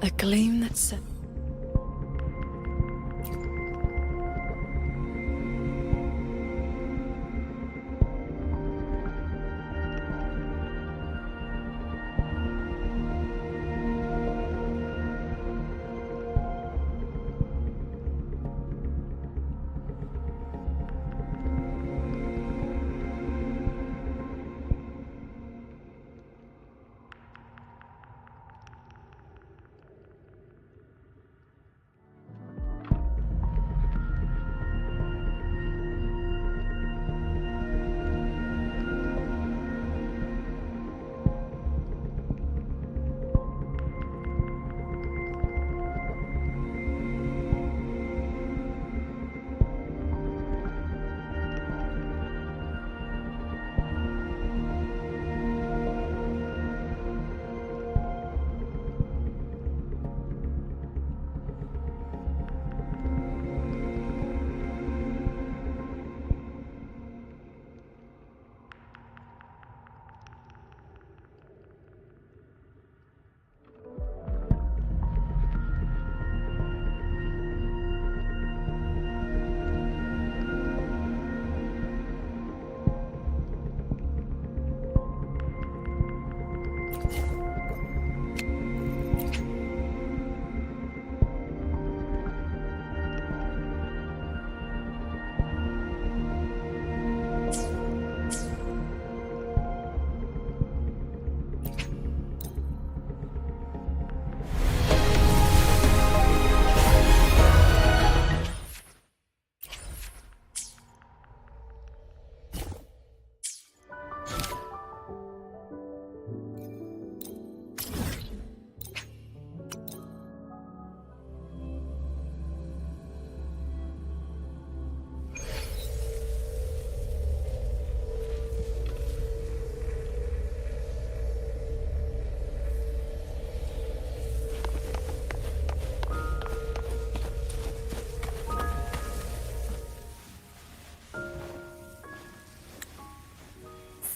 A gleam that set.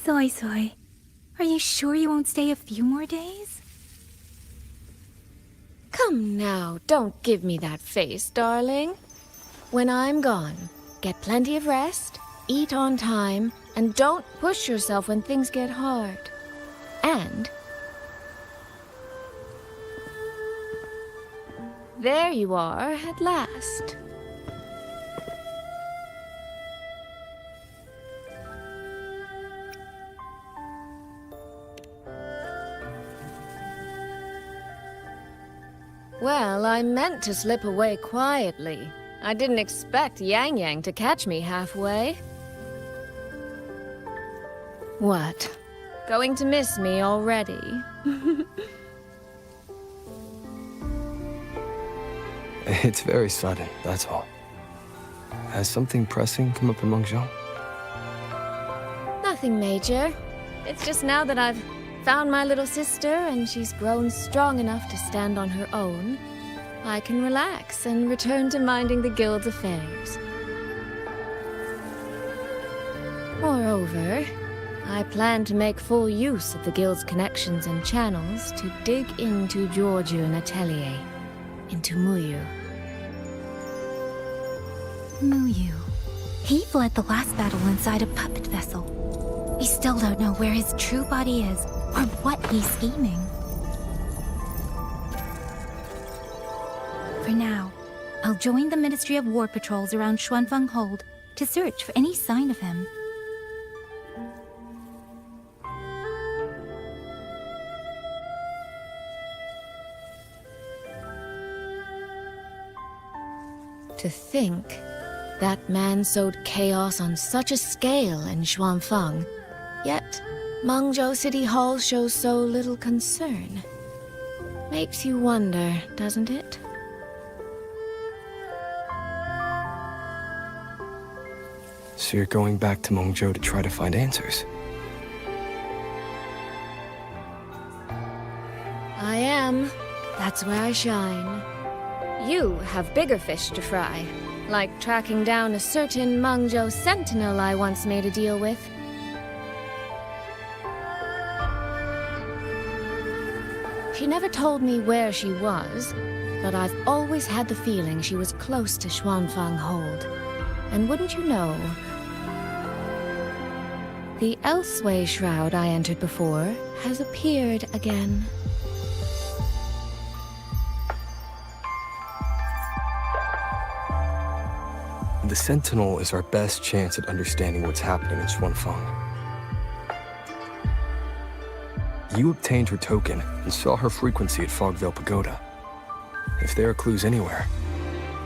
Soy Soy, are you sure you won't stay a few more days? Come now, don't give me that face, darling. When I'm gone, get plenty of rest, eat on time, and don't push yourself when things get hard. And there you are at last. Well, I meant to slip away quietly. I didn't expect Yang Yang to catch me halfway. What? Going to miss me already? It's very sudden, that's all. Has something pressing come up in Mengzhou? Nothing major. It's just now that I've found my little sister and she's grown strong enough to stand on her own, I can relax and return to minding the guild's affairs. Moreover, I plan to make full use of the guild's connections and channels to dig into Giorgio and Atelier, into Muyu. Muyu. He fled the last battle inside a puppet vessel. We still don't know where his true body is, or what he's scheming. For now, I'll join the Ministry of War patrols around Xuanfeng Hold to search for any sign of him. To think that man sowed chaos on such a scale in Xuanfeng, yet Mengzhou City Hall shows so little concern. Makes you wonder, doesn't it? So you're going back to Mengzhou to try to find answers? I am. That's where I shine. You have bigger fish to fry, like tracking down a certain Mengzhou sentinel I once made a deal with. She never told me where she was, but I've always had the feeling she was close to Xuanfang Hold. And wouldn't you know, the Elseway shroud I entered before has appeared again. The Sentinel is our best chance at understanding what's happening in Xuanfang. You obtained her token and saw her frequency at Fogvale Pagoda. If there are clues anywhere,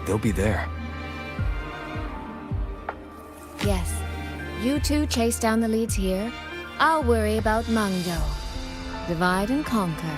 they'll be there. Yes, you two chase down the leads here. I'll worry about Mangzhou. Divide and conquer.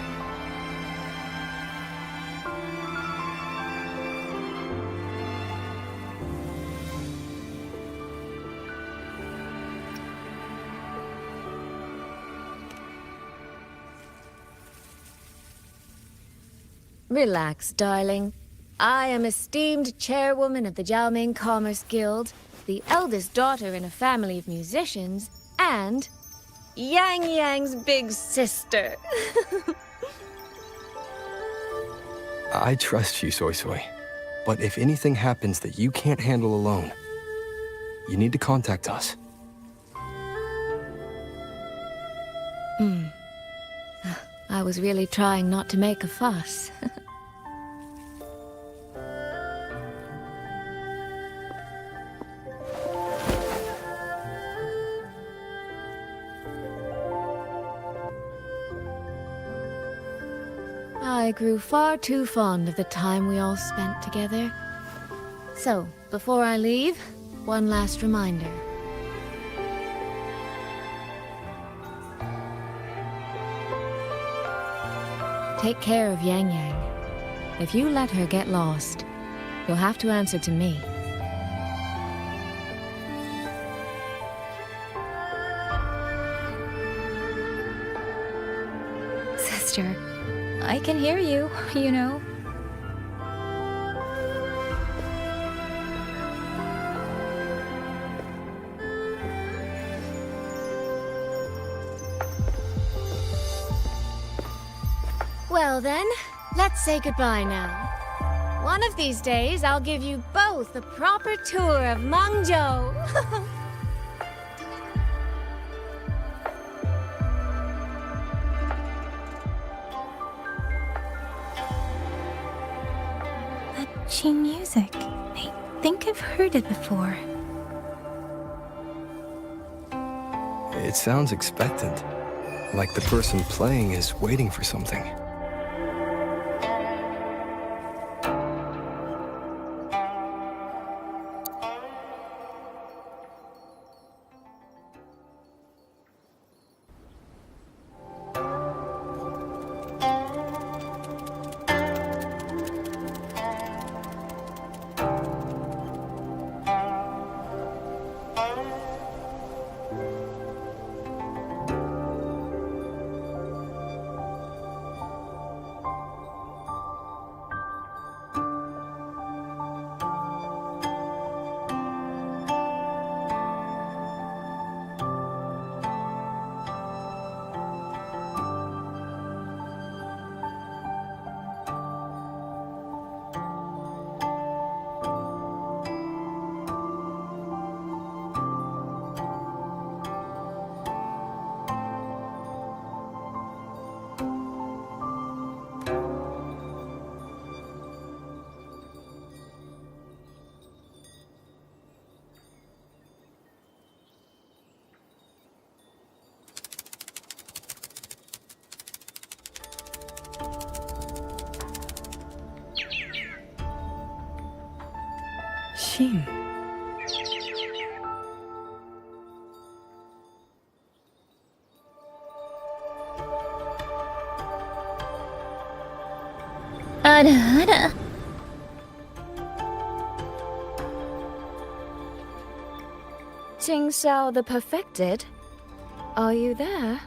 Relax, darling. I am esteemed chairwoman of the Jiaoming Commerce Guild, the eldest daughter in a family of musicians, and Yang Yang's big sister. I trust you, Soy Soy. But if anything happens that you can't handle alone, you need to contact us. I was really trying not to make a fuss. I grew far too fond of the time we all spent together. So, before I leave, one last reminder. Take care of Yang Yang. If you let her get lost, you'll have to answer to me. Sister, I can hear you, you know. Well then, let's say goodbye now. One of these days, I'll give you both a proper tour of Mangzhou. That Qing music. I think I've heard it before. It sounds expectant, like the person playing is waiting for something. Qing. Ada. Jing Xiao the Perfected? Are you there?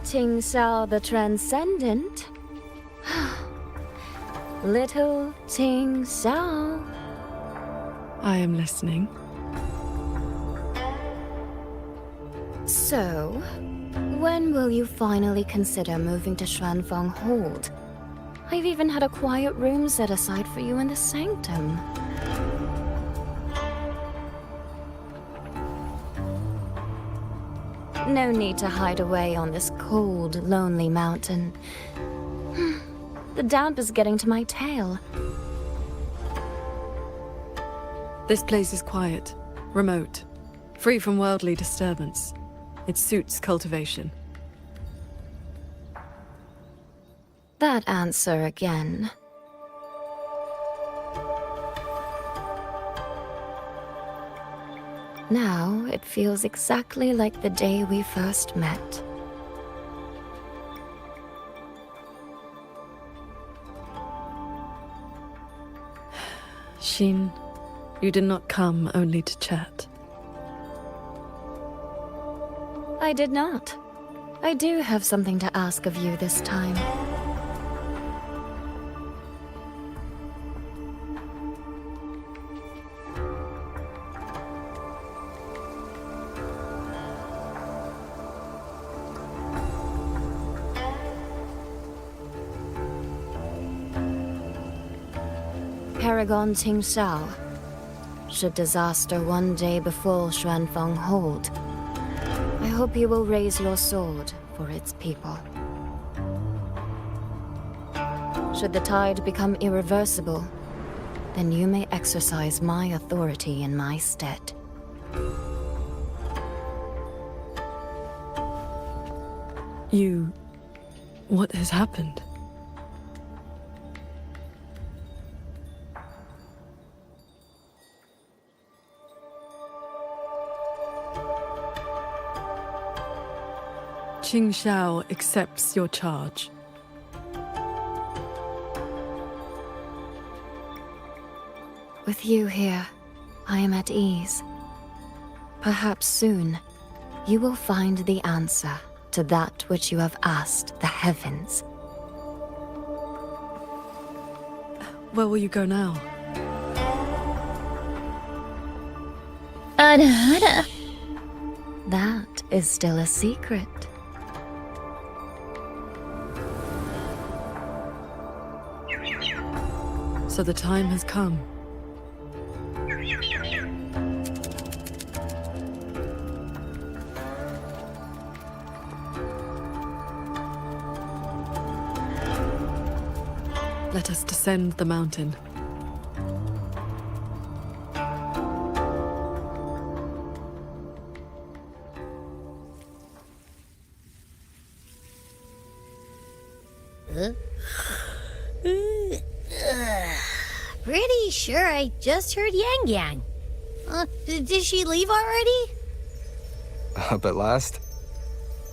Jing Xiao the Transcendent? Little Ting Xiao. I am listening. So, when will you finally consider moving to Xuanfeng Hold? I've even had a quiet room set aside for you in the sanctum. No need to hide away on this cold, lonely mountain. The damp is getting to my tail. This place is quiet, remote, free from worldly disturbance. It suits cultivation. That answer again. Now it feels exactly like the day we first met. Xin, you did not come only to chat. I did not. I do have something to ask of you this time. Paragon Ting Xiao. Should disaster one day befall Xuanfeng Hold, I hope you will raise your sword for its people. Should the tide become irreversible, then you may exercise my authority in my stead. What has happened? Qing Xiao accepts your charge. With you here, I am at ease. Perhaps soon, you will find the answer to that which you have asked the heavens. Where will you go now? Ada. That is still a secret. So the time has come. Let us descend the mountain. Pretty sure I just heard Yang Yang. Did she leave already? Up at last?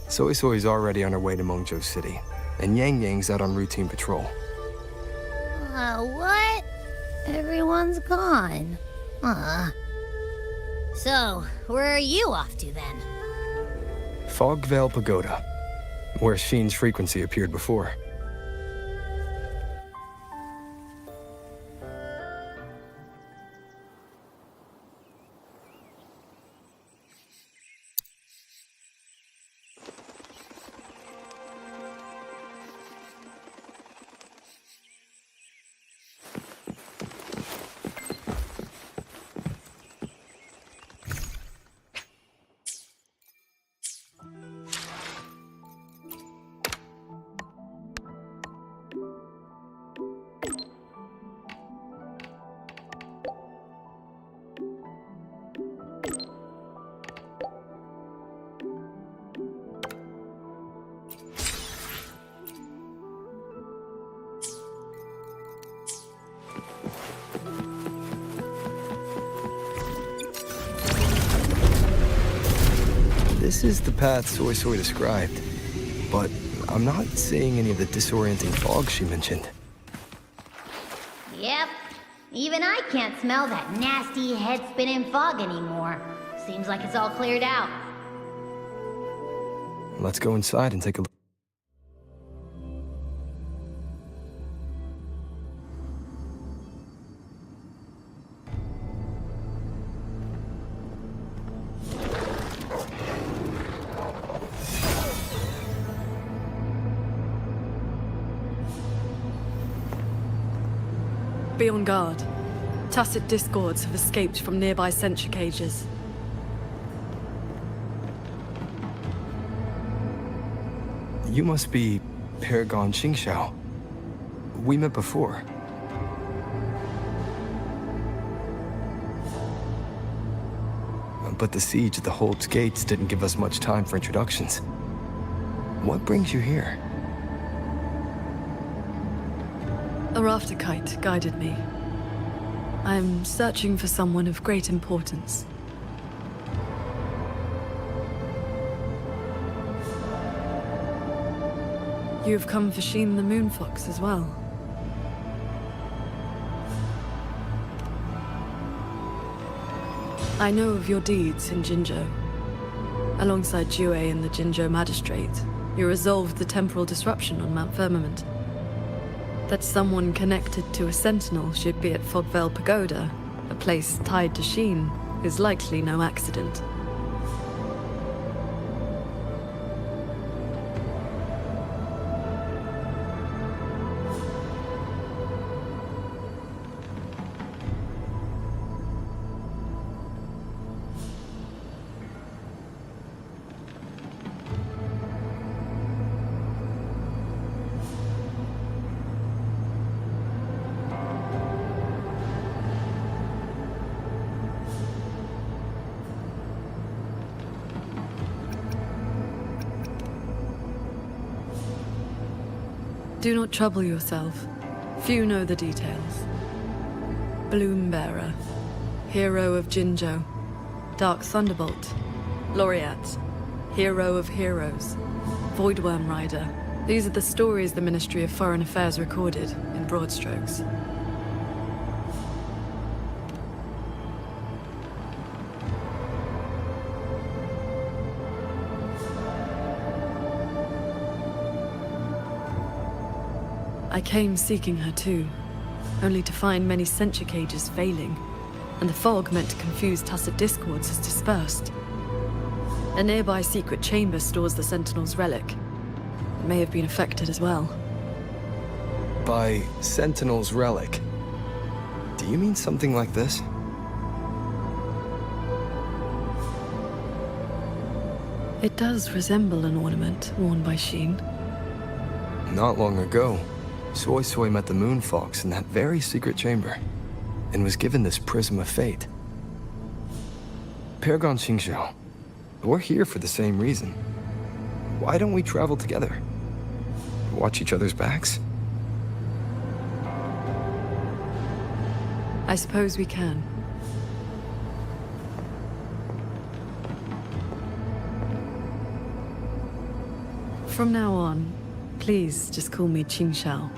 Soy Soy's already on her way to Mengzhou City, and Yang Yang's out on routine patrol. What? Everyone's gone. So, where are you off to then? Fogvale Pagoda, where Sheen's frequency appeared before. This is the path Soy Soy described, but I'm not seeing any of the disorienting fog she mentioned. Yep. Even I can't smell that nasty head-spinning fog anymore. Seems like it's all cleared out. Let's go inside and take a look. Be on guard. Tacet discords have escaped from nearby sentry cages. You must be Paragon Qingxiao. We met before. But the siege at the Hold's gates didn't give us much time for introductions. What brings you here? A rafter kite guided me. I'm searching for someone of great importance. You have come for Sheen the Moonfox as well. I know of your deeds in Jinzhou. Alongside Jue and the Jinzhou Magistrate, you resolved the temporal disruption on Mount Firmament. That someone connected to a sentinel should be at Fogvale Pagoda, a place tied to Sheen, is likely no accident. Do not trouble yourself. Few know the details. Bloombearer, hero of Jinzhou. Dark Thunderbolt, Laureate, hero of heroes. Voidworm Rider. These are the stories the Ministry of Foreign Affairs recorded, in broad strokes. I came seeking her too, only to find many sentry cages failing, and the fog meant to confuse Tacet discords has dispersed. A nearby secret chamber stores the Sentinel's relic. It may have been affected as well. By Sentinel's relic, do you mean something like this? It does resemble an ornament worn by Sheen. Not long ago, Soy Soy met the Moonfox in that very secret chamber, and was given this Prism of Fate. Paragon Qingxiao, we're here for the same reason. Why don't we travel together? Watch each other's backs? I suppose we can. From now on, please just call me Qingxiao.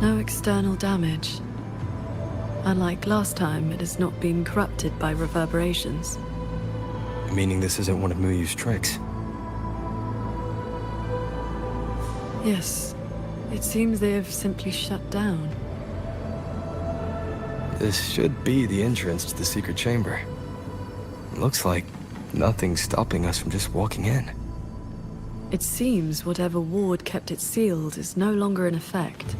No external damage. Unlike last time, it has not been corrupted by reverberations. Meaning this isn't one of Muyu's tricks. Yes, it seems they have simply shut down. This should be the entrance to the secret chamber. Looks like nothing's stopping us from just walking in. It seems whatever ward kept it sealed is no longer in effect.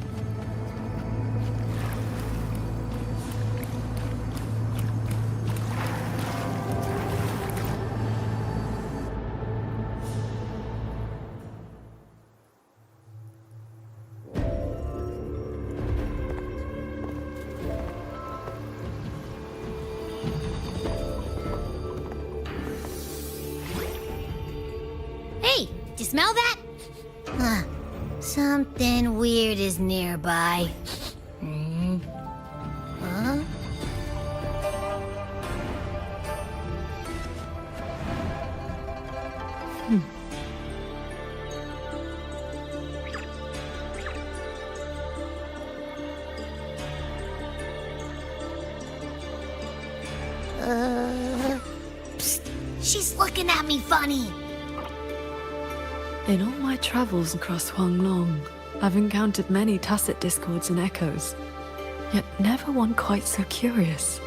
Hey, did you smell that? Huh. Something weird is nearby. Huh? Psst, she's looking at me funny. In all my travels across Huanglong, I've encountered many tacit discords and echoes, yet never one quite so curious.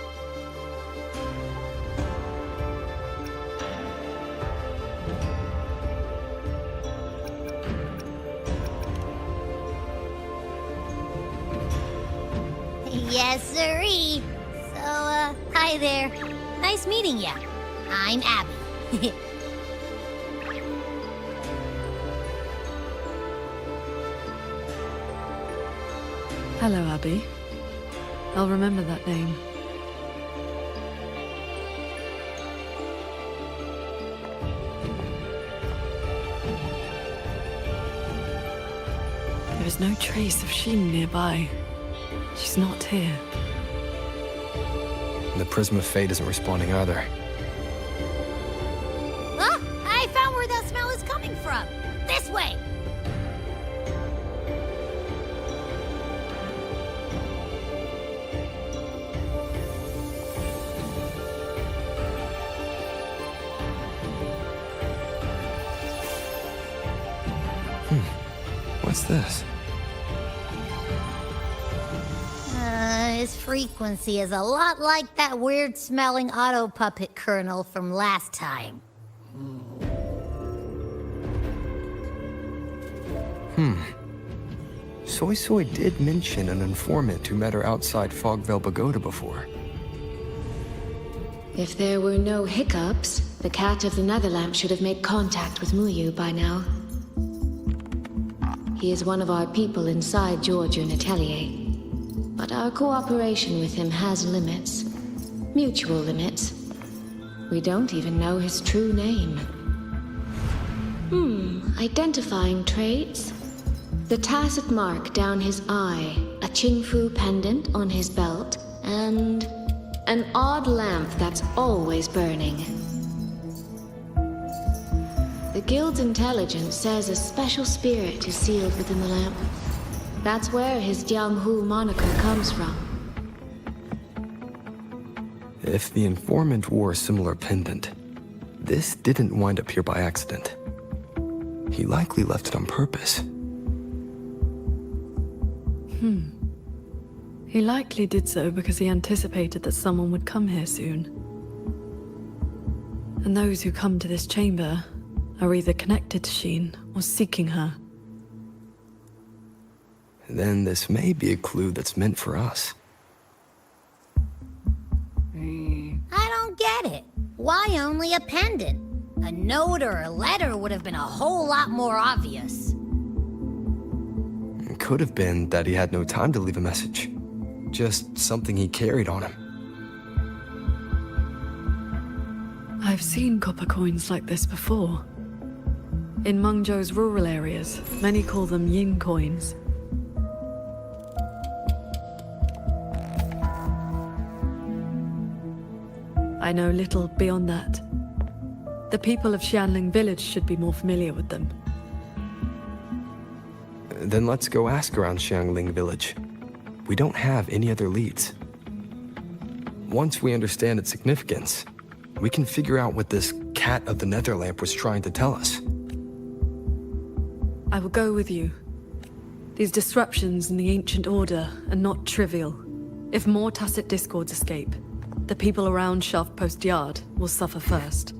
Yes, sirree. So, hi there. Nice meeting ya. I'm Abby. Hello, Abby. I'll remember that name. There is no trace of Sheen nearby. She's not here. The Prism of Fate isn't responding either. Ah, I found where that smell is coming from. This way. What's this? His frequency is a lot like that weird-smelling auto puppet kernel from last time. Soy Soy did mention an informant who met her outside Fogvale Pagoda before. If there were no hiccups, the Cat of the Netherlamp should have made contact with Muyu by now. He is one of our people inside Giorgio Natelier. But our cooperation with him has limits. Mutual limits. We don't even know his true name. Identifying traits? The tacit mark down his eye, a Qingfu pendant on his belt, and an odd lamp that's always burning. The Guild's intelligence says a special spirit is sealed within the lamp. That's where his Jianghu moniker comes from. If the informant wore a similar pendant, this didn't wind up here by accident. He likely left it on purpose. He likely did so because he anticipated that someone would come here soon. And those who come to this chamber are either connected to Sheen or seeking her. Then this may be a clue that's meant for us. I don't get it. Why only a pendant? A note or a letter would have been a whole lot more obvious. It could have been that he had no time to leave a message. Just something he carried on him. I've seen copper coins like this before. In Mengzhou's rural areas, many call them yin coins. I know little beyond that. The people of Xianling village should be more familiar with them. Then let's go ask around Xiangling village. We don't have any other leads. Once we understand its significance, we can figure out what this Cat of the Netherlamp was trying to tell us. I will go with you. These disruptions in the ancient order are not trivial. If more tacit discords escape, the people around Shaft Post Yard will suffer first.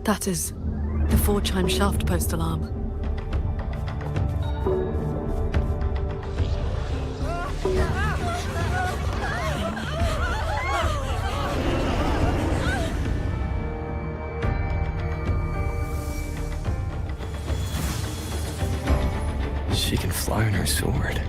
That is the 4-chime shaft post alarm. She can fly on her sword.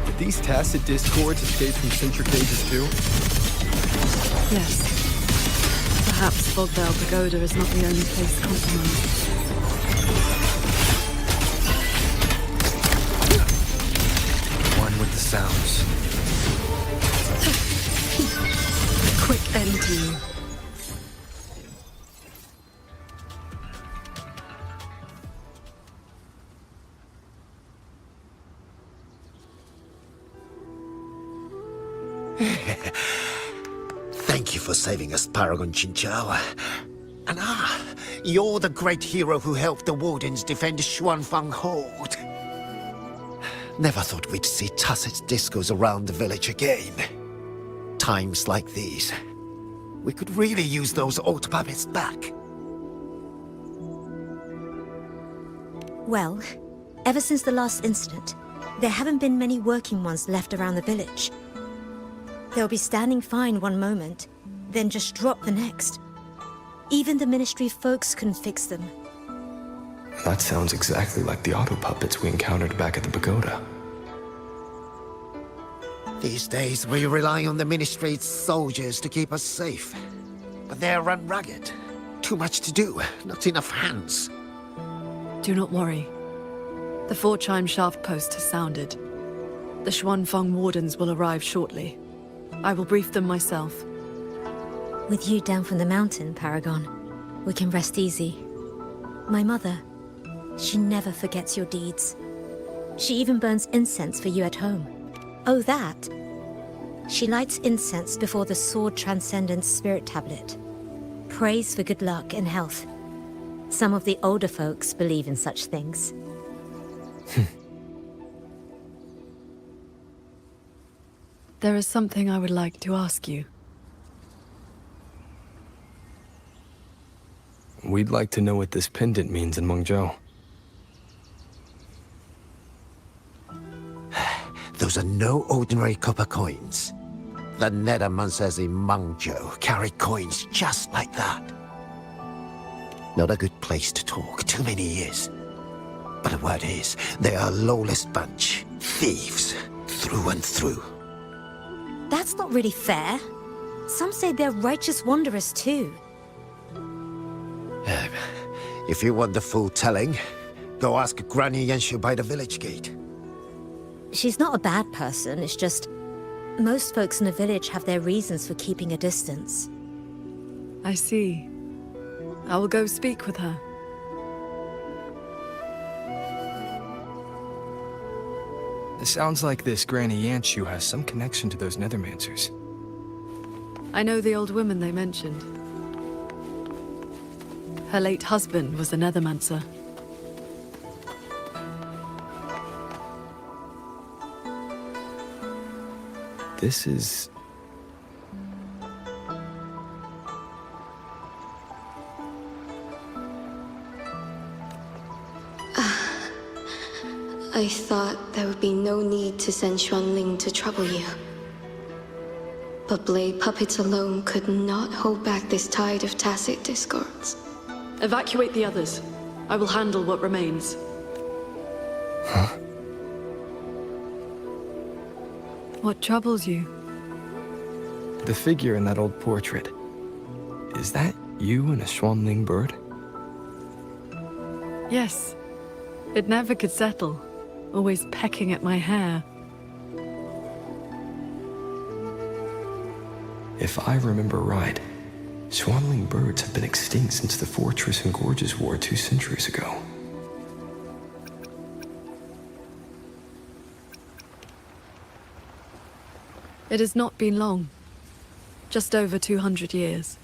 Did these tacit discords escape from centrifuges too? Yes. Perhaps Fogvale Pagoda is not the only place compromised. One with the sounds. Quick end to you. Thank you for saving us, Paragon Chinchou. And you're the great hero who helped the Wardens defend Xuanfang Hold. Never thought we'd see tacit discos around the village again. Times like these, we could really use those old puppets back. Well, ever since the last incident, there haven't been many working ones left around the village. They'll be standing fine one moment, then just drop the next. Even the Ministry folks couldn't fix them. That sounds exactly like the auto puppets we encountered back at the pagoda. These days, we rely on the Ministry's soldiers to keep us safe. But they're run ragged. Too much to do, not enough hands. Do not worry. The 4-chime shaft post has sounded. The Xuanfeng Wardens will arrive shortly. I will brief them myself. With you down from the mountain, Paragon, we can rest easy. My mother, she never forgets your deeds. She even burns incense for you at home. Oh, that. She lights incense before the Sword Transcendence Spirit Tablet. Prays for good luck and health. Some of the older folks believe in such things. There is something I would like to ask you. We'd like to know what this pendant means in Mengzhou. Those are no ordinary copper coins. The Nethermancers in Mengzhou carry coins just like that. Not a good place to talk, too many years. But the word is, they are a lawless bunch. Thieves, through and through. That's not really fair. Some say they're righteous wanderers too. If you want the full telling, go ask Granny Yenshu by the village gate. She's not a bad person, it's just... most folks in the village have their reasons for keeping a distance. I see. I will go speak with her. It sounds like this Granny Yanshu has some connection to those Nethermancers. I know the old woman they mentioned. Her late husband was a Nethermancer. This is... I thought there would be no need to send Xuanling to trouble you. But blade puppets alone could not hold back this tide of tacit discords. Evacuate the others. I will handle what remains. Huh? What troubles you? The figure in that old portrait. Is that you and a Xuanling bird? Yes. It never could settle. Always pecking at my hair. If I remember right, Xuanling birds have been extinct since the Fortress and Gorges War 2 centuries ago. It has not been long. Just over 200 years.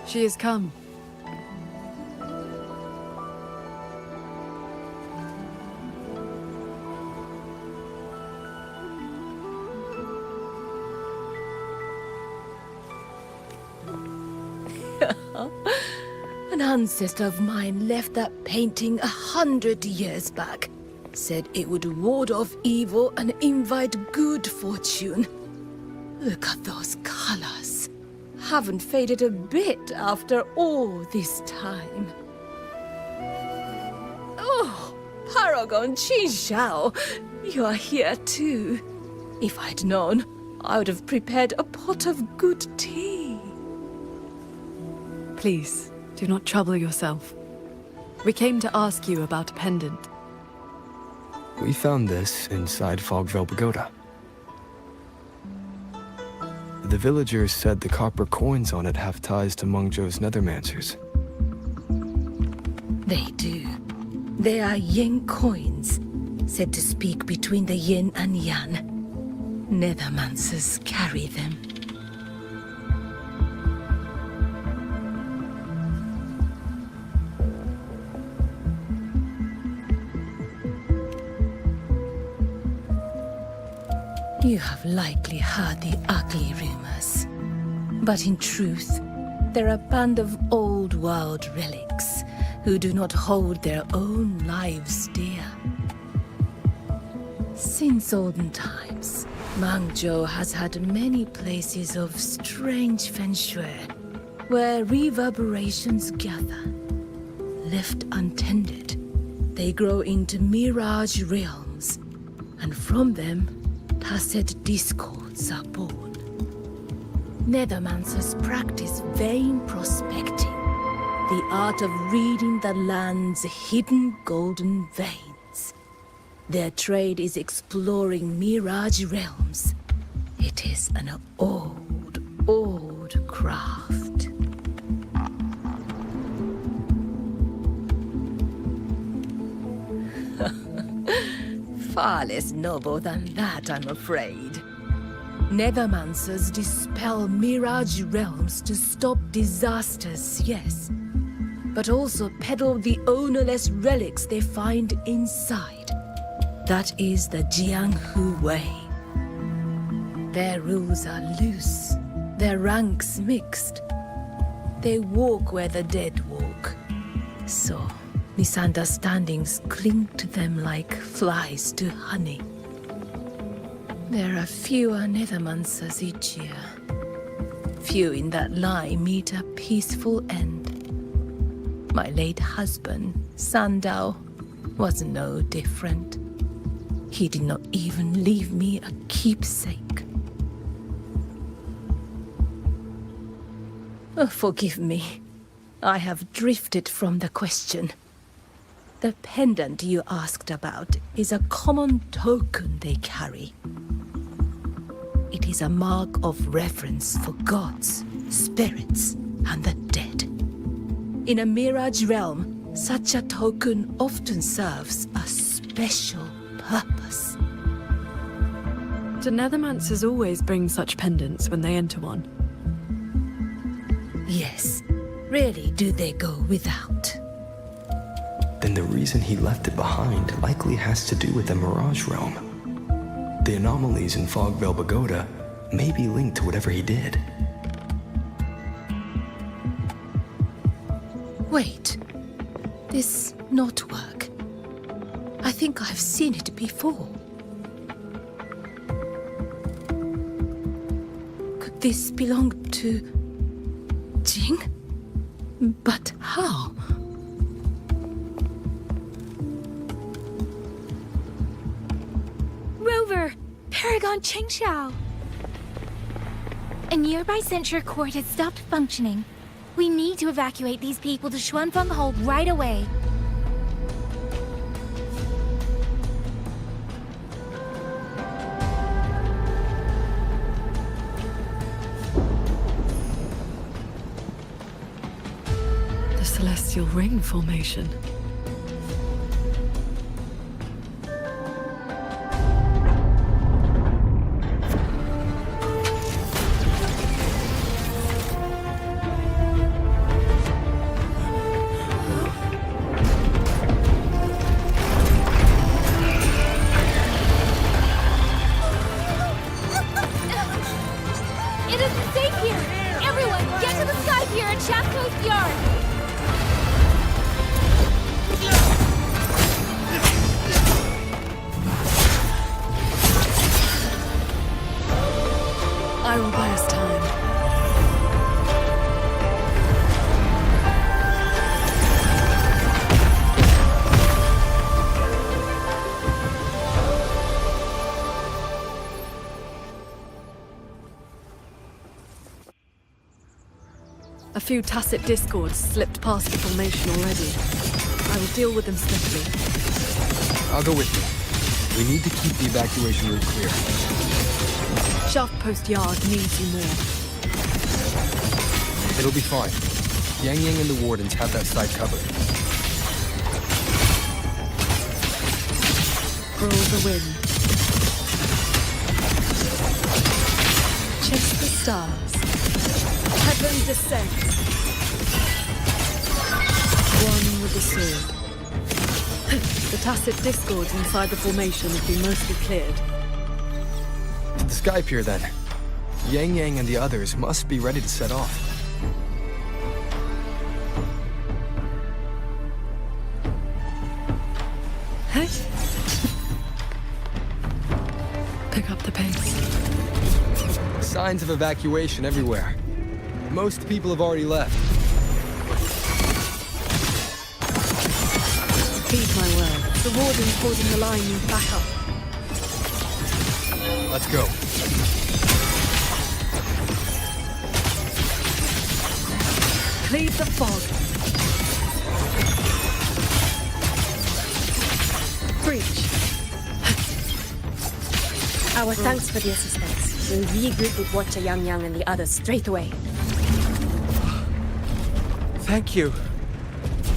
She has come. An ancestor of mine left that painting 100 years back. Said it would ward off evil and invite good fortune. Look at those colors. Haven't faded a bit after all this time. Oh, Paragon Qin Xiao, you are here too. If I'd known, I would have prepared a pot of good tea. Please, do not trouble yourself. We came to ask you about a pendant. We found this inside Fogville Pagoda. The villagers said the copper coins on it have ties to Mengzhou's Nethermancers. They do. They are yin coins, said to speak between the yin and yang. Nethermancers carry them. You have likely heard the ugly rumors. But in truth, they're a band of old world relics who do not hold their own lives dear. Since olden times, Mengzhou has had many places of strange feng shui, where reverberations gather. Left untended, they grow into mirage realms, and from them, tacit discords are born. Nethermancers practice vain prospecting, the art of reading the land's hidden golden veins. Their trade is exploring mirage realms. It is an old craft. Far less noble than that, I'm afraid. Nethermancers dispel mirage realms to stop disasters, yes, but also peddle the ownerless relics they find inside. That is the Jianghu way. Their rules are loose, their ranks mixed. They walk where the dead walk. So, misunderstandings cling to them like flies to honey. There are fewer Nethermancers each year. Few in that line meet a peaceful end. My late husband, Sandao, was no different. He did not even leave me a keepsake. Oh, forgive me. I have drifted from the question. The pendant you asked about is a common token they carry. It is a mark of reverence for gods, spirits, and the dead. In a mirage realm, such a token often serves a special purpose. Do Nethermancers always bring such pendants when they enter one? Yes. Rarely do they go without. Then the reason he left it behind likely has to do with the Mirage Realm. The anomalies in Fogville Pagoda may be linked to whatever he did. Wait. This knotwork. I think I've seen it before. Could this belong to Jing? But how? Rover! Paragon Qingxiao! A nearby censure court has stopped functioning. We need to evacuate these people to Xuanfeng Hold right away. The Celestial Ring formation. It isn't safe here! Everyone, get to the sky pier at Chatsworth Yard! A few tacit discords slipped past the formation already. I will deal with them swiftly. I'll go with you. We need to keep the evacuation route clear. Shaft Post Yard needs you more. It'll be fine. Yang Yang and the Wardens have that site covered. Rule the wind. Chase the stars. Heaven descends. One with the sword. The tacit discords inside the formation have been mostly cleared. To the Sky Pier, then. Yang Yang and the others must be ready to set off. Hey. Pick up the pace. Signs of evacuation everywhere. Most people have already left. Heed my word. The wardens holding the line need backup. Let's go. Cleave the fog. Breach. Our thanks for the assistance. We'll regroup with Watcher Yang Yang and the others straight away. Thank you.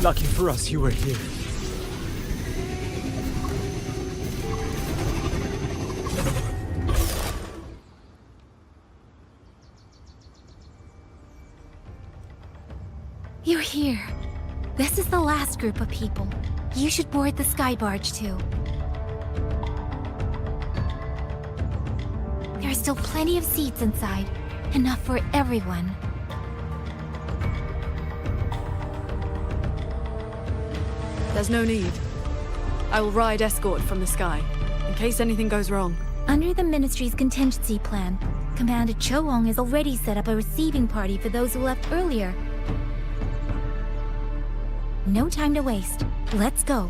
Lucky for us you were here. You're here. This is the last group of people. You should board the sky barge too. There are still plenty of seats inside. Enough for everyone. There's no need. I will ride escort from the sky, in case anything goes wrong. Under the Ministry's contingency plan, Commander Cho Wong has already set up a receiving party for those who left earlier. No time to waste. Let's go.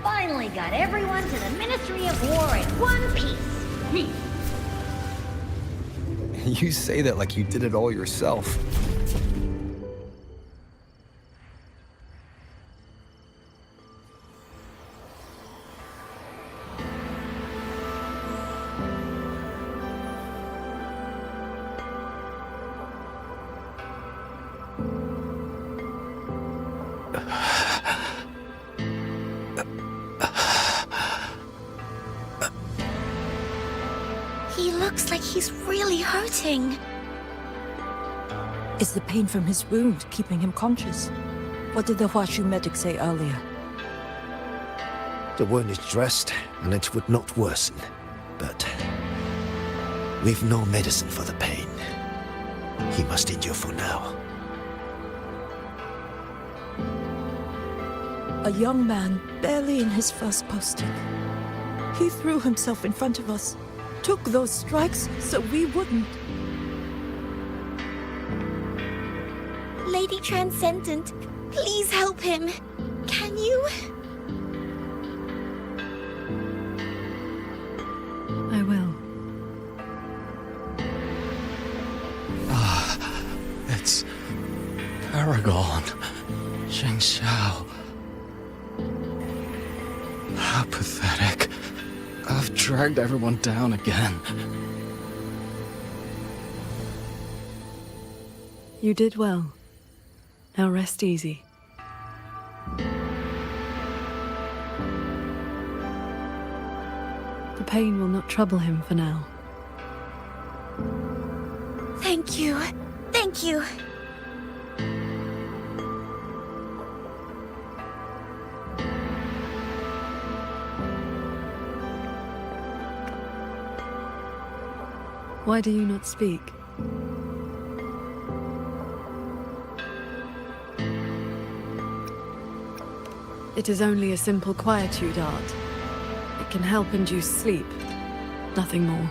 Finally got everyone to the Ministry of War in one piece. You say that like you did it all yourself. He looks like he's really hurting. Is the pain from his wound keeping him conscious? What did the Huashu medic say earlier? The wound is dressed, and it would not worsen. But we've no medicine for the pain. He must endure for now. A young man, barely in his first posting. He threw himself in front of us, took those strikes so we wouldn't. Lady Transcendent, please help him. Can you? I will. It's Paragon. Sheng Xiao. How pathetic. I've dragged everyone down again. You did well. Now rest easy. The pain will not trouble him for now. Thank you. Thank you. Why do you not speak? It is only a simple quietude art. It can help induce sleep, nothing more.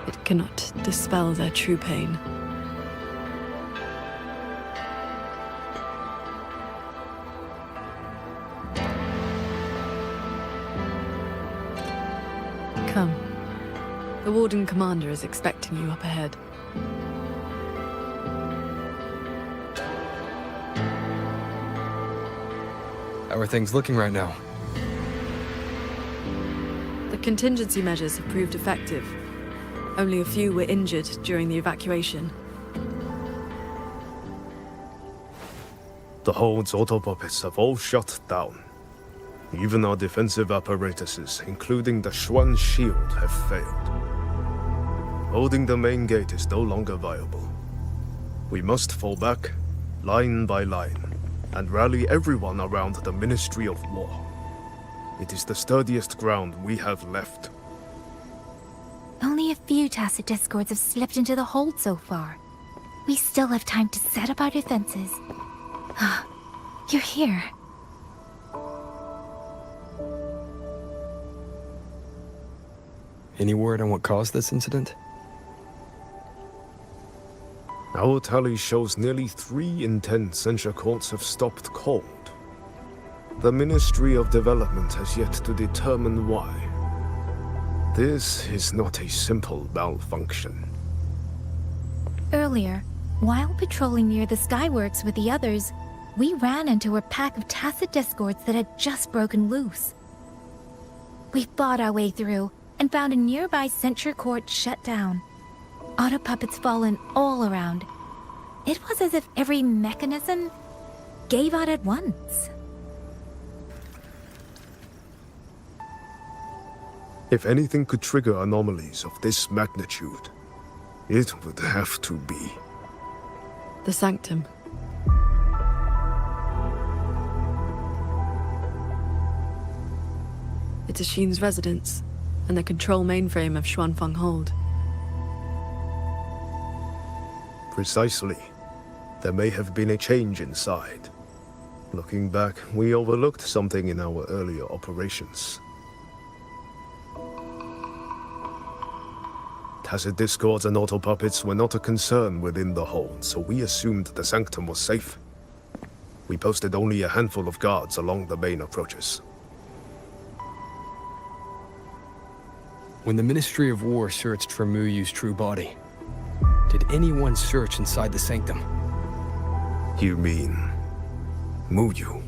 It cannot dispel their true pain. Come. The Warden Commander is expecting you up ahead. How are things looking right now? The contingency measures have proved effective. Only a few were injured during the evacuation. The Hold's autopuppets have all shut down. Even our defensive apparatuses, including the Xuan shield, have failed. Holding the main gate is no longer viable. We must fall back, line by line, and rally everyone around the Ministry of War. It is the sturdiest ground we have left. Only a few Tacet Discords have slipped into the hold so far. We still have time to set up our defenses. You're here. Any word on what caused this incident? Our tally shows nearly 3 in 10 censure courts have stopped cold. The Ministry of Development has yet to determine why. This is not a simple malfunction. Earlier, while patrolling near the Skyworks with the others, we ran into a pack of Tacet Discords that had just broken loose. We fought our way through and found a nearby censure court shut down. Autopuppets fallen all around. It was as if every mechanism gave out at once. If anything could trigger anomalies of this magnitude, it would have to be The Sanctum. It's Ashin's residence, and the control mainframe of Xuanfeng Hold. Precisely. There may have been a change inside. Looking back, we overlooked something in our earlier operations. Tacet Discords and autopuppets were not a concern within the hold, so we assumed the Sanctum was safe. We posted only a handful of guards along the main approaches. When the Ministry of War searched for Mu Yu's true body, did anyone search inside the Sanctum? You mean Mu Yu?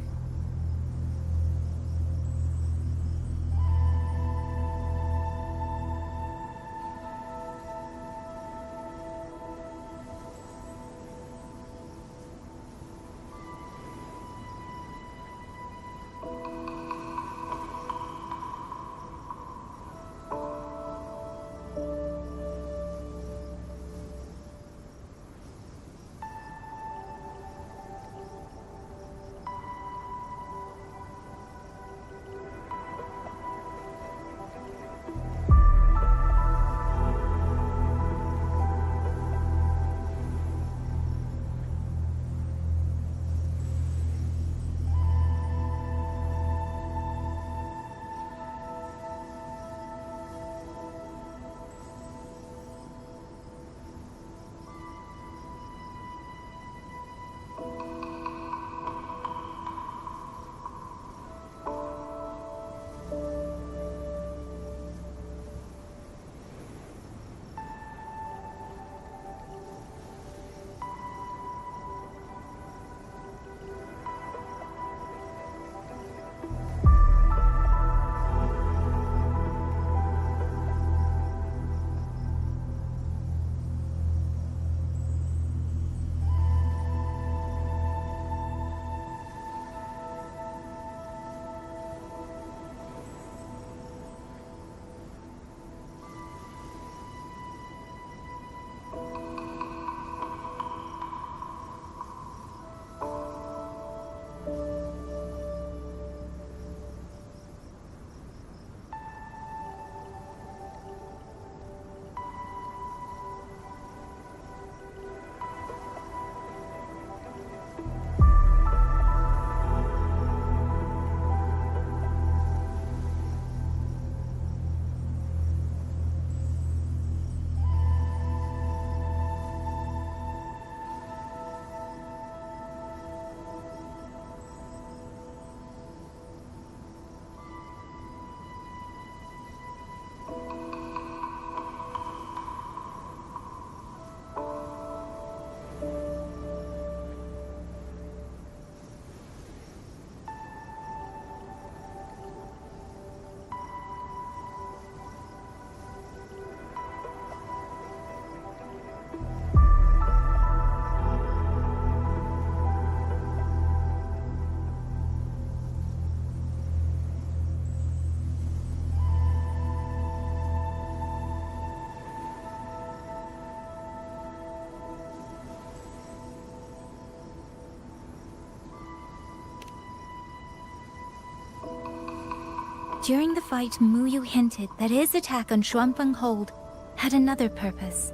During the fight, Muyu hinted that his attack on Xuanfeng Hold had another purpose.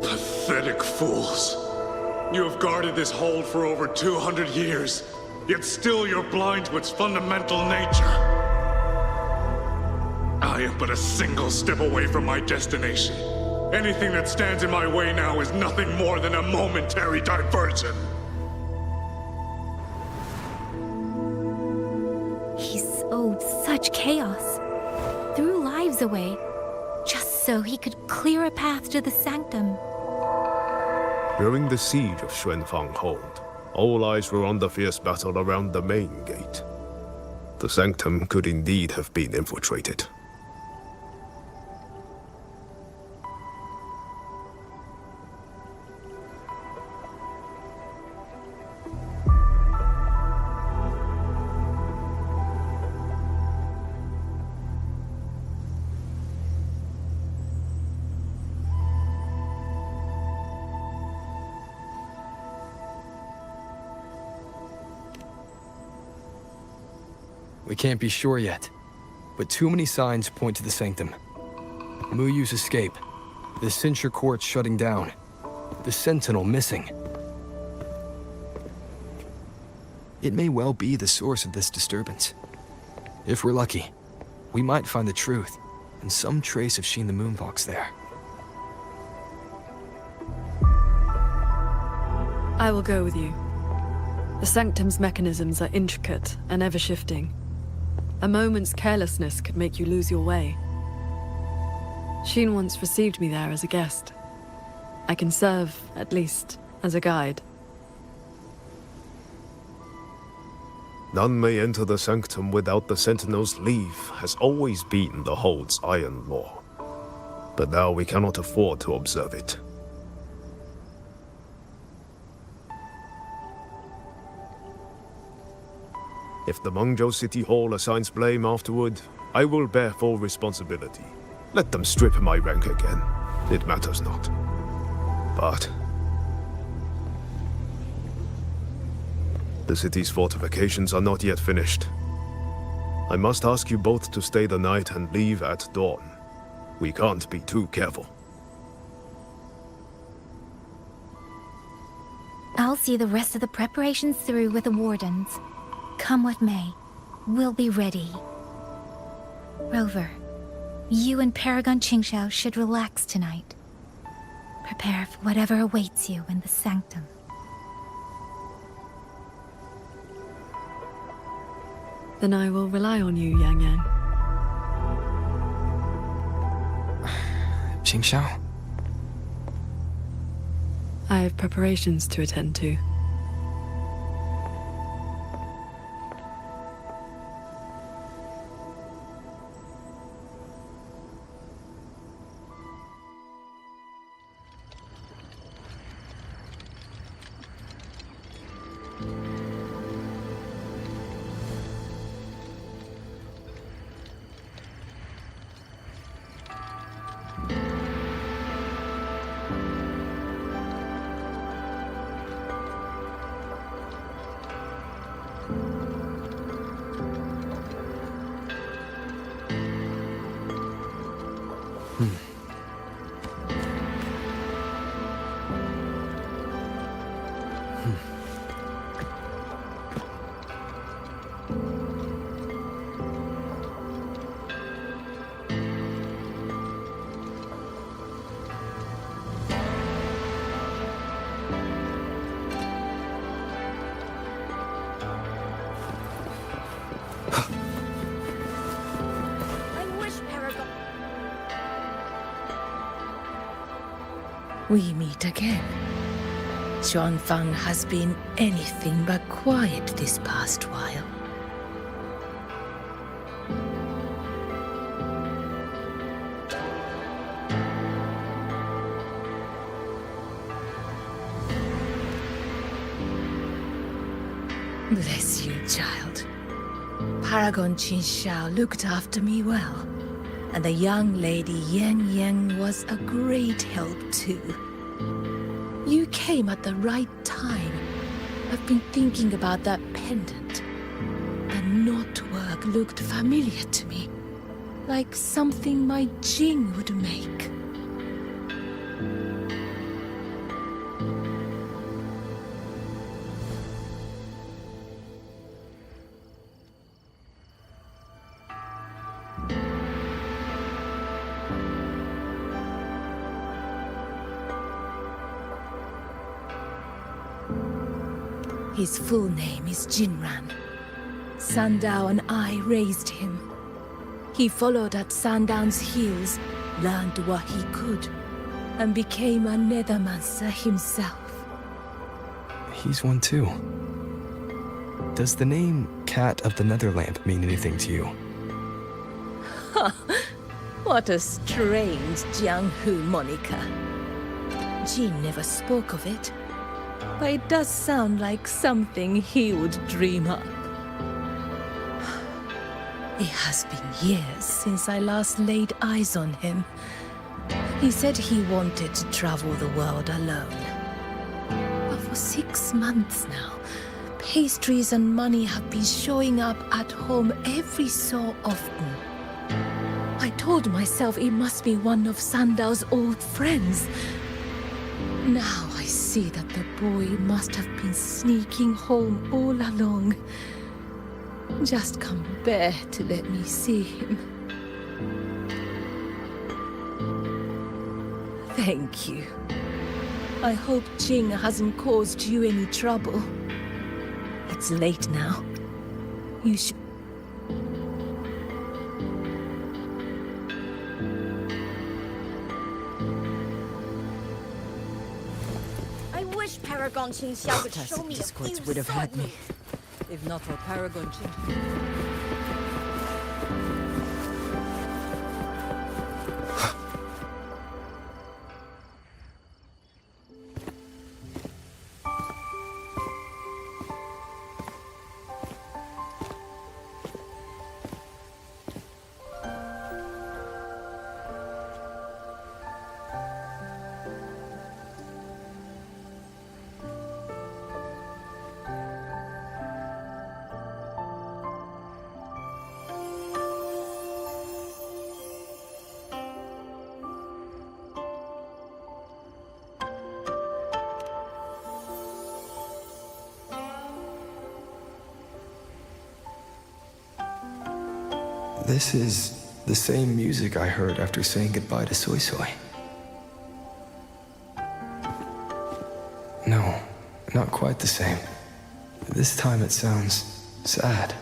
Pathetic fools. You have guarded this hold for over 200 years, yet still you're blind to its fundamental nature. I am but a single step away from my destination. Anything that stands in my way now is nothing more than a momentary diversion. He sowed such chaos, threw lives away, just so he could clear a path to the sanctum. During the siege of Xuanfang Hold, all eyes were on the fierce battle around the main gate. The sanctum could indeed have been infiltrated. We can't be sure yet, but too many signs point to the sanctum. Muyu's escape, the censure court shutting down, the sentinel missing. It may well be the source of this disturbance. If we're lucky, we might find the truth and some trace of Sheen the Moonfox there. I will go with you. The sanctum's mechanisms are intricate and ever-shifting. A moment's carelessness could make you lose your way. Sheen once received me there as a guest. I can serve, at least, as a guide. None may enter the sanctum without the Sentinel's leave has always been the Hold's iron law. But now we cannot afford to observe it. If the Mengzhou City Hall assigns blame afterward, I will bear full responsibility. Let them strip my rank again. It matters not. But the city's fortifications are not yet finished. I must ask you both to stay the night and leave at dawn. We can't be too careful. I'll see the rest of the preparations through with the wardens. Come what may, we'll be ready. Rover, you and Paragon Qingxiao should relax tonight. Prepare for whatever awaits you in the sanctum. Then I will rely on you, Yang Yang. Qingxiao? I have preparations to attend to. We meet again. Xuanfang has been anything but quiet this past while. Bless you, child. Paragon Qingxiao looked after me well, and the young lady Yan Yang was a great help too. You came at the right time, I've been thinking about that pendant. The knotwork looked familiar to me, like something my Jing would make. His full name is Jinran. Sandow and I raised him. He followed at Sandown's heels, learned what he could, and became a Nethermancer himself. He's one too. Does the name Cat of the Netherlamp mean anything to you? What a strange Jianghu moniker. Jin never spoke of it, but it does sound like something he would dream up. It has been years since I last laid eyes on him. He said he wanted to travel the world alone. But for 6 months now, pastries and money have been showing up at home every so often. I told myself it must be one of Sandow's old friends. Now I see that the boy must have been sneaking home all along. Just can't bear to let me see him. Thank you. I hope Jing hasn't caused you any trouble. It's late now. You should... I wish Paragon Qingxiao would show Tacit me a Discords few would have had sword me. If not for Paragon Qing. This is the same music I heard after saying goodbye to Soy Soy. No, not quite the same. This time it sounds sad.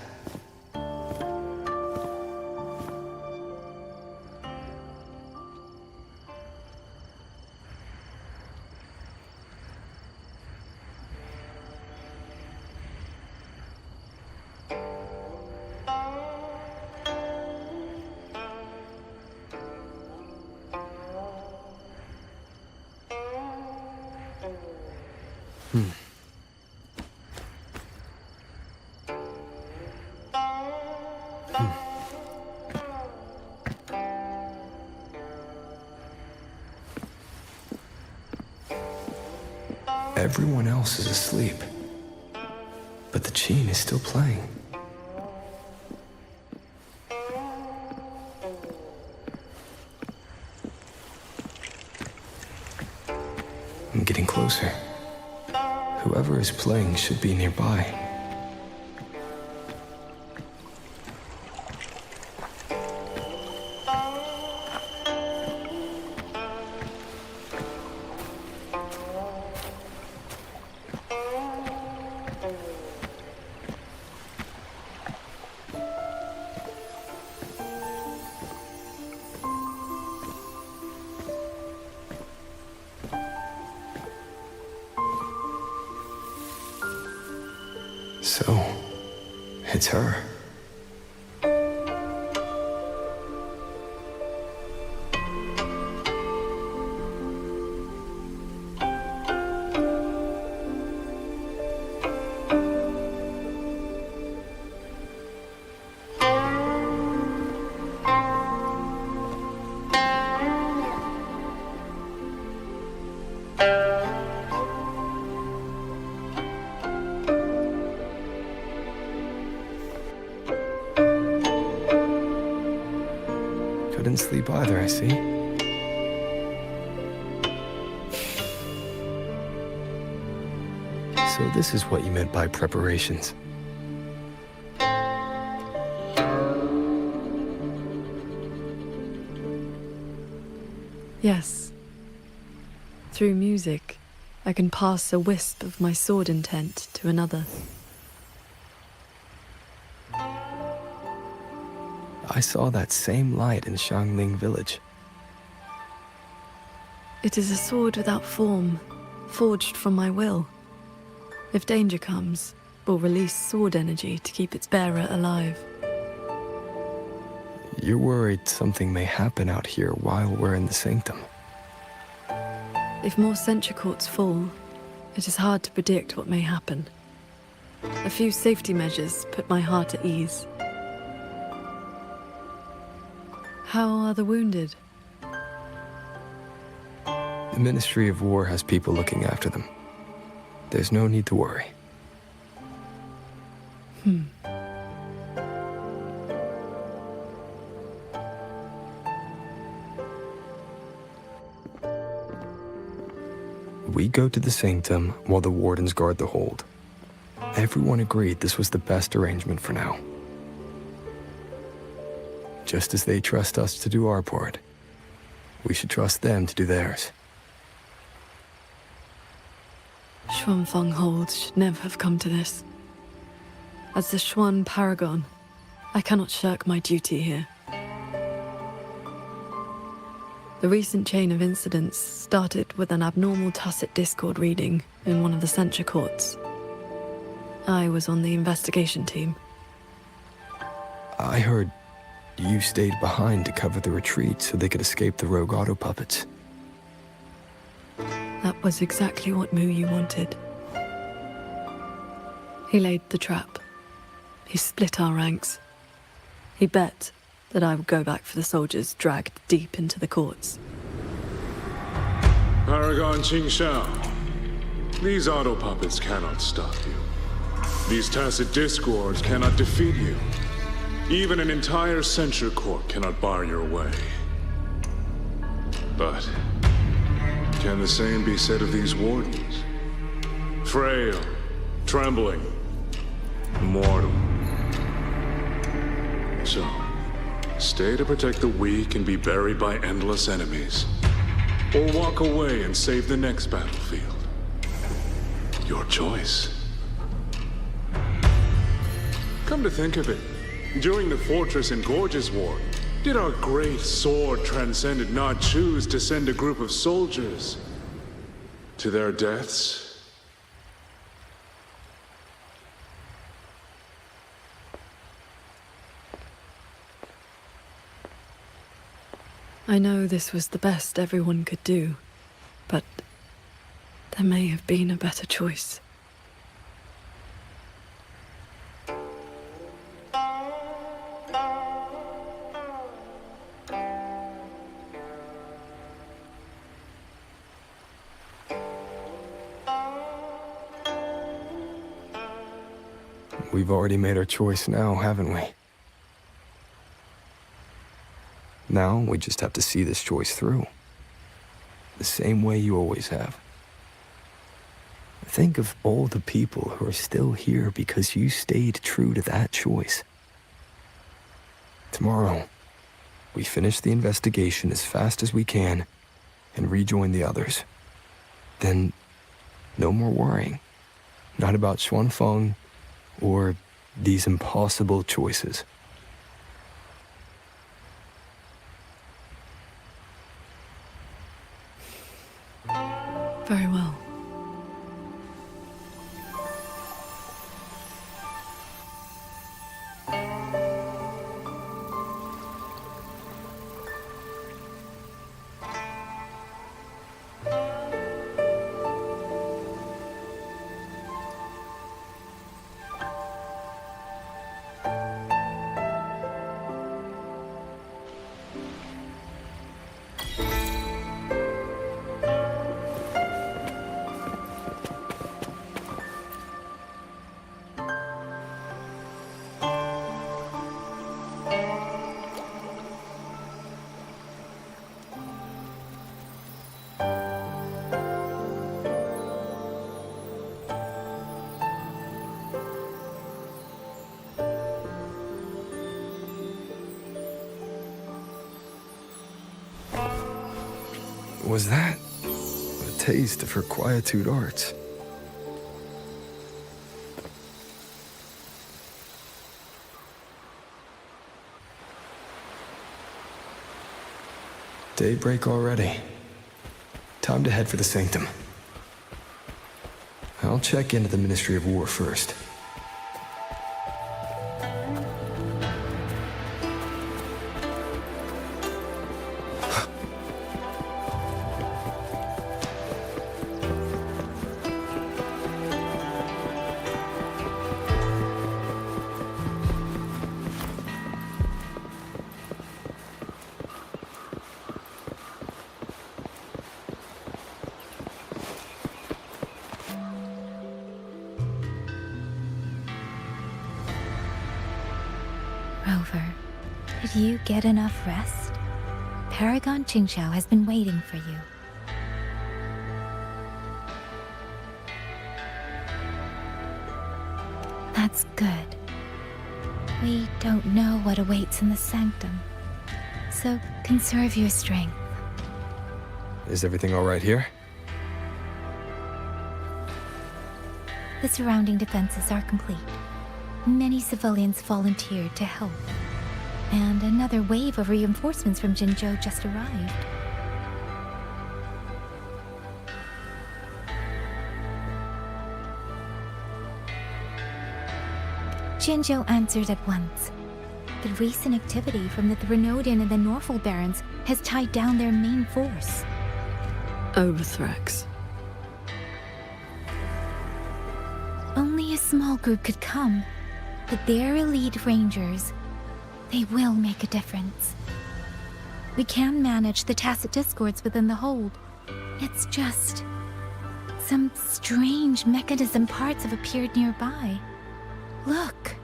Everyone else is asleep, but the Qin is still playing. I'm getting closer. Whoever is playing should be nearby. So, it's her. didn't sleep either, I see. So this is what you meant by preparations. Yes. Through music, I can pass a wisp of my sword intent to another. I saw that same light in Xiangling village. It is a sword without form, forged from my will. If danger comes, will release sword energy to keep its bearer alive. You're worried something may happen out here while we're in the sanctum. If more sentry courts fall, it is hard to predict what may happen. A few safety measures put my heart at ease. How are the wounded? The Ministry of War has people looking after them. There's no need to worry. We go to the sanctum while the wardens guard the hold. Everyone agreed this was the best arrangement for now. Just as they trust us to do our part, we should trust them to do theirs. Xuanfeng Hold should never have come to this. As the Xuan Paragon, I cannot shirk my duty here. The recent chain of incidents started with an abnormal Tacit Discord reading in one of the censure courts. I was on the investigation team. I heard you stayed behind to cover the retreat so they could escape the rogue auto puppets. That was exactly what Mu Yu wanted. He laid the trap. He split our ranks. He bet that I would go back for the soldiers dragged deep into the courts. Paragon Qingshao, these auto puppets cannot stop you. These tacit discords cannot defeat you. Even an entire censure court cannot bar your way. But can the same be said of these wardens? Frail, trembling, mortal. So, stay to protect the weak and be buried by endless enemies. Or walk away and save the next battlefield. Your choice. Come to think of it, during the Fortress and Gorges War, did our great sword transcendent not choose to send a group of soldiers to their deaths? I know this was the best everyone could do, but there may have been a better choice. We've already made our choice now, haven't we? Now, we just have to see this choice through. The same way you always have. Think of all the people who are still here because you stayed true to that choice. Tomorrow, we finish the investigation as fast as we can and rejoin the others. Then, no more worrying. Not about Xuanfeng or these impossible choices. Very well. Was that a taste of her quietude arts? Daybreak already. Time to head for the Sanctum. I'll check into the Ministry of War first. Rover, did you get enough rest? Paragon Qingxiao has been waiting for you. That's good. We don't know what awaits in the Sanctum, so conserve your strength. Is everything all right here? The surrounding defenses are complete. Many civilians volunteered to help, and another wave of reinforcements from Jinzhou just arrived. Jinzhou answered at once. The recent activity from the Threnodian and the Norful Barons has tied down their main force. Overthrax. Only a small group could come, but their elite rangers, they will make a difference. We can manage the tacit discords within the hold. It's just some strange mechanism parts have appeared nearby. Look.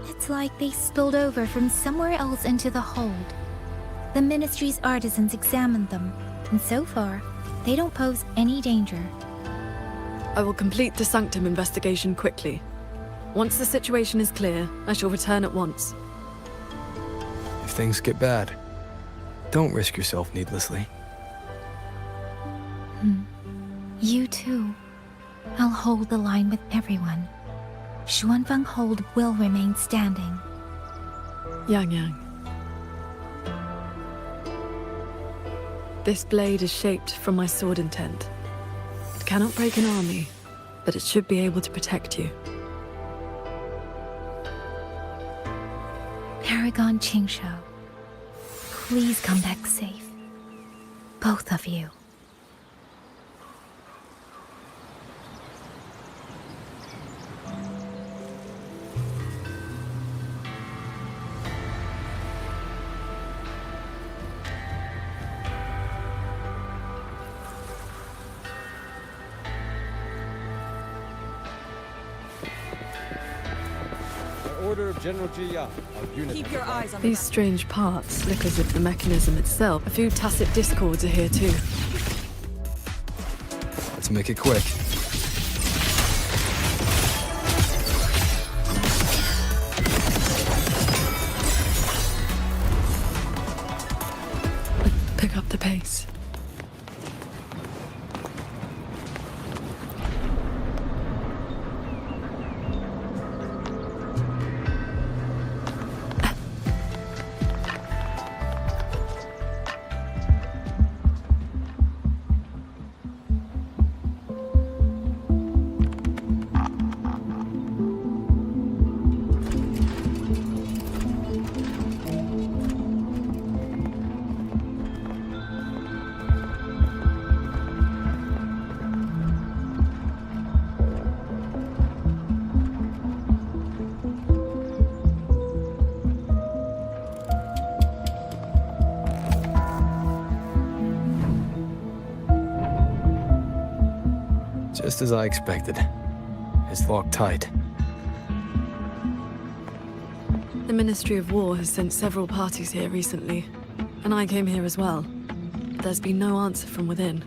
It's like they spilled over from somewhere else into the hold. The Ministry's artisans examined them, and so far, they don't pose any danger. I will complete the Sanctum investigation quickly. Once the situation is clear, I shall return at once. If things get bad, don't risk yourself needlessly. You too. I'll hold the line with everyone. Xuanfang Hold will remain standing. Yang. This blade is shaped from my sword intent. It cannot break an army, but it should be able to protect you. Paragon Qingxiao, please come back safe. Both of you. Order of General Ji Ya. Keep your eyes on these strange parts look as if the mechanism itself. A few tacit discords are here too. Let's make it quick. Pick up the pace. Just as I expected. It's locked tight. The Ministry of War has sent several parties here recently, and I came here as well. There's been no answer from within.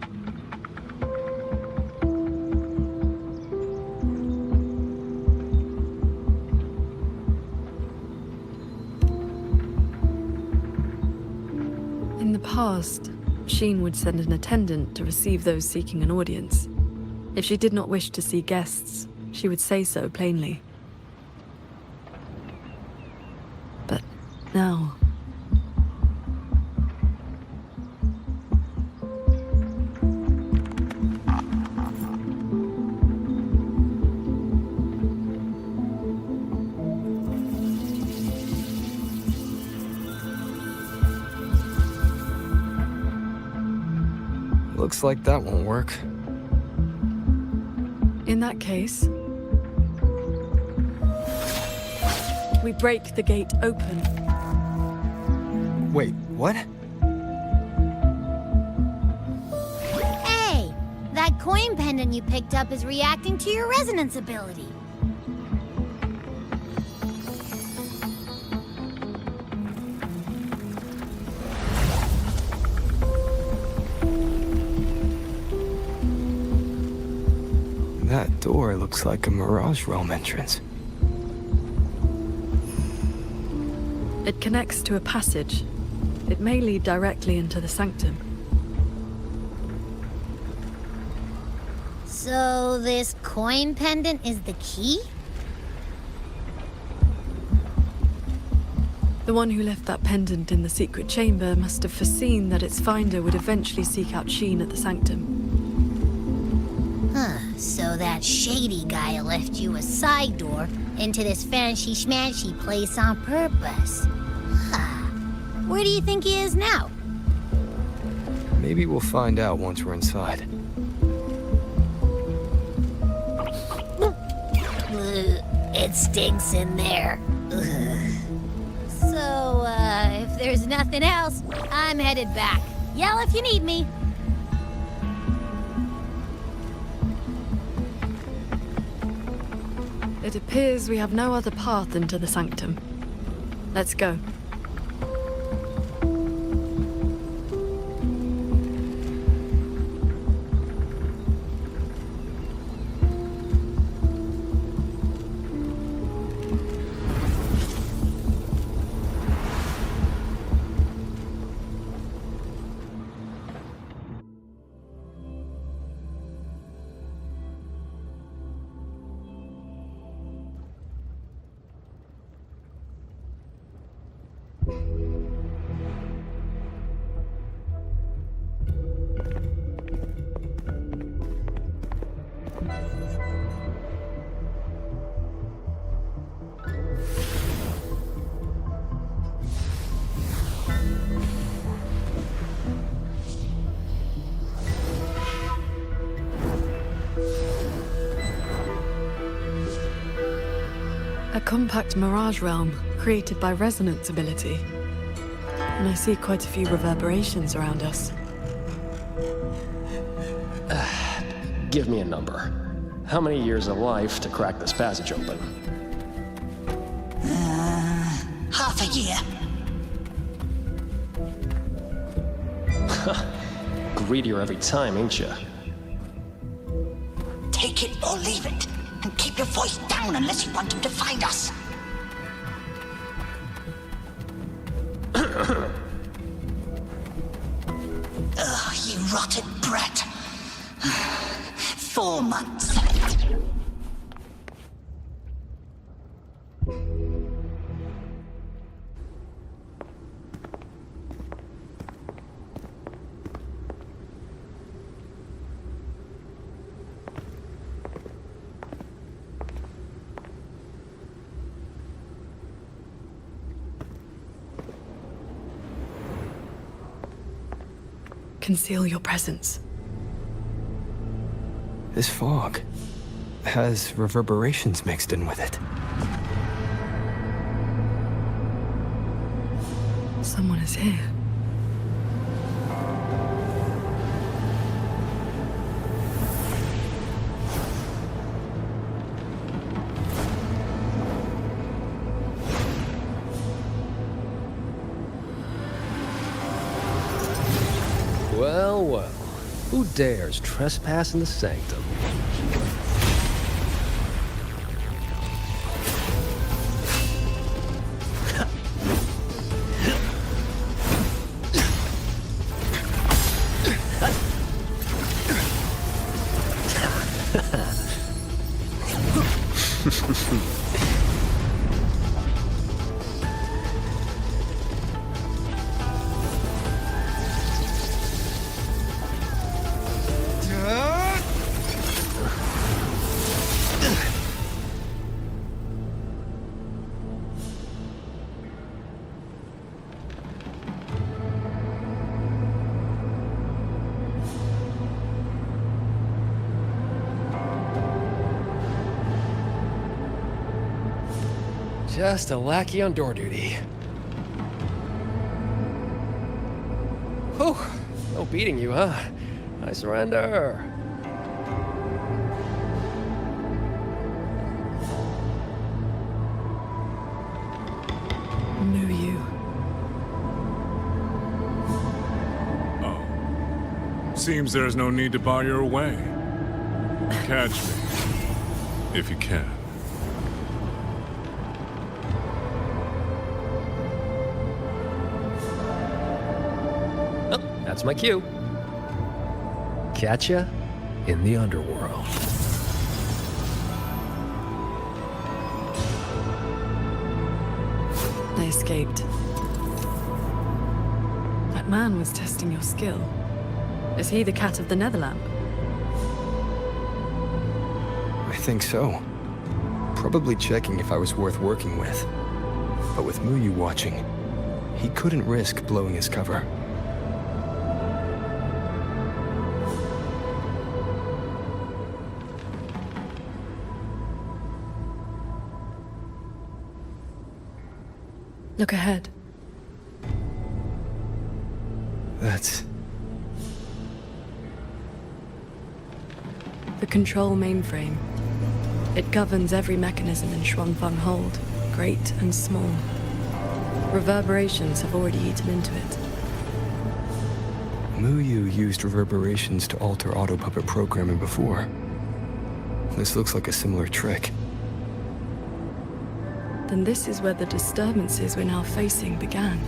past, Sheen would send an attendant to receive those seeking an audience. If she did not wish to see guests, she would say so plainly. But now... Looks like that won't work. In that case, we break the gate open. Wait, what? Hey! That coin pendant you picked up is reacting to your resonance ability. That door looks like a Mirage Realm entrance. It connects to a passage. It may lead directly into the sanctum. So this coin pendant is the key? The one who left that pendant in the secret chamber must have foreseen that its finder would eventually seek out Sheen at the sanctum. Huh, so that shady guy left you a side door into this fancy-schmancy place on purpose. Huh. Where do you think he is now? Maybe we'll find out once we're inside. It stinks in there. Ugh. So, if there's nothing else, I'm headed back. Yell if you need me. It appears we have no other path into the sanctum. Let's go. A compact mirage realm created by resonance ability. And I see quite a few reverberations around us. Give me a number. How many years of life to crack this passage open? Half a year. Greedier every time, ain't ya? Take it or leave it. And keep your voice down unless you want him to find us. Ugh, you rotted brat. 4 months. Conceal your presence. This fog has reverberations mixed in with it. Someone is here. Well, well. Who dares trespass in the sanctum? Just a lackey on door duty. Whew, no beating you, huh? I surrender. Knew you. Oh. Seems there's no need to bar your way. Catch me, if you can. That's my cue. Catch ya in the underworld. I escaped. That man was testing your skill. Is he the cat of the Netherlamp? I think so. Probably checking if I was worth working with. But with Muyu watching, he couldn't risk blowing his cover. Look ahead. That's... the control mainframe. It governs every mechanism in Xuanfeng Hold, great and small. Reverberations have already eaten into it. Muyu used reverberations to alter autopuppet programming before. This looks like a similar trick. Then this is where the disturbances we're now facing began.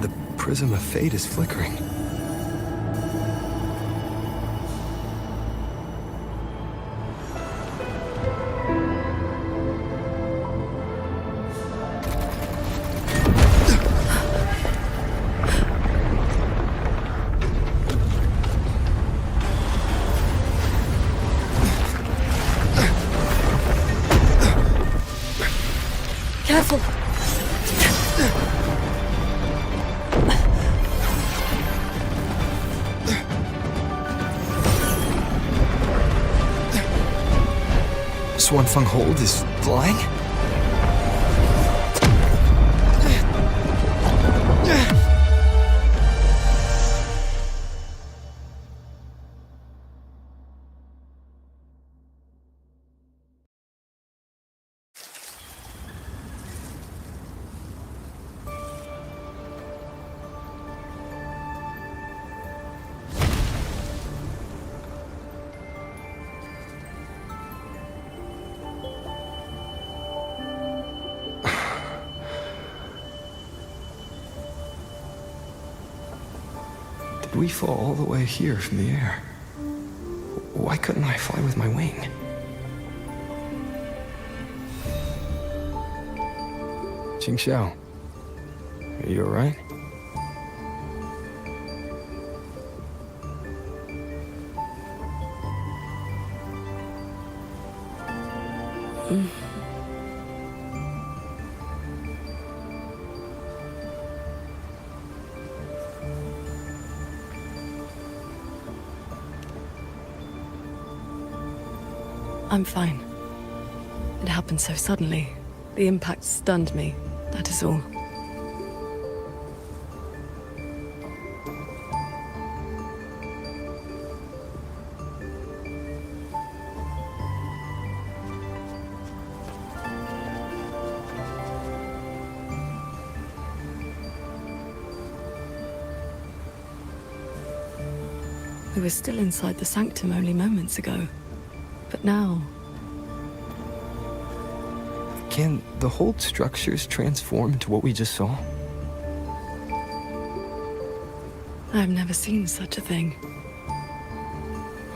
The Prism of Fate is flickering. Careful! Xuanfeng Hold is flying? Did we fall all the way here from the air? Why couldn't I fly with my wing? Qingxiao, are you alright? I'm fine. It happened so suddenly. The impact stunned me, that is all. We were still inside the sanctum only moments ago. But now... Can the Hold structures transform into what we just saw? I've never seen such a thing.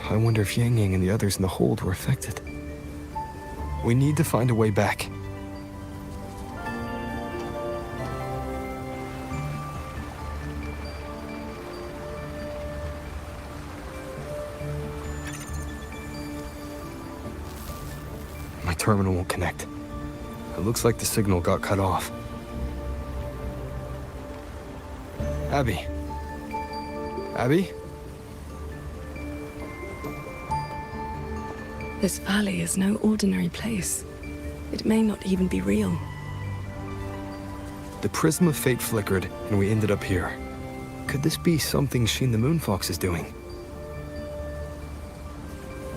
I wonder if Yang Yang and the others in the hold were affected. We need to find a way back. My terminal won't connect. It looks like the signal got cut off. Abby? Abby? This valley is no ordinary place. It may not even be real. The Prism of Fate flickered, and we ended up here. Could this be something Shin the Moonfox is doing?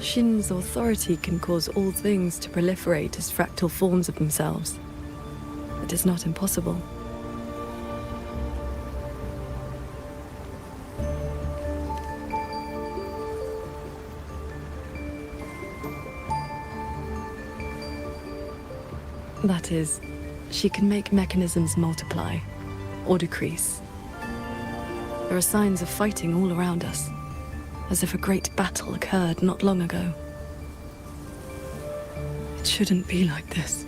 Shin's authority can cause all things to proliferate as fractal forms of themselves. It is not impossible. That is, she can make mechanisms multiply or decrease. There are signs of fighting all around us, as if a great battle occurred not long ago. It shouldn't be like this.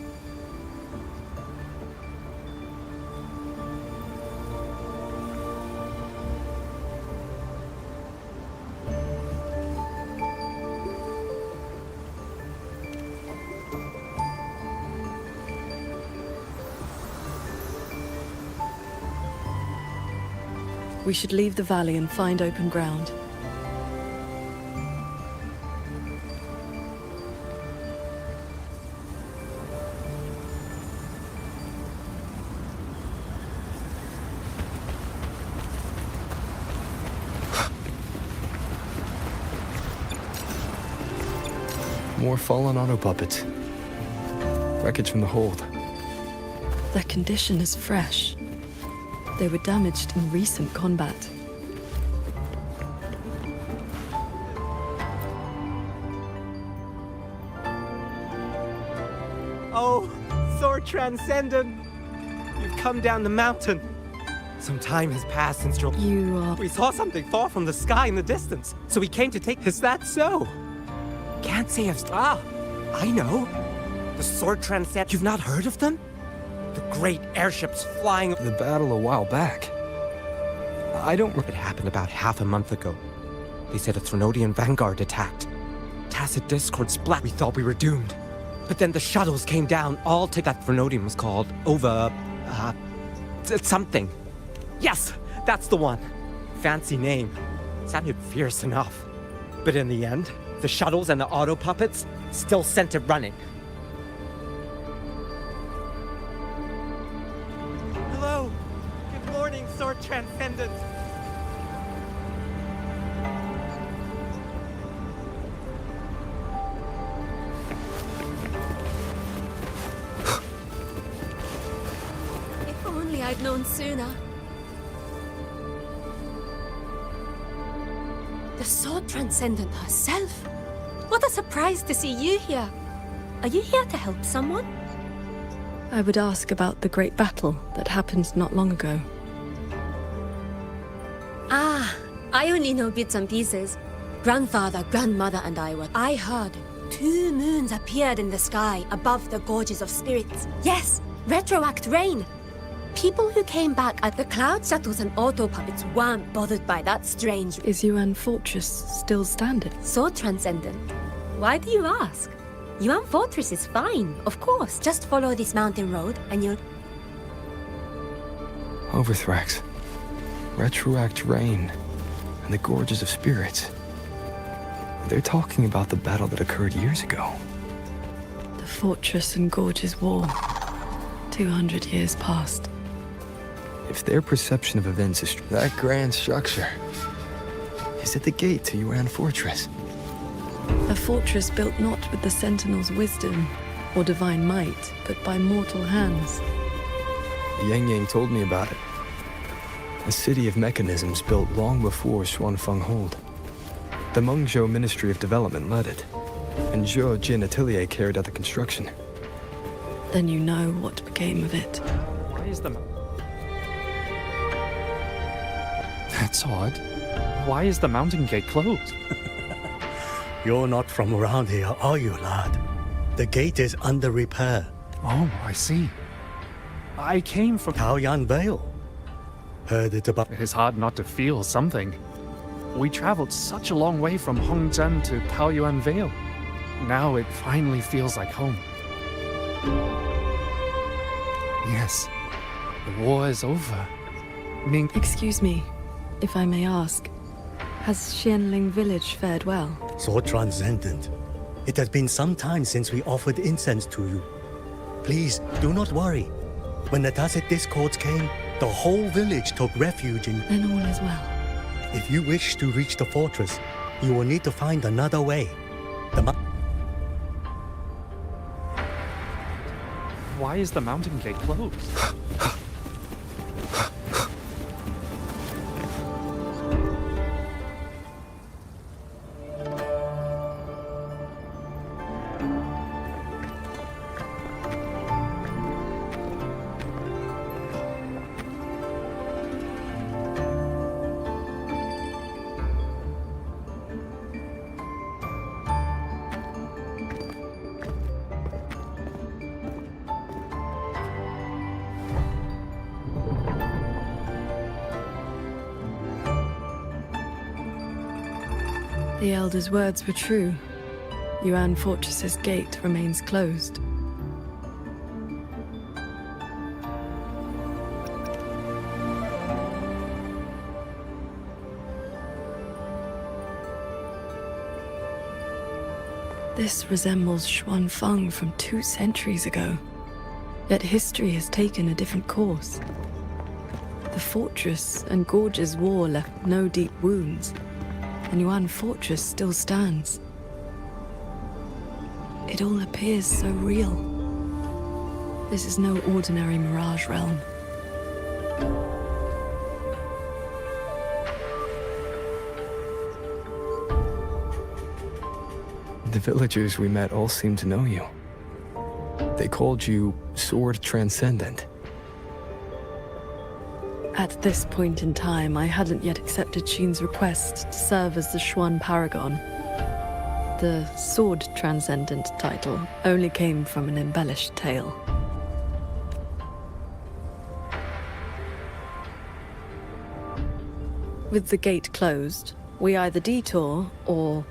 We should leave the valley and find open ground. More fallen auto puppets. Wreckage from the hold. Their condition is fresh. They were damaged in recent combat. Oh, Sword Transcendent! You've come down the mountain. Some time has passed since your... We saw something fall from the sky in the distance, so we came to take... Is that so? Can't say I've... Ah, I know. The Sword Transcendent... You've not heard of them? The great airships flying... The battle a while back. I don't... It happened about half a month ago. They said a Threnodian vanguard attacked. Tacit Discord splat. We thought we were doomed. But then the shuttles came down all to... That Threnodian was called something. Yes, that's the one. Fancy name. Sounded fierce enough. But in the end, the shuttles and the auto puppets still sent it running. Hello. Good morning, Sword Transcendent. If only I'd known sooner. The Sword Transcendent herself. What a surprise to see you here. Are you here to help someone? I would ask about the great battle that happened not long ago. Ah, I only know bits and pieces. Grandfather, grandmother, and I heard 2 moons appeared in the sky above the gorges of spirits. Yes, retroact rain. People who came back at the cloud shuttles and auto puppets weren't bothered by that strange... Is Yuan Fortress still standing? Sword Transcendent. Why do you ask? Yuan Fortress is fine, of course. Just follow this mountain road and you'll... Overthrax. Retroact Rain. And the Gorges of Spirits. They're talking about the battle that occurred years ago. The Fortress and Gorges War. 200 years past. If their perception of events is that grand structure, is it the gate to Yuan Fortress? A fortress built not with the Sentinel's wisdom or divine might, but by mortal hands. Yang Yang told me about it. A city of mechanisms built long before Xuanfeng Hold. The Mengzhou Ministry of Development led it, and Zhou Jin Atelier carried out the construction. Then you know what became of it. Where's the... That's odd. Why is the mountain gate closed? You're not from around here, are you, lad? The gate is under repair. Oh, I see. I came from Taoyuan Vale. Heard it about... It is hard not to feel something. We traveled such a long way from Hongzhen to Taoyuan Vale. Now it finally feels like home. Yes, the war is over. Excuse me, if I may ask. Has Xianling village fared well? So transcendent. It has been some time since we offered incense to you. Please, do not worry. When the Tacit Discords came, the whole village took refuge in... Then all is well. If you wish to reach the fortress, you will need to find another way. Why is the mountain gate closed? The Elder's words were true. Yuan Fortress's gate remains closed. This resembles Xuanfeng from 2 centuries ago. Yet history has taken a different course. The fortress and Gorge's war left no deep wounds, and Yuan Fortress still stands. It all appears so real. This is no ordinary Mirage realm. The villagers we met all seemed to know you. They called you Sword Transcendent. At this point in time, I hadn't yet accepted Xin's request to serve as the Xuan Paragon. The Sword Transcendent title only came from an embellished tale. With the gate closed, we either detour or...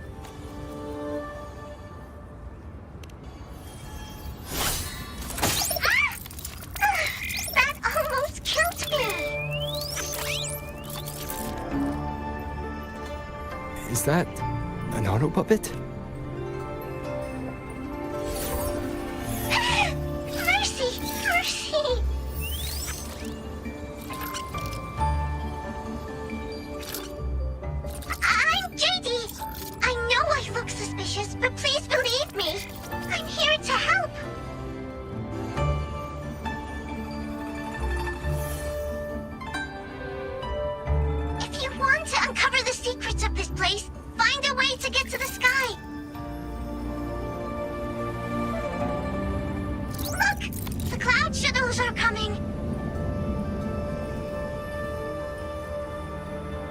Is that an auto puppet? Mercy! Mercy! I'm JD. I know I look suspicious, but please believe me. I'm here to help. If you want to uncover the secrets of this place, find a way to get to the sky. Look! The cloud shuttles are coming.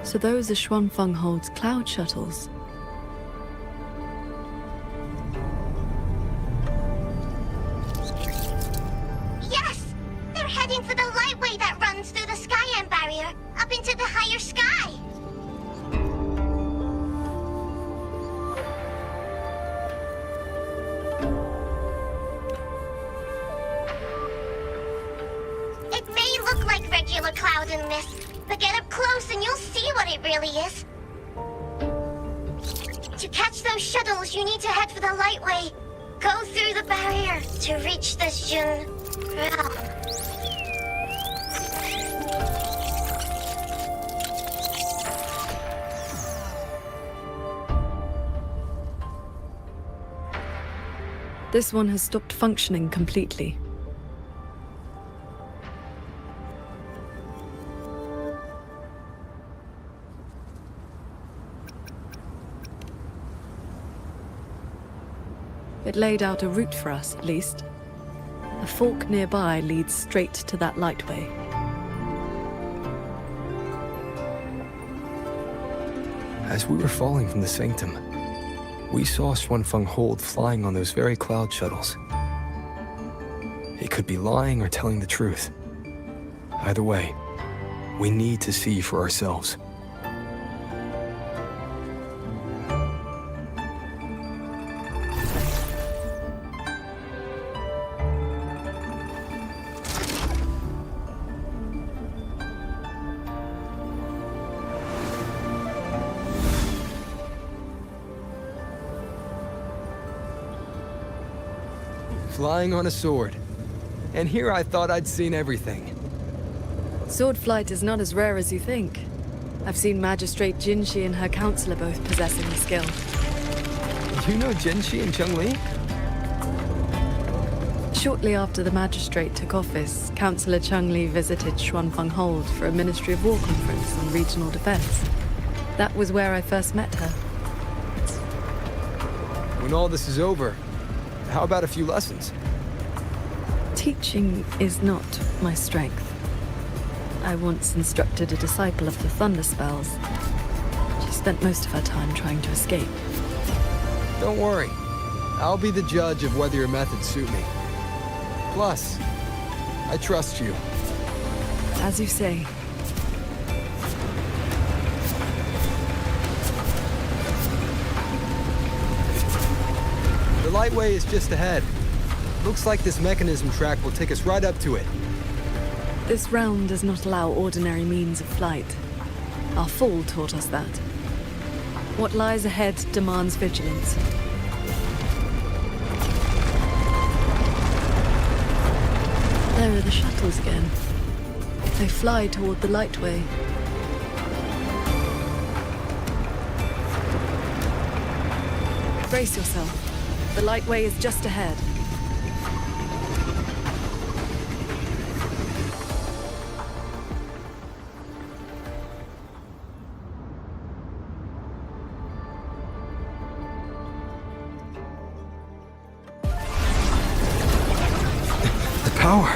So those are Xuanfeng holds cloud shuttles. Yes! They're heading for the lightway that runs through the Skyend barrier, up into the higher sky. It may look like regular cloud and mist, but get up close and you'll see what it really is. To catch those shuttles, you need to head for the lightway. Go through the barrier to reach the Jun realm. This one has stopped functioning completely. It laid out a route for us, at least. A fork nearby leads straight to that lightway. As we were falling from the sanctum, we saw Xuanfeng Hold flying on those very cloud shuttles. He could be lying or telling the truth. Either way, we need to see for ourselves. Flying on a sword. And here I thought I'd seen everything. Sword flight is not as rare as you think. I've seen Magistrate Jinshi and her counselor both possessing the skill. You know Jinshi and Cheng-Li? Shortly after the magistrate took office, Councillor Cheng-Li visited Xuanfeng Hold for a Ministry of War conference on regional defense. That was where I first met her. When all this is over, how about a few lessons? Teaching is not my strength. I once instructed a disciple of the Thunder Spells. She spent most of her time trying to escape. Don't worry. I'll be the judge of whether your methods suit me. Plus, I trust you. As you say. The Lightway is just ahead. Looks like this mechanism track will take us right up to it. This realm does not allow ordinary means of flight. Our fall taught us that. What lies ahead demands vigilance. There are the shuttles again. They fly toward the Lightway. Brace yourself. The Lightway is just ahead. The power.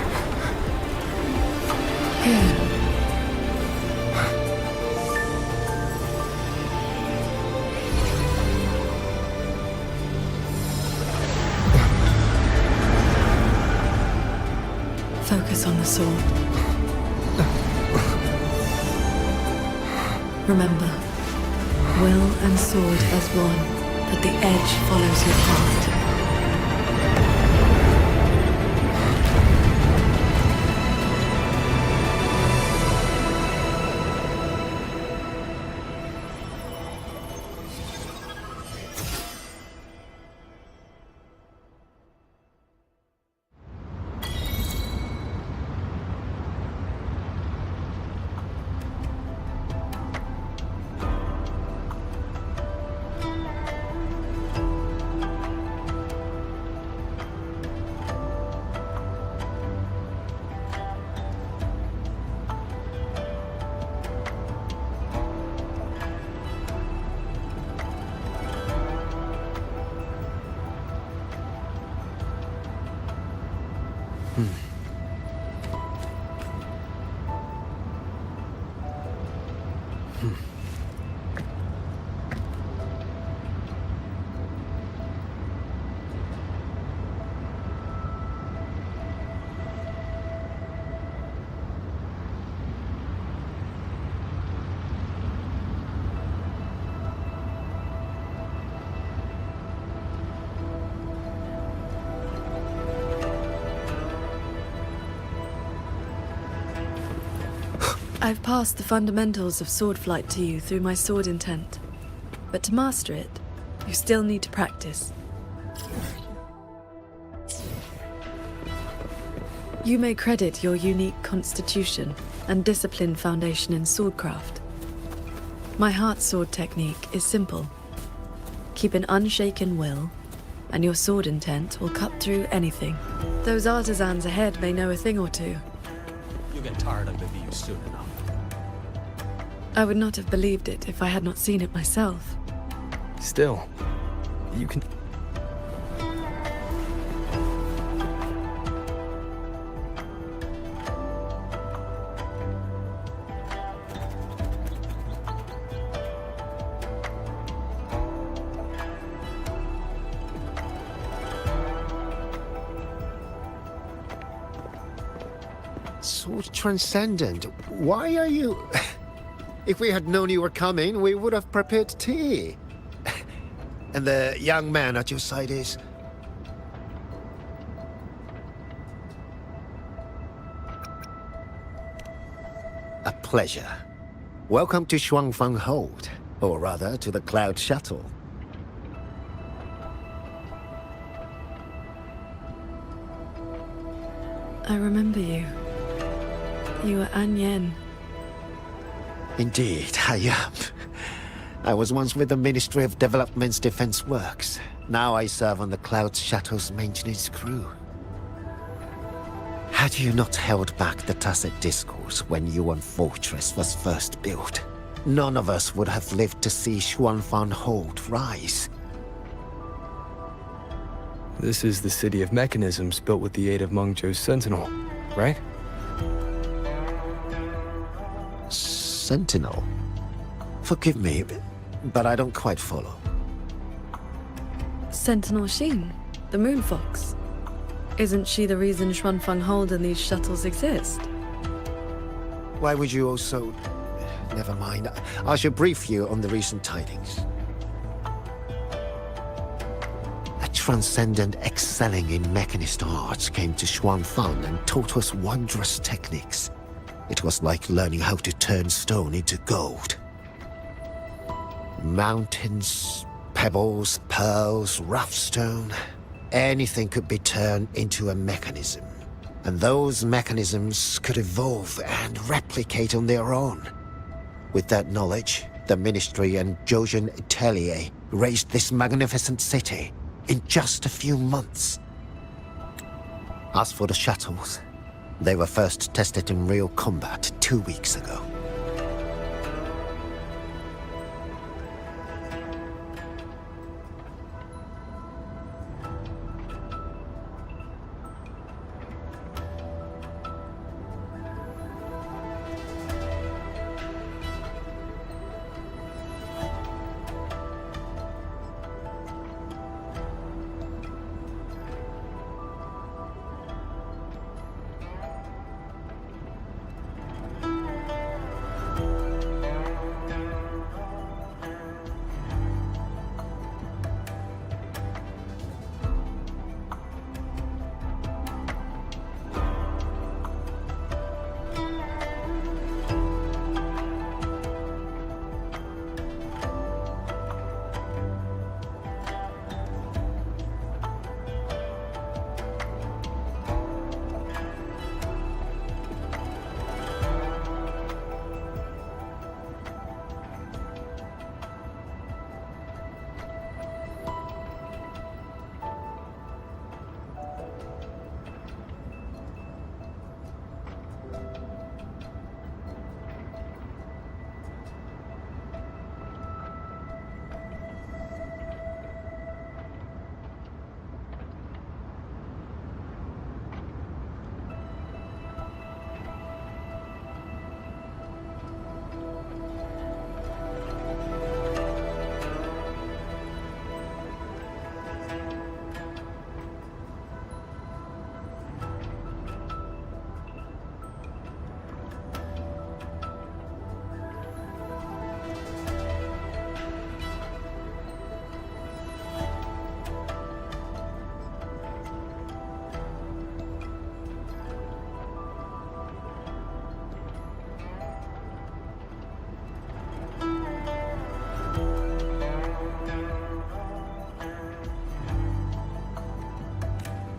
Focus on the sword. Remember, will and sword as one, but the edge follows your heart. I've passed the fundamentals of sword flight to you through my sword intent. But to master it, you still need to practice. You may credit your unique constitution and disciplined foundation in swordcraft. My heart sword technique is simple. Keep an unshaken will, and your sword intent will cut through anything. Those artisans ahead may know a thing or two. You'll get tired of the view soon enough. I would not have believed it if I had not seen it myself. Still, you can... Sword Transcendent, why are you... If we had known you were coming, we would have prepared tea. And the young man at your side is... A pleasure. Welcome to Shuangfang Hold, or rather, to the Cloud Shuttle. I remember you. You were An Yen. Indeed, I am. I was once with the Ministry of Development's Defense Works. Now I serve on the Cloud Shuttle's maintenance crew. Had you not held back the Tacet Discourse when Yuan Fortress was first built, none of us would have lived to see Shuanfang Hold rise. This is the city of mechanisms built with the aid of Mengzhou's Sentinel, right? Sentinel? Forgive me, but I don't quite follow. Sentinel Sheen, the Moon Fox. Isn't she the reason Shuanfang Hold and these shuttles exist? Why would you also... Never mind. I shall brief you on the recent tidings. A transcendent excelling in mechanist arts came to Shuanfang and taught us wondrous techniques. It was like learning how to turn stone into gold. Mountains, pebbles, pearls, rough stone... Anything could be turned into a mechanism. And those mechanisms could evolve and replicate on their own. With that knowledge, the Ministry and Zhouzhen Atelier raised this magnificent city in just a few months. As for the shuttles, they were first tested in real combat 2 weeks ago.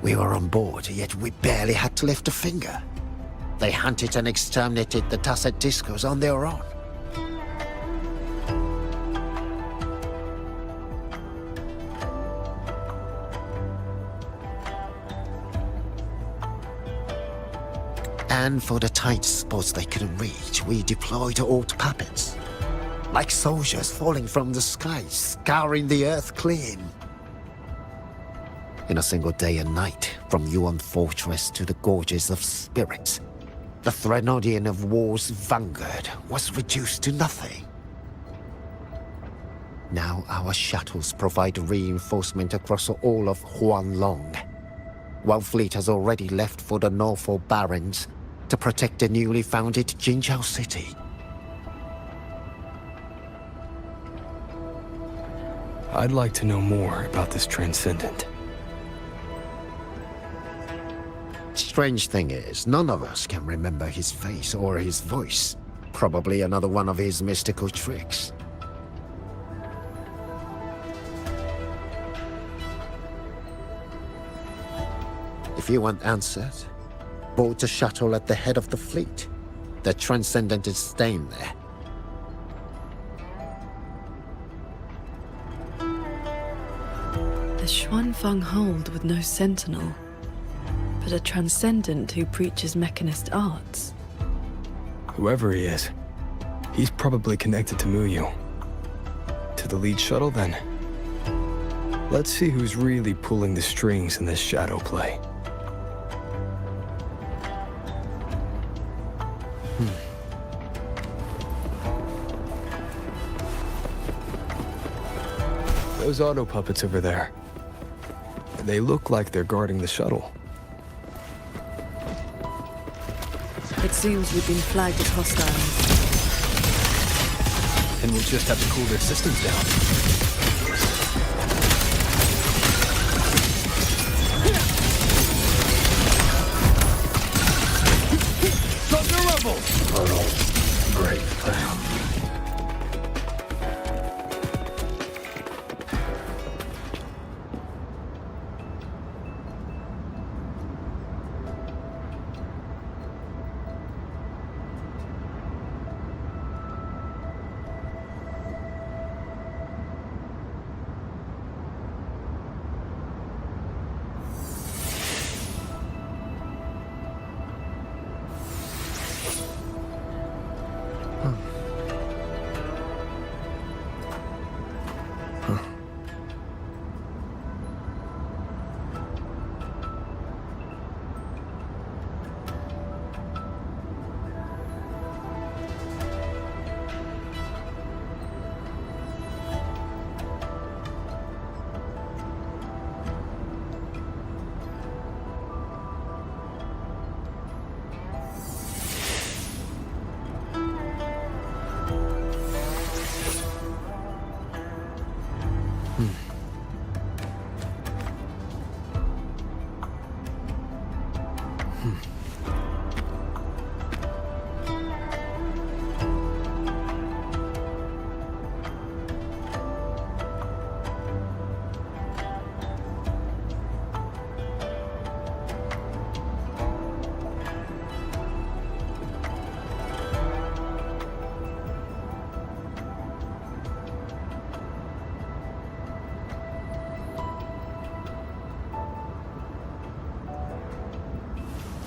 We were on board, yet we barely had to lift a finger. They hunted and exterminated the Tacet Discos on their own. And for the tight spots they couldn't reach, we deployed old puppets. Like soldiers falling from the sky, scouring the earth clean. In a single day and night, from Yuan Fortress to the Gorges of Spirits, the Threnodian of War's vanguard was reduced to nothing. Now our shuttles provide reinforcement across all of Huanglong. One fleet has already left for the Norfolk Barrens to protect the newly founded Jinzhou city. I'd like to know more about this Transcendent. Strange thing is, none of us can remember his face or his voice. Probably another one of his mystical tricks. If you want answers, board the shuttle at the head of the fleet. The Transcendent is staying there. The Xuanfeng hold with no sentinel, but a Transcendent who preaches mechanist arts. Whoever he is, he's probably connected to Muyu. To the lead shuttle, then. Let's see who's really pulling the strings in this shadow play. Those auto puppets over there. They look like they're guarding the shuttle. It seems we've been flagged as hostiles. And we'll just have to cool their systems down. Great plan.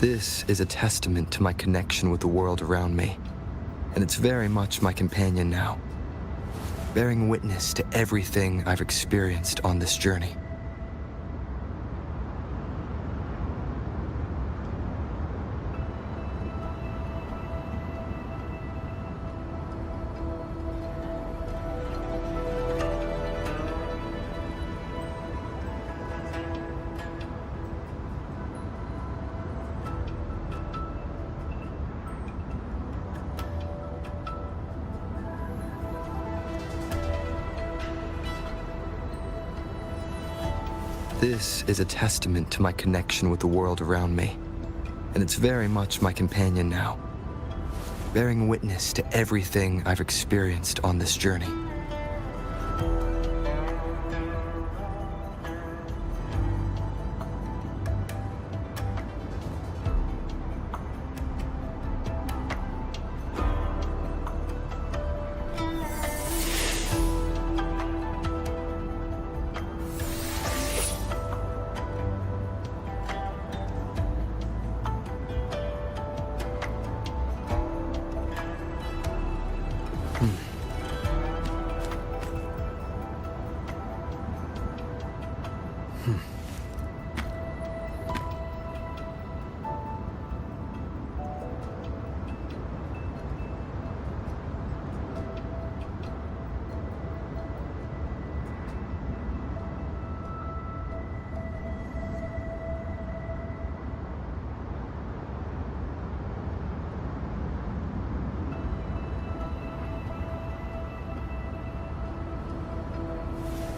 This is a testament to my connection with the world around me, and it's very much my companion now, bearing witness to everything I've experienced on this journey. This is a testament to my connection with the world around me, and it's very much my companion now, bearing witness to everything I've experienced on this journey.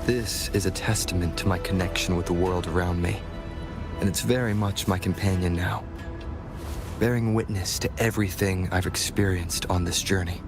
This is a testament to my connection with the world around me, and it's very much my companion now, bearing witness to everything I've experienced on this journey.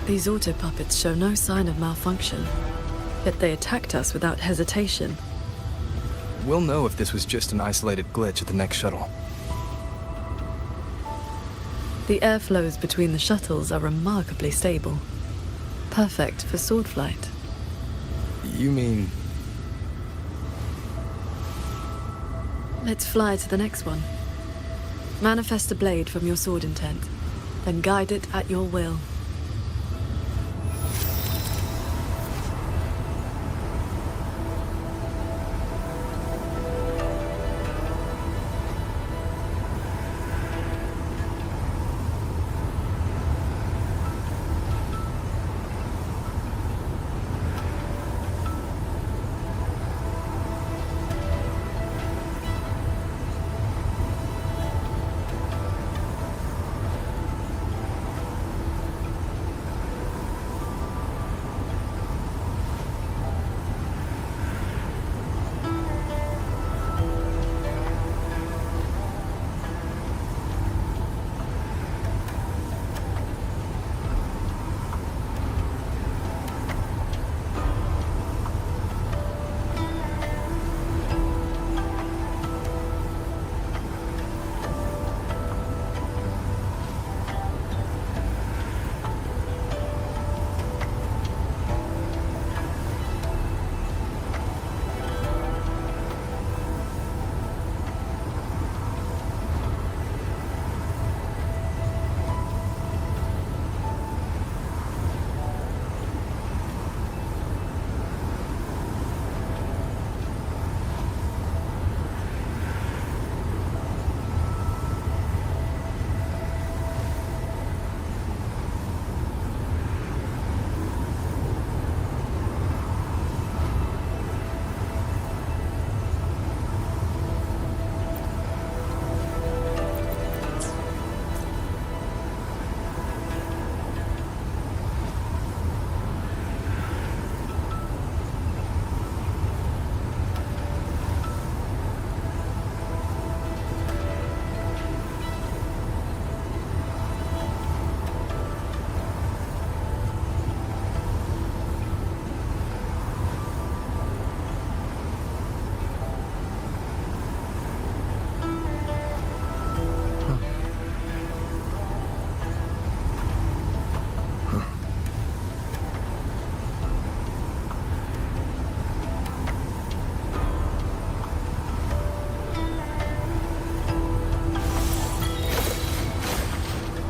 These auto-puppets show no sign of malfunction, yet they attacked us without hesitation. We'll know if this was just an isolated glitch at the next shuttle. The airflows between the shuttles are remarkably stable. Perfect for sword flight. You mean... Let's fly to the next one. Manifest a blade from your sword intent, then guide it at your will.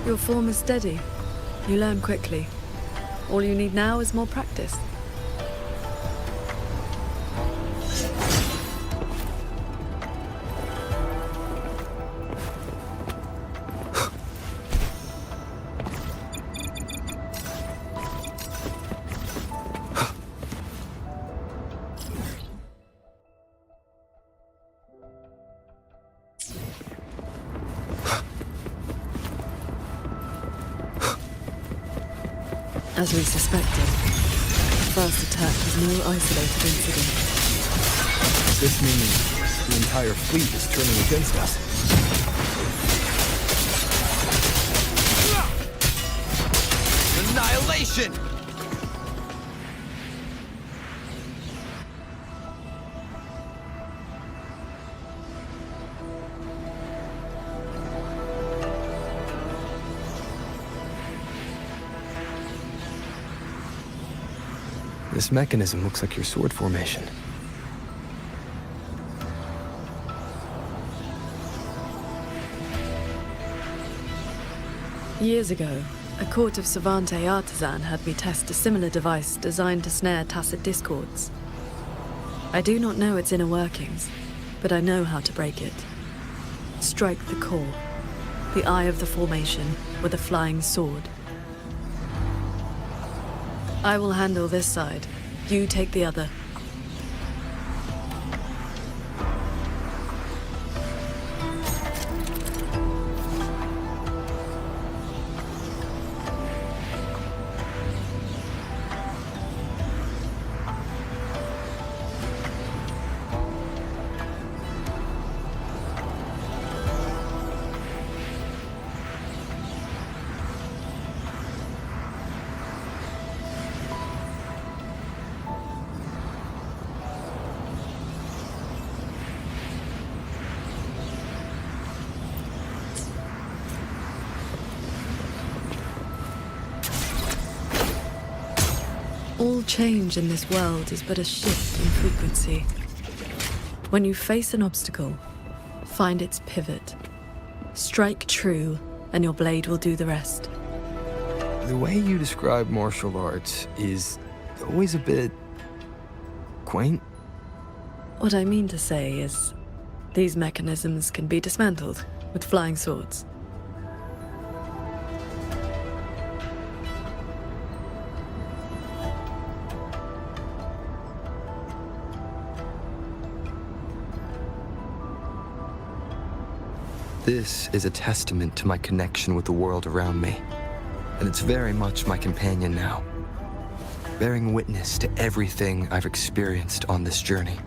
Your form is steady. You learn quickly. All you need now is more practice. As we suspected, the first attack was no isolated incident. This means the entire fleet is turning against us. Annihilation! This mechanism looks like your sword formation. Years ago, a court of Savante artisan had me test a similar device designed to snare tacit discords. I do not know its inner workings, but I know how to break it. Strike the core, the eye of the formation, with a flying sword. I will handle this side. You take the other. All change in this world is but a shift in frequency. When you face an obstacle, find its pivot. Strike true, and your blade will do the rest. The way you describe martial arts is always a bit quaint. What I mean to say is, these mechanisms can be dismantled with flying swords. This is a testament to my connection with the world around me, and it's very much my companion now, bearing witness to everything I've experienced on this journey.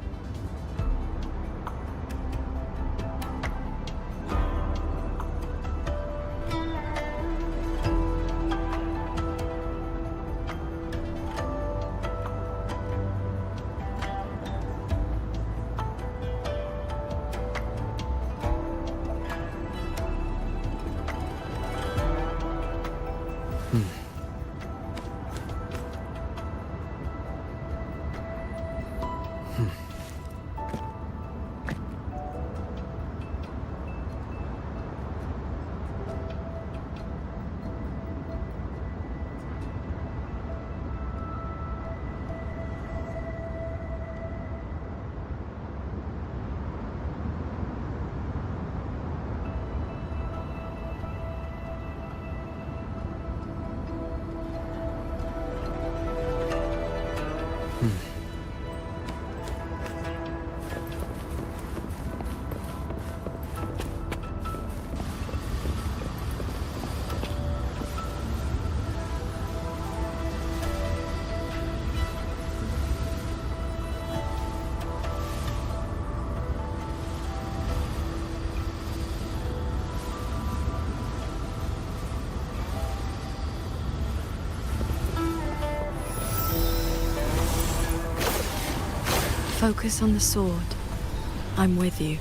Focus on the sword. I'm with you.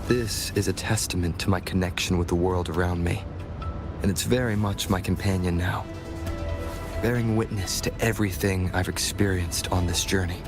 This is a testament to my connection with the world around me, and it's very much my companion now, bearing witness to everything I've experienced on this journey.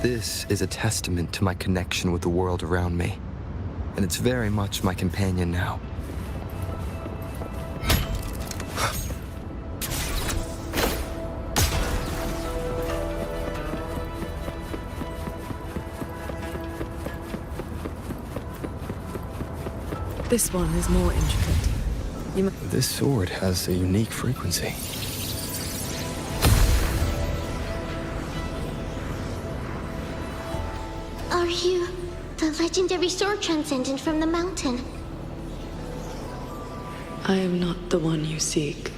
This is a testament to my connection with the world around me, and it's very much my companion now. This one is more intricate. This sword has a unique frequency. Are you the legendary sword transcendent from the mountain? I am not the one you seek.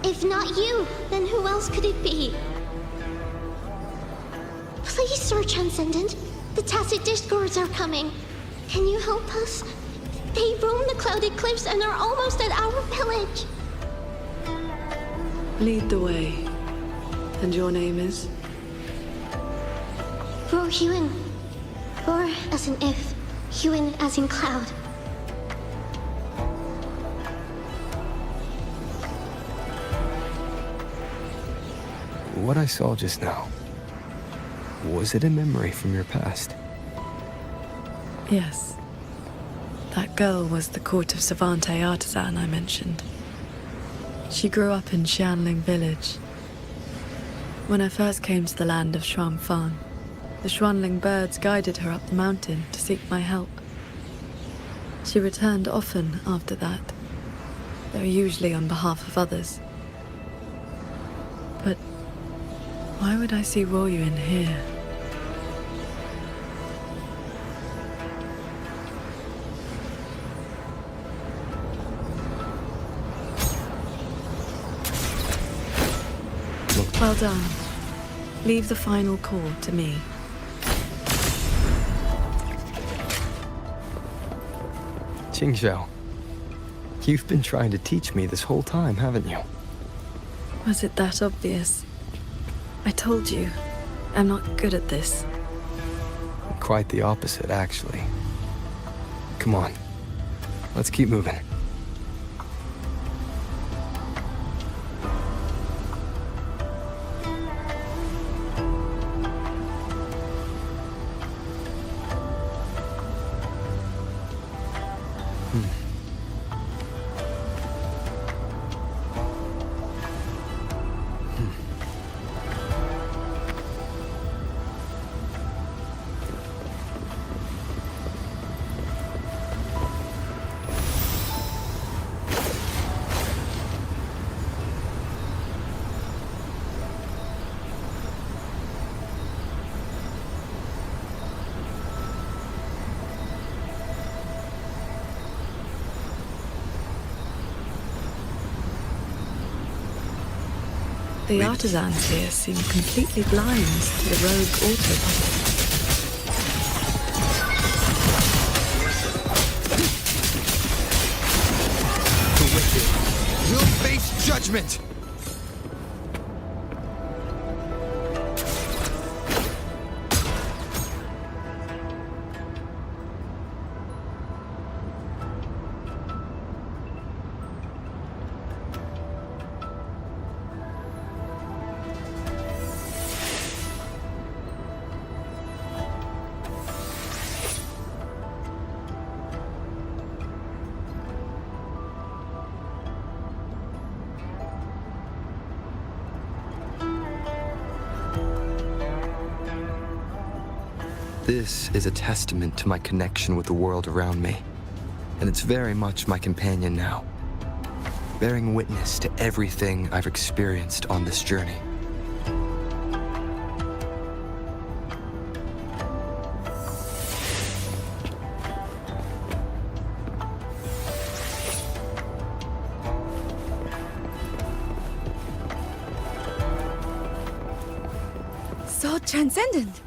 If not you, then who else could it be? Please, Sword Transcendent. The Tacet Discords are coming. Can you help us? They roam the clouded cliffs and are almost at our village. Lead the way. And your name is? Ro Huan. Ro as in if, Huan as in cloud. What I saw just now, was it a memory from your past? Yes. That girl was the court of Savante artisan I mentioned. She grew up in Xianling village. When I first came to the land of Xuanfang, the Xuanling birds guided her up the mountain to seek my help. She returned often after that, though usually on behalf of others. But why would I see Ro Yuan here? Well done. Leave the final call to me. Qingxiao, you've been trying to teach me this whole time, haven't you? Was it that obvious? I told you, I'm not good at this. Quite the opposite, actually. Come on, let's keep moving. The artisans here seem completely blind to the rogue autopilot. The wicked will face judgment! This is a testament to my connection with the world around me, and it's very much my companion now, bearing witness to everything I've experienced on this journey. So transcendent!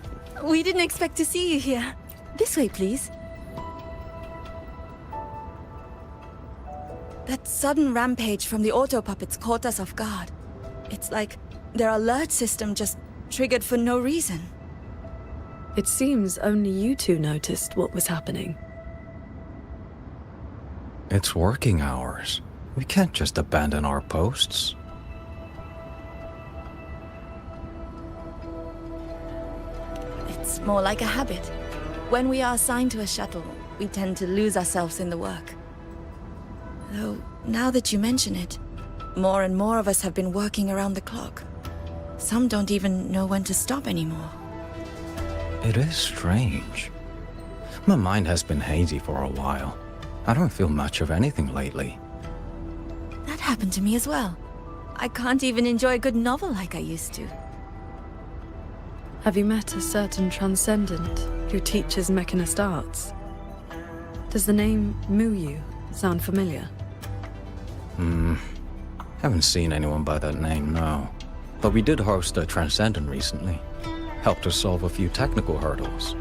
We didn't expect to see you here. This way, please. That sudden rampage from the auto puppets caught us off guard. It's like their alert system just triggered for no reason. It seems only you two noticed what was happening. It's working hours. We can't just abandon our posts. It's more like a habit. When we are assigned to a shuttle, we tend to lose ourselves in the work. Though, now that you mention it, more and more of us have been working around the clock. Some don't even know when to stop anymore. It is strange. My mind has been hazy for a while. I don't feel much of anything lately. That happened to me as well. I can't even enjoy a good novel like I used to. Have you met a certain transcendent who teaches mechanist arts? Does the name Muyu sound familiar? Haven't seen anyone by that name, no. But we did host a Transcendent recently. Helped us solve a few technical hurdles.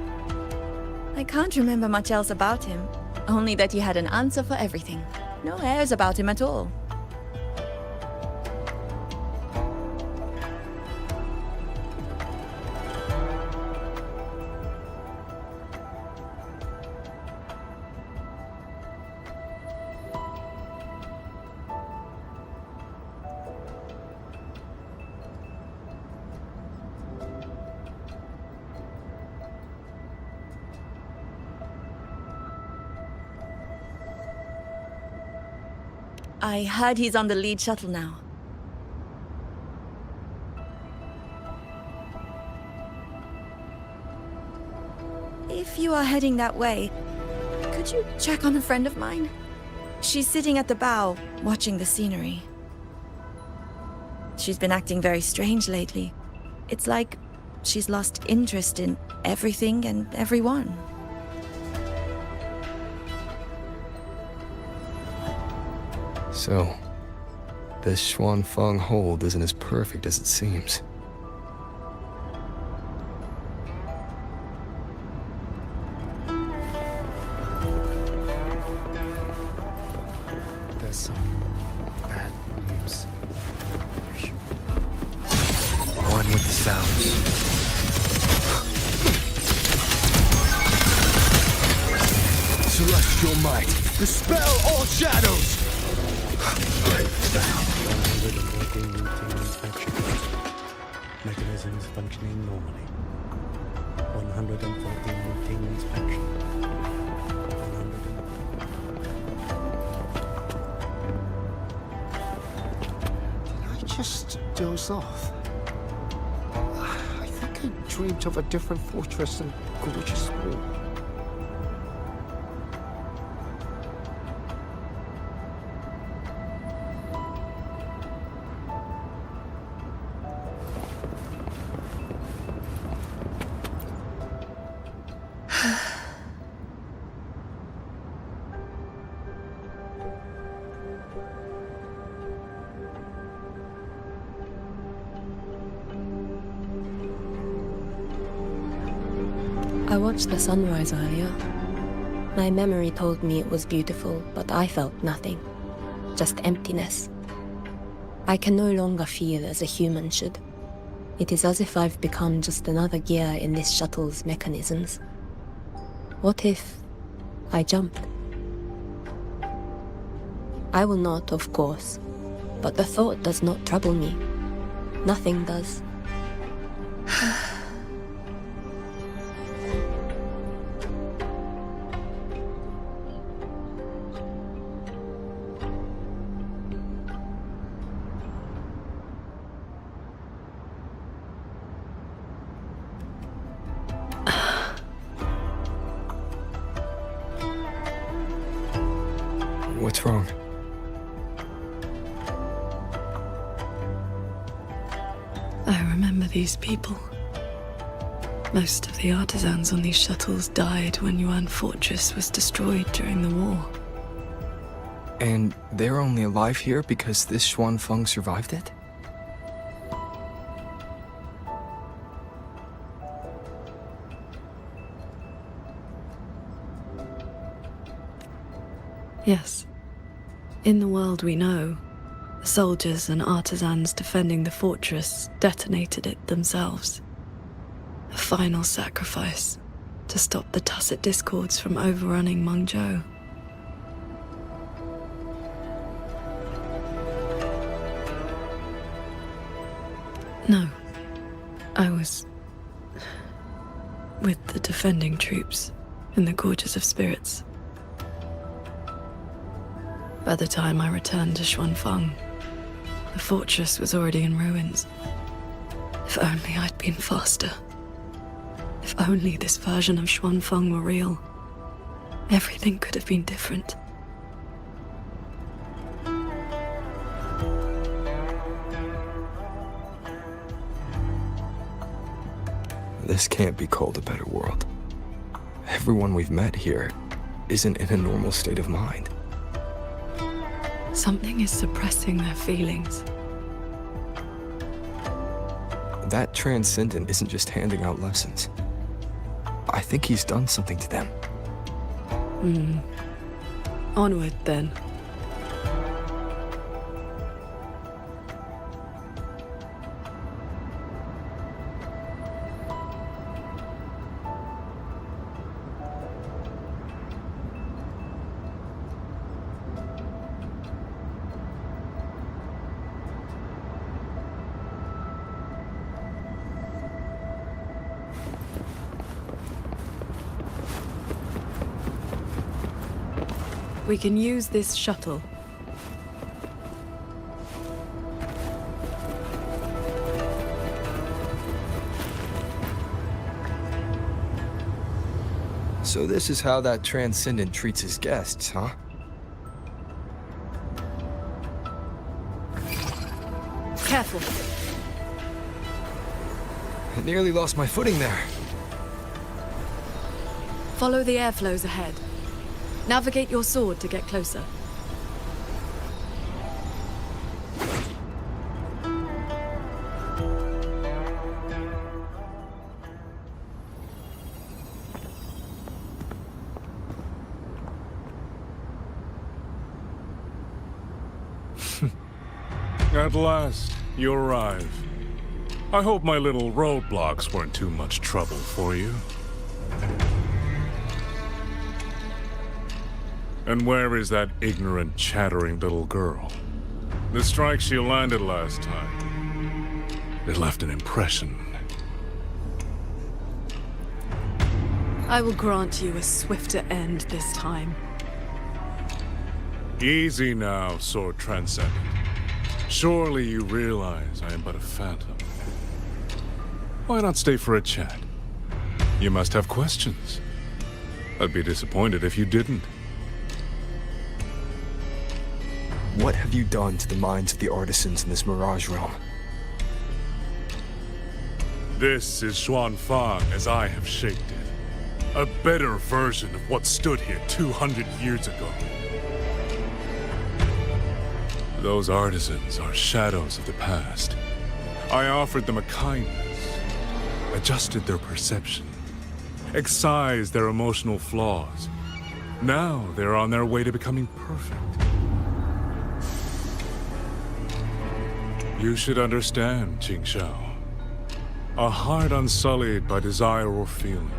I can't remember much else about him. Only that he had an answer for everything. No airs about him at all. I heard he's on the lead shuttle now. If you are heading that way, could you check on a friend of mine? She's sitting at the bow, watching the scenery. She's been acting very strange lately. It's like she's lost interest in everything and everyone. So, this Xuanfeng hold isn't as perfect as it seems. There's some bad news. One with the sounds. Celestial might, dispel all shadows! 114 routine inspection. Mechanisms functioning normally. 114 routine inspection. 100. Did I just doze off? I think I dreamed of a different fortress and gorgeous wall. I watched the sunrise earlier. My memory told me it was beautiful, but I felt nothing. Just emptiness. I can no longer feel as a human should. It is as if I've become just another gear in this shuttle's mechanisms. What if I jumped? I will not, of course, but the thought does not trouble me. Nothing does. What's wrong? I remember these people. Most of the artisans on these shuttles died when Yuan Fortress was destroyed during the war. And they're only alive here because this Xuanfeng survived it? Yes. In the world we know, the soldiers and artisans defending the fortress detonated it themselves. A final sacrifice to stop the Tacet Discords from overrunning Mengzhou. No. I was with the defending troops in the Gorges of Spirits. By the time I returned to Xuanfang, the fortress was already in ruins. If only I'd been faster. If only this version of Xuanfang were real. Everything could have been different. This can't be called a better world. Everyone we've met here isn't in a normal state of mind. Something is suppressing their feelings. That Transcendent isn't just handing out lessons. I think he's done something to them. Onward, then. We can use this shuttle. So this is how that Transcendent treats his guests, huh? Careful. I nearly lost my footing there. Follow the airflows ahead. Navigate your sword to get closer. At last, you arrive. I hope my little roadblocks weren't too much trouble for you. And where is that ignorant, chattering little girl? The strike she landed last time, it left an impression. I will grant you a swifter end this time. Easy now, Sword Transcendent. Surely you realize I am but a phantom. Why not stay for a chat? You must have questions. I'd be disappointed if you didn't. What have you done to the minds of the artisans in this Mirage realm? This is Xuanfang as I have shaped it. A better version of what stood here 200 years ago. Those artisans are shadows of the past. I offered them a kindness, adjusted their perception, excised their emotional flaws. Now they're on their way to becoming perfect. You should understand, Qingxiao. A heart unsullied by desire or feeling.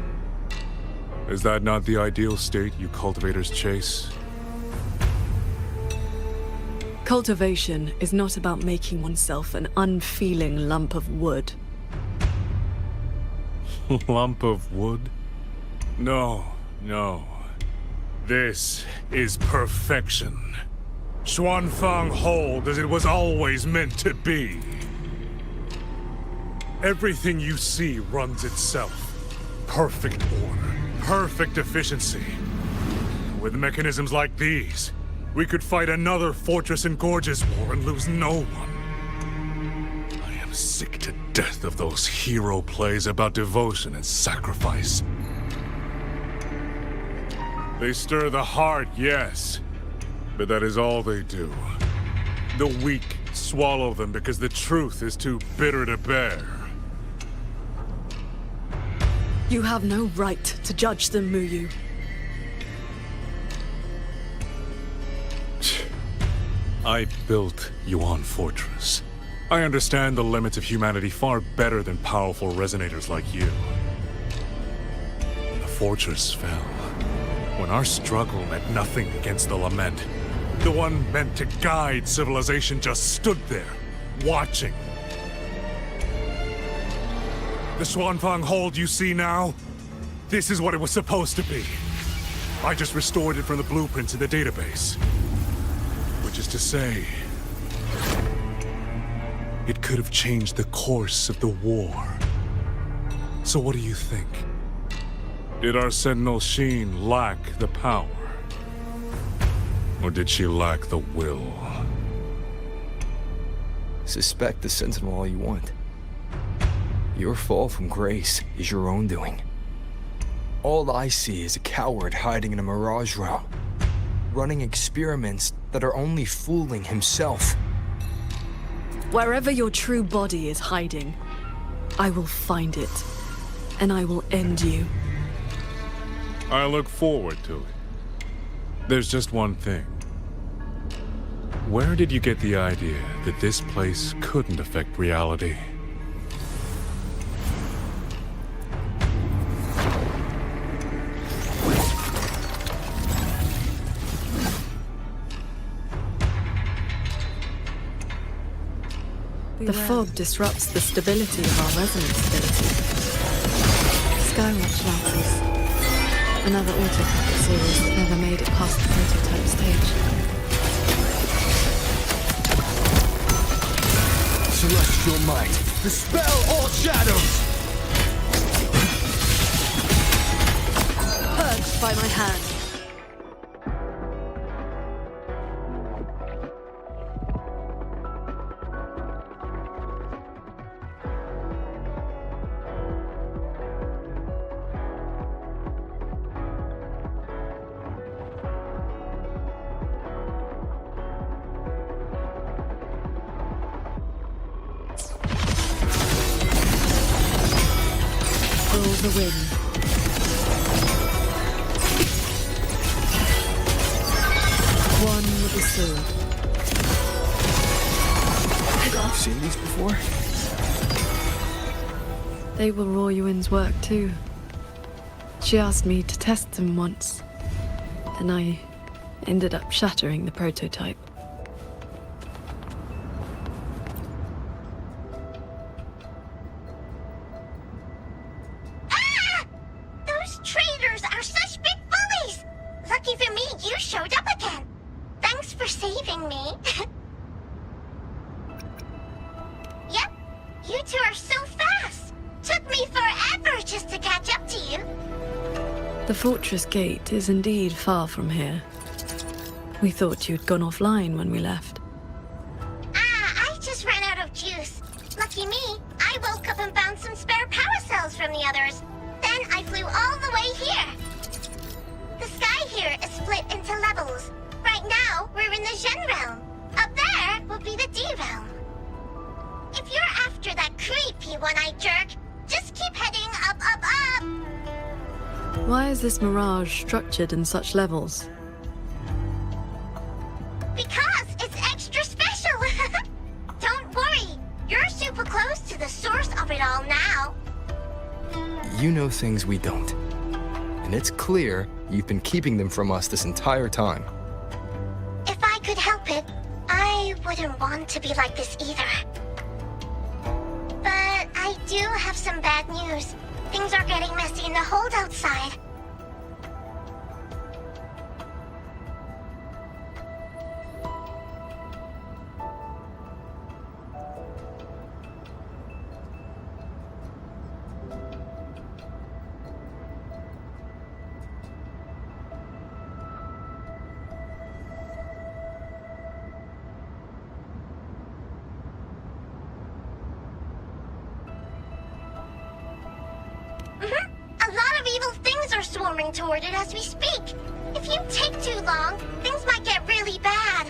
Is that not the ideal state you cultivators chase? Cultivation is not about making oneself an unfeeling lump of wood. Lump of wood? No, no. This is perfection. Xuanfang Hold as it was always meant to be. Everything you see runs itself. Perfect order, perfect efficiency. With mechanisms like these, we could fight another Fortress and Gorges war and lose no one. I am sick to death of those hero plays about devotion and sacrifice. They stir the heart, yes. But that is all they do. The weak swallow them because the truth is too bitter to bear. You have no right to judge them, Muyu. I built Yuan Fortress. I understand the limits of humanity far better than powerful resonators like you. The fortress fell when our struggle meant nothing against the lament. The one meant to guide civilization just stood there, watching. The Xuanfang Hold you see now? This is what it was supposed to be. I just restored it from the blueprints in the database. Which is to say, it could have changed the course of the war. So what do you think? Did our Sentinel Sheen lack the power? Or did she lack the will? Suspect the Sentinel all you want. Your fall from grace is your own doing. All I see is a coward hiding in a mirage realm, running experiments that are only fooling himself. Wherever your true body is hiding, I will find it, and I will end you. I look forward to it. There's just one thing. Where did you get the idea that this place couldn't affect reality? The fog disrupts the stability of our resonance ability. Skywatch Lances. Another autopilot series that never made it past the prototype stage. Celestial might, dispel all shadows! Purged by my hand. The wind. One with a sword. I've seen these before. They were Royuin's work too. She asked me to test them once, and I ended up shattering the prototype. The fortress gate is indeed far from here. We thought you'd gone offline when we left. I just ran out of juice. Lucky me, I woke up and found some spare power cells from the others. Then I flew all the way here. The sky here is split into levels. Right now, we're in the Zhen realm. Up there will be the D realm. If you're after that creepy one-eyed jerk, just keep heading up, up, up! Why is this mirage structured in such levels? Because it's extra special! Don't worry, you're super close to the source of it all now. You know things we don't. And it's clear you've been keeping them from us this entire time. If I could help it, I wouldn't want to be like this either. But I do have some bad news. Things are getting messy in the holdout side. Swarming toward it as we speak. If you take too long, things might get really bad.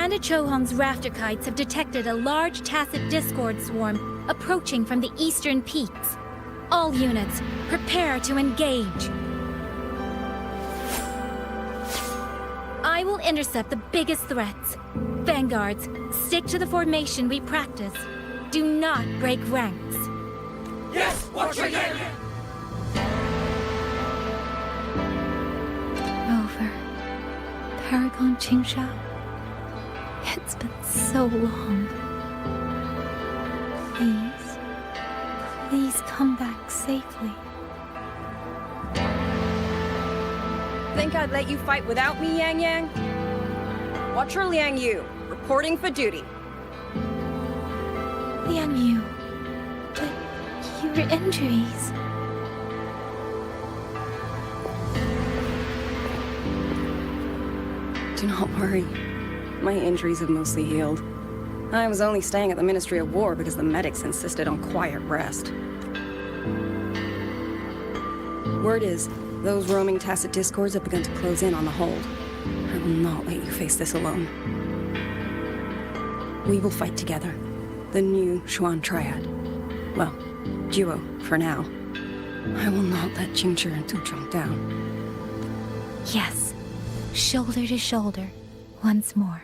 Commander Chohong's rafter kites have detected a large Tacet Discord swarm approaching from the eastern peaks. All units, prepare to engage. I will intercept the biggest threats. Vanguards, stick to the formation we practice. Do not break ranks. Yes, watch your Yang! Rover. Paragon Qingshao. It's been so long. Please. Please come back safely. Think I'd let you fight without me, Yang Yang? Watcher Liang Yu, reporting for duty. Liang Yu. But your injuries... Do not worry. My injuries have mostly healed. I was only staying at the Ministry of War because the medics insisted on quiet rest. Word is, those roaming Tacet Discords have begun to close in on the hold. I will not let you face this alone. We will fight together. The new Xuan Triad. Well, duo, for now. I will not let Qingzhi and Tuchong down. Yes. Shoulder to shoulder. Once more.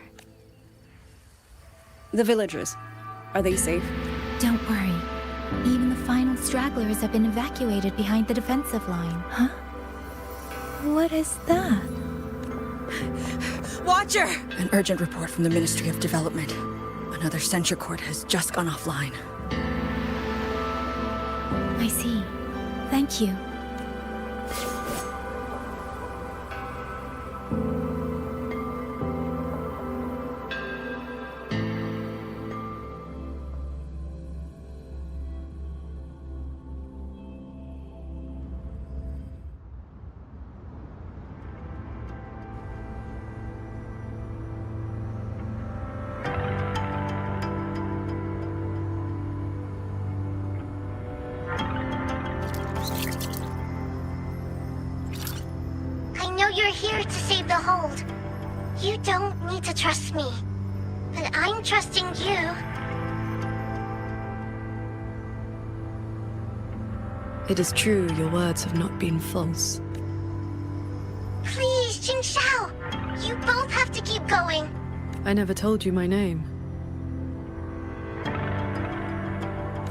The villagers. Are they safe? Don't worry. Even the final stragglers have been evacuated behind the defensive line. Huh? What is that? Watcher! An urgent report from the Ministry of Development. Another censure court has just gone offline. I see. Thank you. You're here to save the hold. You don't need to trust me. But I'm trusting you. It is true your words have not been false. Please, Qingshao. You both have to keep going. I never told you my name.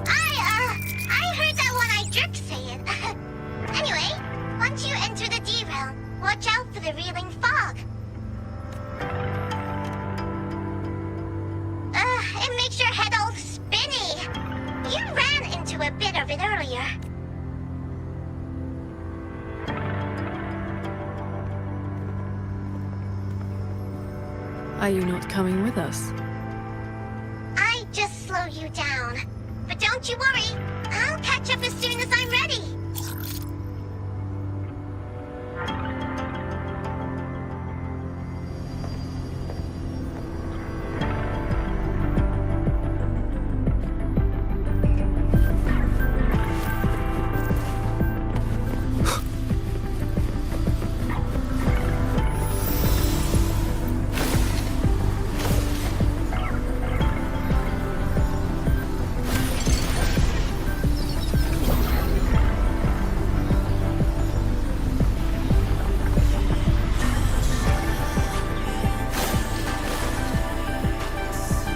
I heard that one-eyed jerk say it. Anyway, once you enter the D-realm, watch out for the reeling fog. It makes your head all spinny. You ran into a bit of it earlier. Are you not coming with us? I just slow you down. But don't you worry. I'll catch up as soon as I'm ready.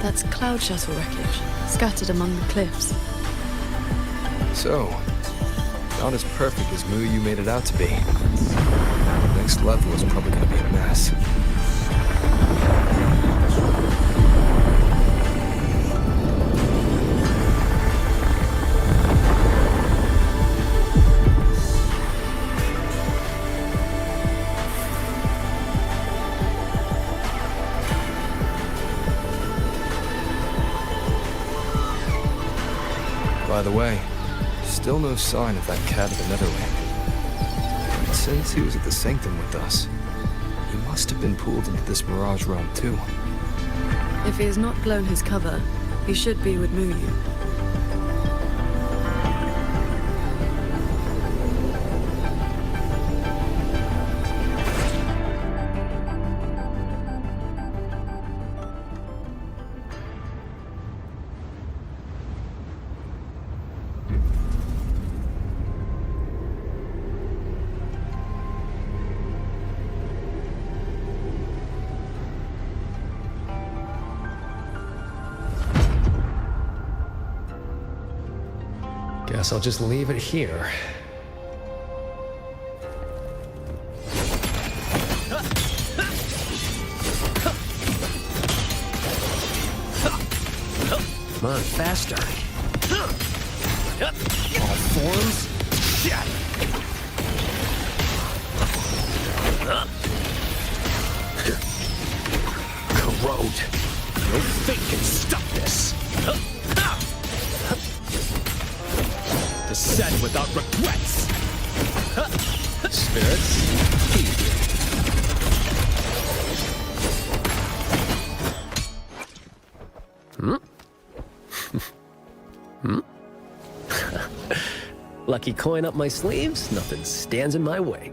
That's Cloud Shuttle wreckage, scattered among the cliffs. So, not as perfect as Mu you made it out to be. Next level is probably gonna be a mess. By the way, still no sign of that cat of the Netherland. But since he was at the Sanctum with us, he must have been pulled into this Mirage realm too. If he has not blown his cover, he should be with Muyu. Guess I'll just leave it here. Come on, faster. All forms? Corrode. No fate can stop this. Descend without regrets. Spirits, easy. Lucky coin up my sleeves, nothing stands in my way.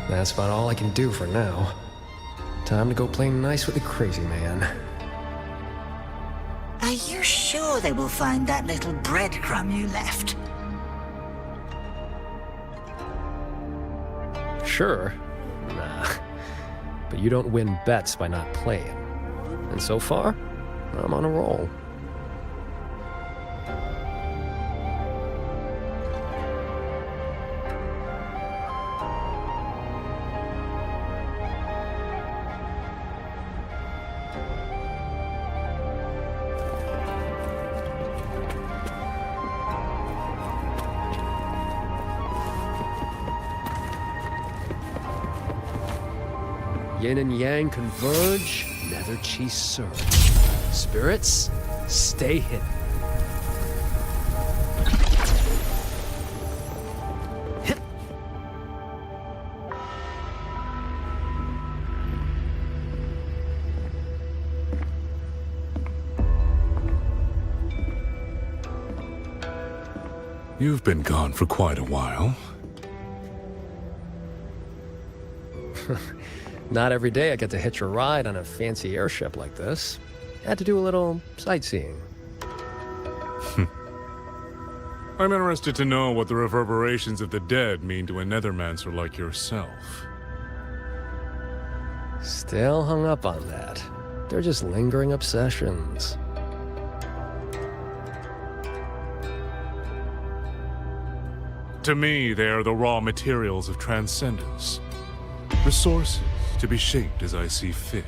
That's about all I can do for now. Time to go play nice with the crazy man. Are you sure they will find that little breadcrumb you left? Sure. Nah. But you don't win bets by not playing. And so far, I'm on a roll. Yin and yang converge, nether chi surge. Spirits, stay hidden. You've been gone for quite a while. Not every day I get to hitch a ride on a fancy airship like this. Had to do a little sightseeing. I'm interested to know what the reverberations of the dead mean to a Nethermancer like yourself. Still hung up on that. They're just lingering obsessions. To me, they are the raw materials of transcendence. Resources to be shaped as I see fit.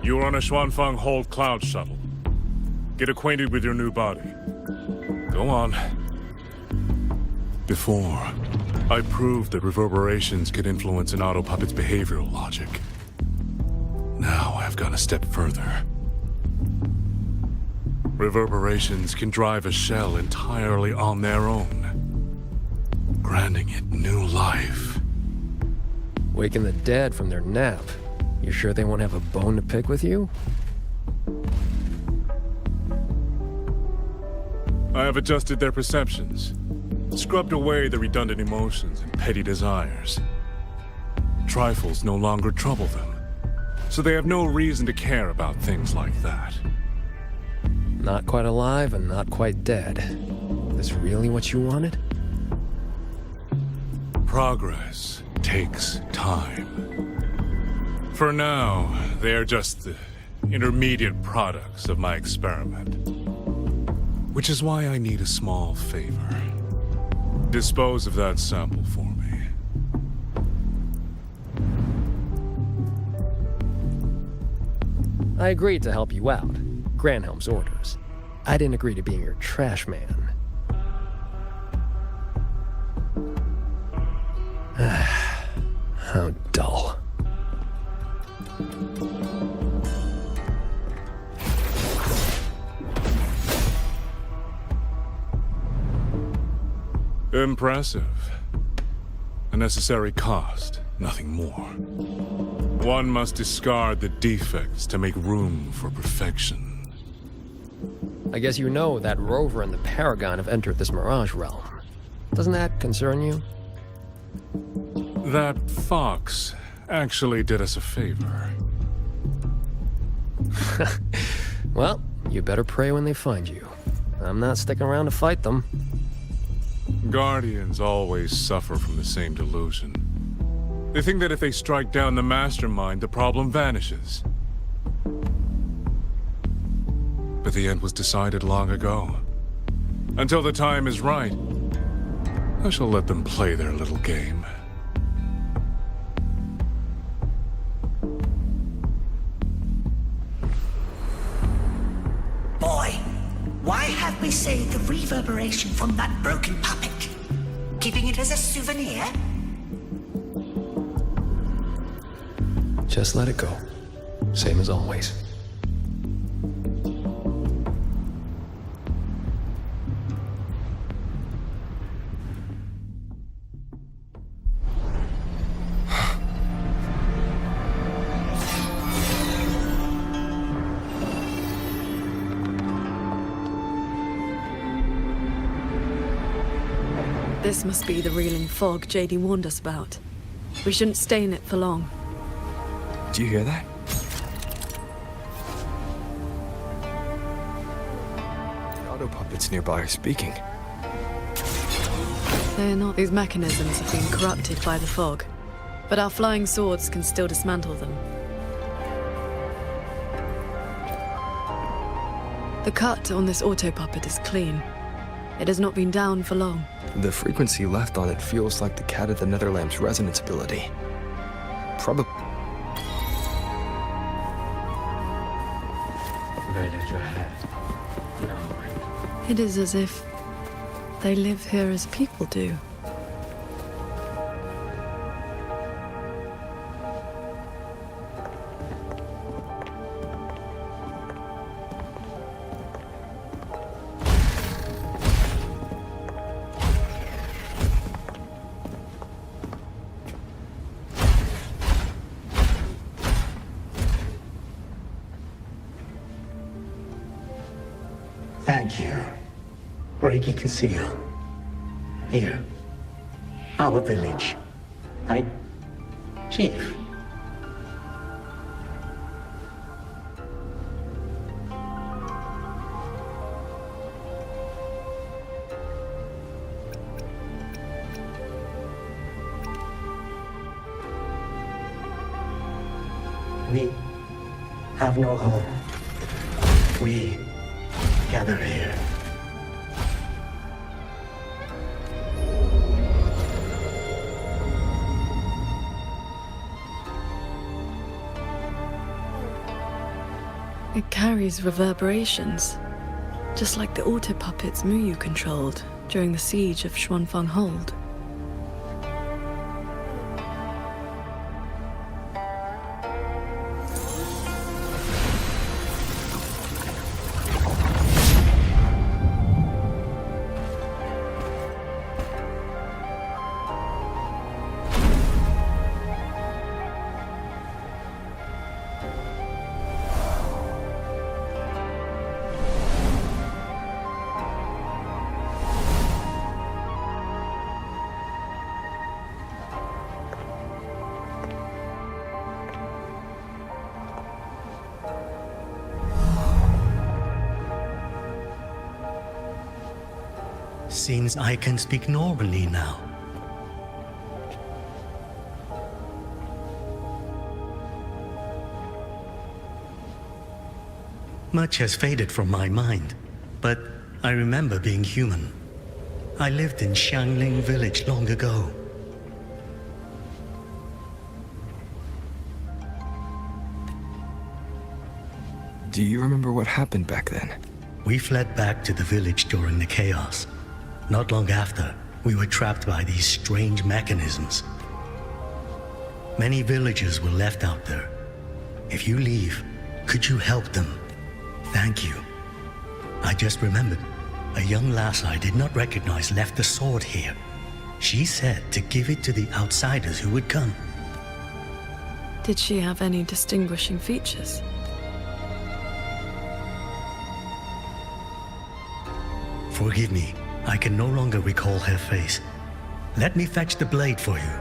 You're on a Xuanfang Hold Cloud shuttle. Get acquainted with your new body. Go on. Before I proved that reverberations could influence an auto puppet's behavioral logic. Now I've gone a step further. Reverberations can drive a shell entirely on their own, granting it new life. Waking the dead from their nap. You sure they won't have a bone to pick with you? I have adjusted their perceptions, scrubbed away the redundant emotions and petty desires. Trifles no longer trouble them, so they have no reason to care about things like that. Not quite alive and not quite dead. This really what you wanted? Progress takes time. For now, they are just the intermediate products of my experiment. Which is why I need a small favor. Dispose of that sample for me. I agreed to help you out. Granhelm's orders. I didn't agree to being your trash man. How dull. Impressive. A necessary cost, nothing more. One must discard the defects to make room for perfection. I guess you know that Rover and the Paragon have entered this Mirage realm. Doesn't that concern you? That fox actually did us a favor. Well, you better pray when they find you. I'm not sticking around to fight them. Guardians always suffer from the same delusion. They think that if they strike down the mastermind, the problem vanishes. But the end was decided long ago. Until the time is right, I shall let them play their little game. Boy, why have we saved the reverberation from that broken puppet? Keeping it as a souvenir? Just let it go. Same as always. This must be the reeling fog JD warned us about. We shouldn't stay in it for long. Do you hear that? The auto puppets nearby are speaking. They're not. These mechanisms have been corrupted by the fog, but our flying swords can still dismantle them. The cut on this auto puppet is clean. It has not been down for long. The frequency left on it feels like the Cat of the Netherlamp's resonance ability. Probably. It is as if they live here as people do. Thank you. Breaking conceal. Here. Our village. Right? Chief. We have no home. We gather here. It carries reverberations, just like the auto puppets Muyu controlled during the siege of Xuanfang Hold. seems I can speak normally now. Much has faded from my mind, but I remember being human. I lived in Xiangling village long ago. Do you remember what happened back then? We fled back to the village during the chaos. Not long after, we were trapped by these strange mechanisms. Many villagers were left out there. If you leave, could you help them? Thank you. I just remembered, a young lass I did not recognize left the sword here. She said to give it to the outsiders who would come. Did she have any distinguishing features? Forgive me, I can no longer recall her face. Let me fetch the blade for you.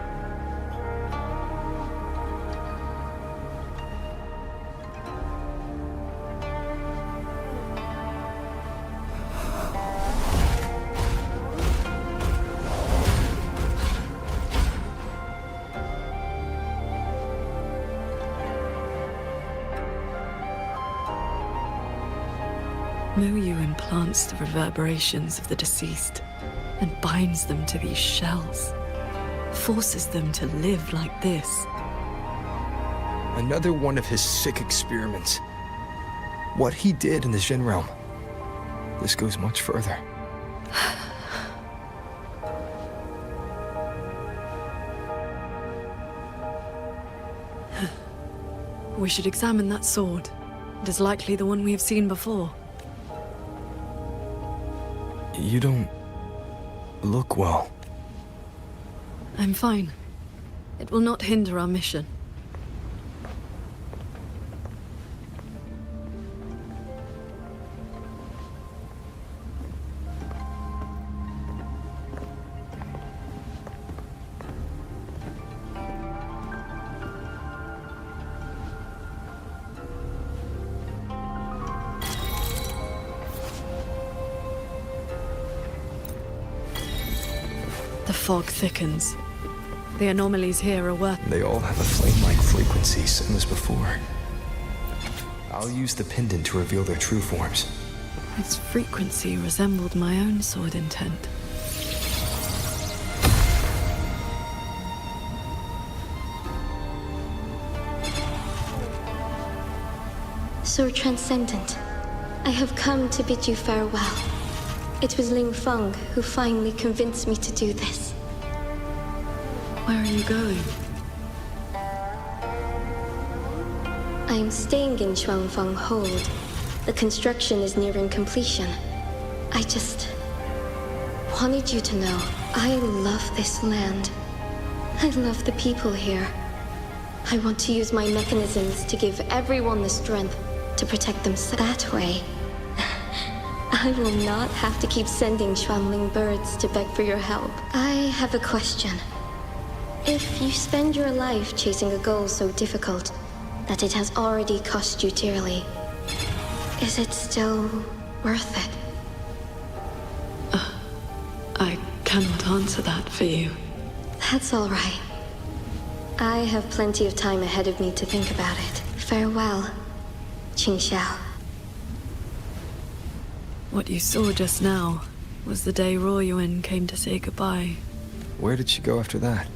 Muyu implants the reverberations of the deceased and binds them to these shells. Forces them to live like this. Another one of his sick experiments. What he did in the Jin realm. This goes much further. We should examine that sword. It is likely the one we have seen before. You don't look well. I'm fine. It will not hinder our mission. The fog thickens. The anomalies here are worth... They all have a flame-like frequency, same as before. I'll use the pendant to reveal their true forms. Its frequency resembled my own sword intent. So Transcendent, I have come to bid you farewell. It was Ling Feng who finally convinced me to do this. Where are you going? I am staying in Xuanfeng Hold. The construction is nearing completion. I just wanted you to know I love this land. I love the people here. I want to use my mechanisms to give everyone the strength to protect them that way. I will not have to keep sending Xuanling birds to beg for your help. I have a question. If you spend your life chasing a goal so difficult that it has already cost you dearly, is it still worth it? I cannot answer that for you. That's all right. I have plenty of time ahead of me to think about it. Farewell, Qingxiao. What you saw just now was the day Ruoyuan came to say goodbye. Where did she go after that?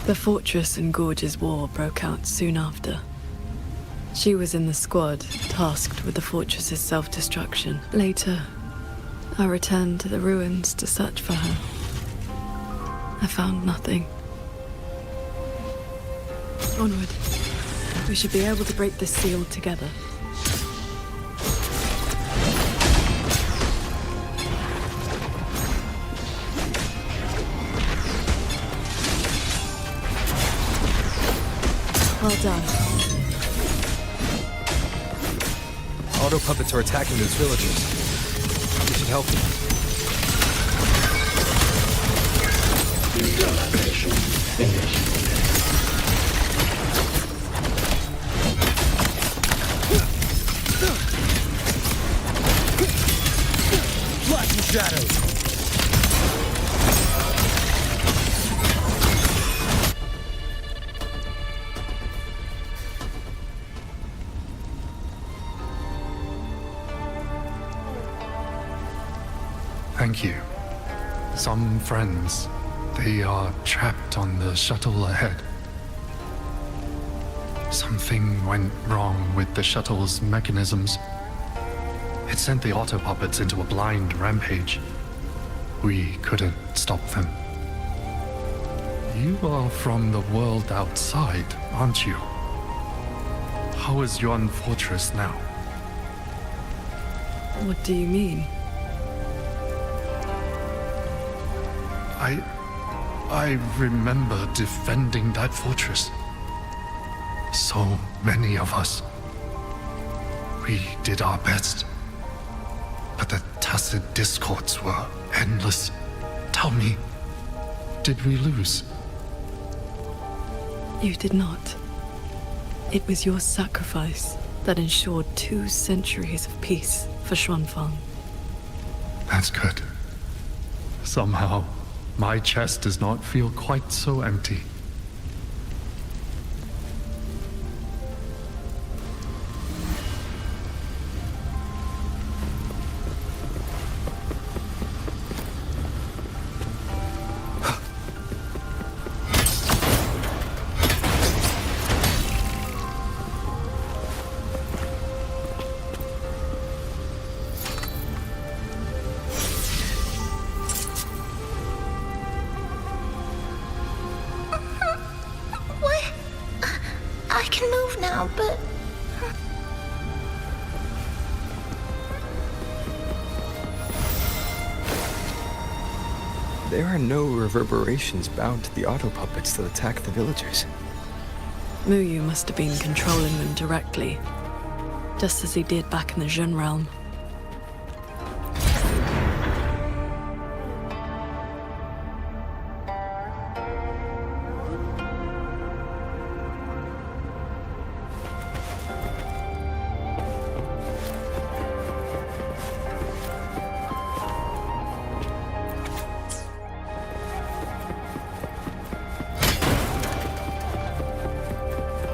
The Fortress and Gorges War broke out soon after. She was in the squad tasked with the fortress's self-destruction. Later, I returned to the ruins to search for her. I found nothing. Onward. We should be able to break this seal together. Well done. Auto puppets are attacking those villagers. We should help them. Mission finished. Flash and shadows! Thank you. Some friends, they are trapped on the shuttle ahead. Something went wrong with the shuttle's mechanisms. It sent the autopuppets into a blind rampage. We couldn't stop them. You are from the world outside, aren't you? How is Yuan Fortress now? What do you mean? I remember defending that fortress. So many of us. We did our best. But the tacit discords were endless. Tell me, did we lose? You did not. It was your sacrifice that ensured 2 centuries of peace for Xuanfang. That's good. Somehow, my chest does not feel quite so empty. I can move now, but... There are no reverberations bound to the autopuppets that attack the villagers. Muyu must have been controlling them directly, just as he did back in the Jun realm.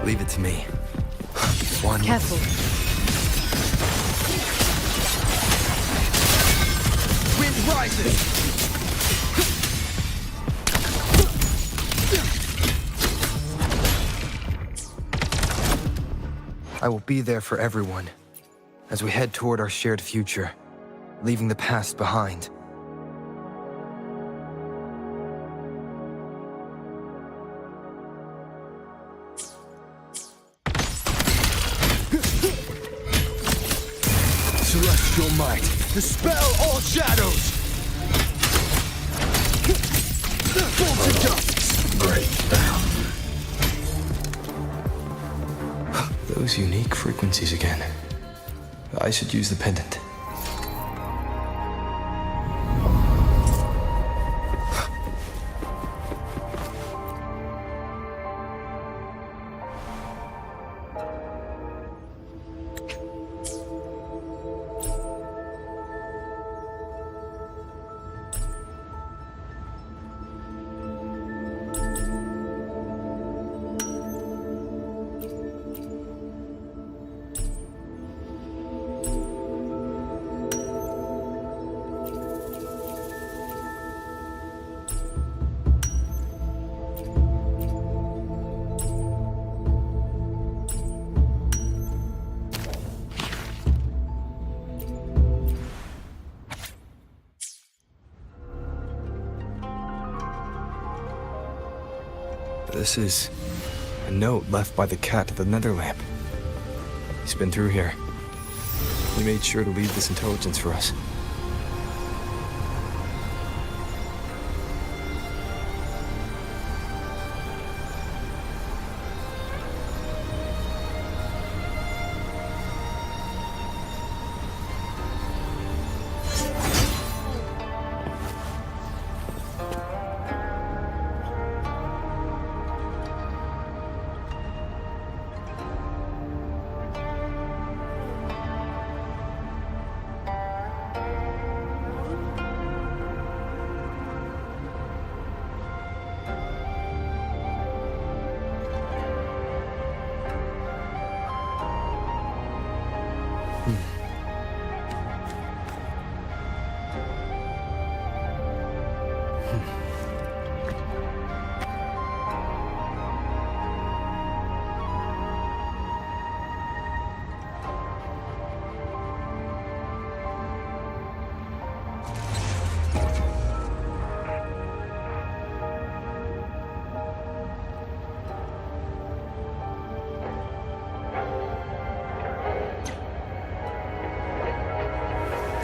Leave it to me. One. Careful. Wind rises! I will be there for everyone as we head toward our shared future, leaving the past behind. Celestial might, dispel all shadows! Fall to dust! Great. Those unique frequencies again. I should use the pendant. This is a note left by the cat of the Netherlamp. He's been through here. He made sure to leave this intelligence for us.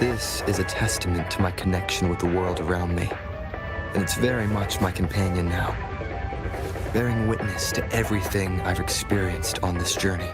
This is a testament to my connection with the world around me, and it's very much my companion now, bearing witness to everything I've experienced on this journey.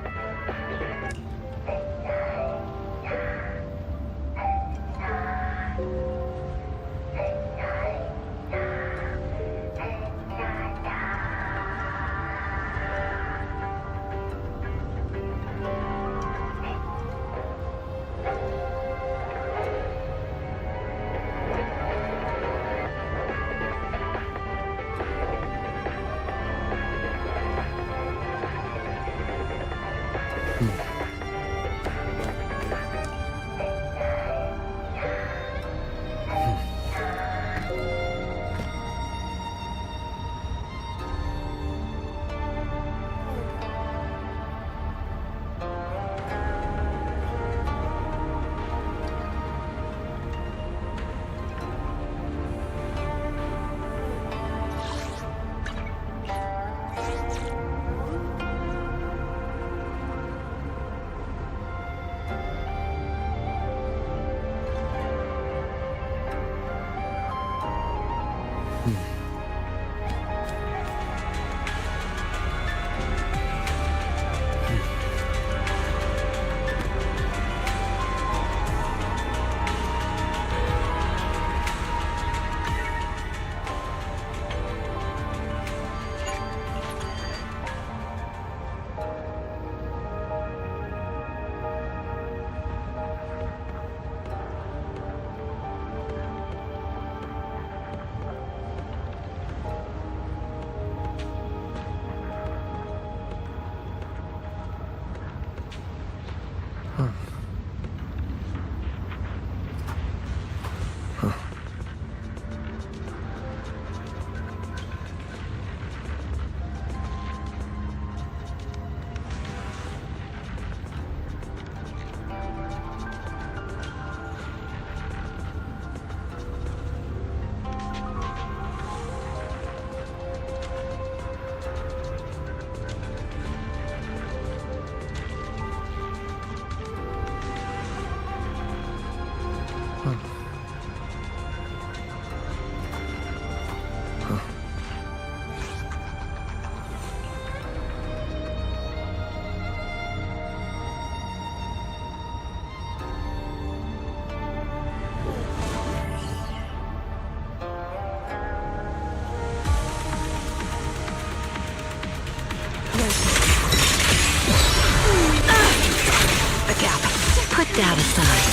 Put that aside.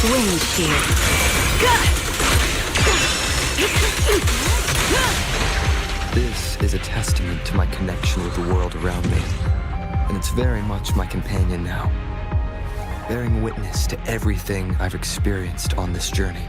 Wind shear. This is a testament to my connection with the world around me, and it's very much my companion now, bearing witness to everything I've experienced on this journey.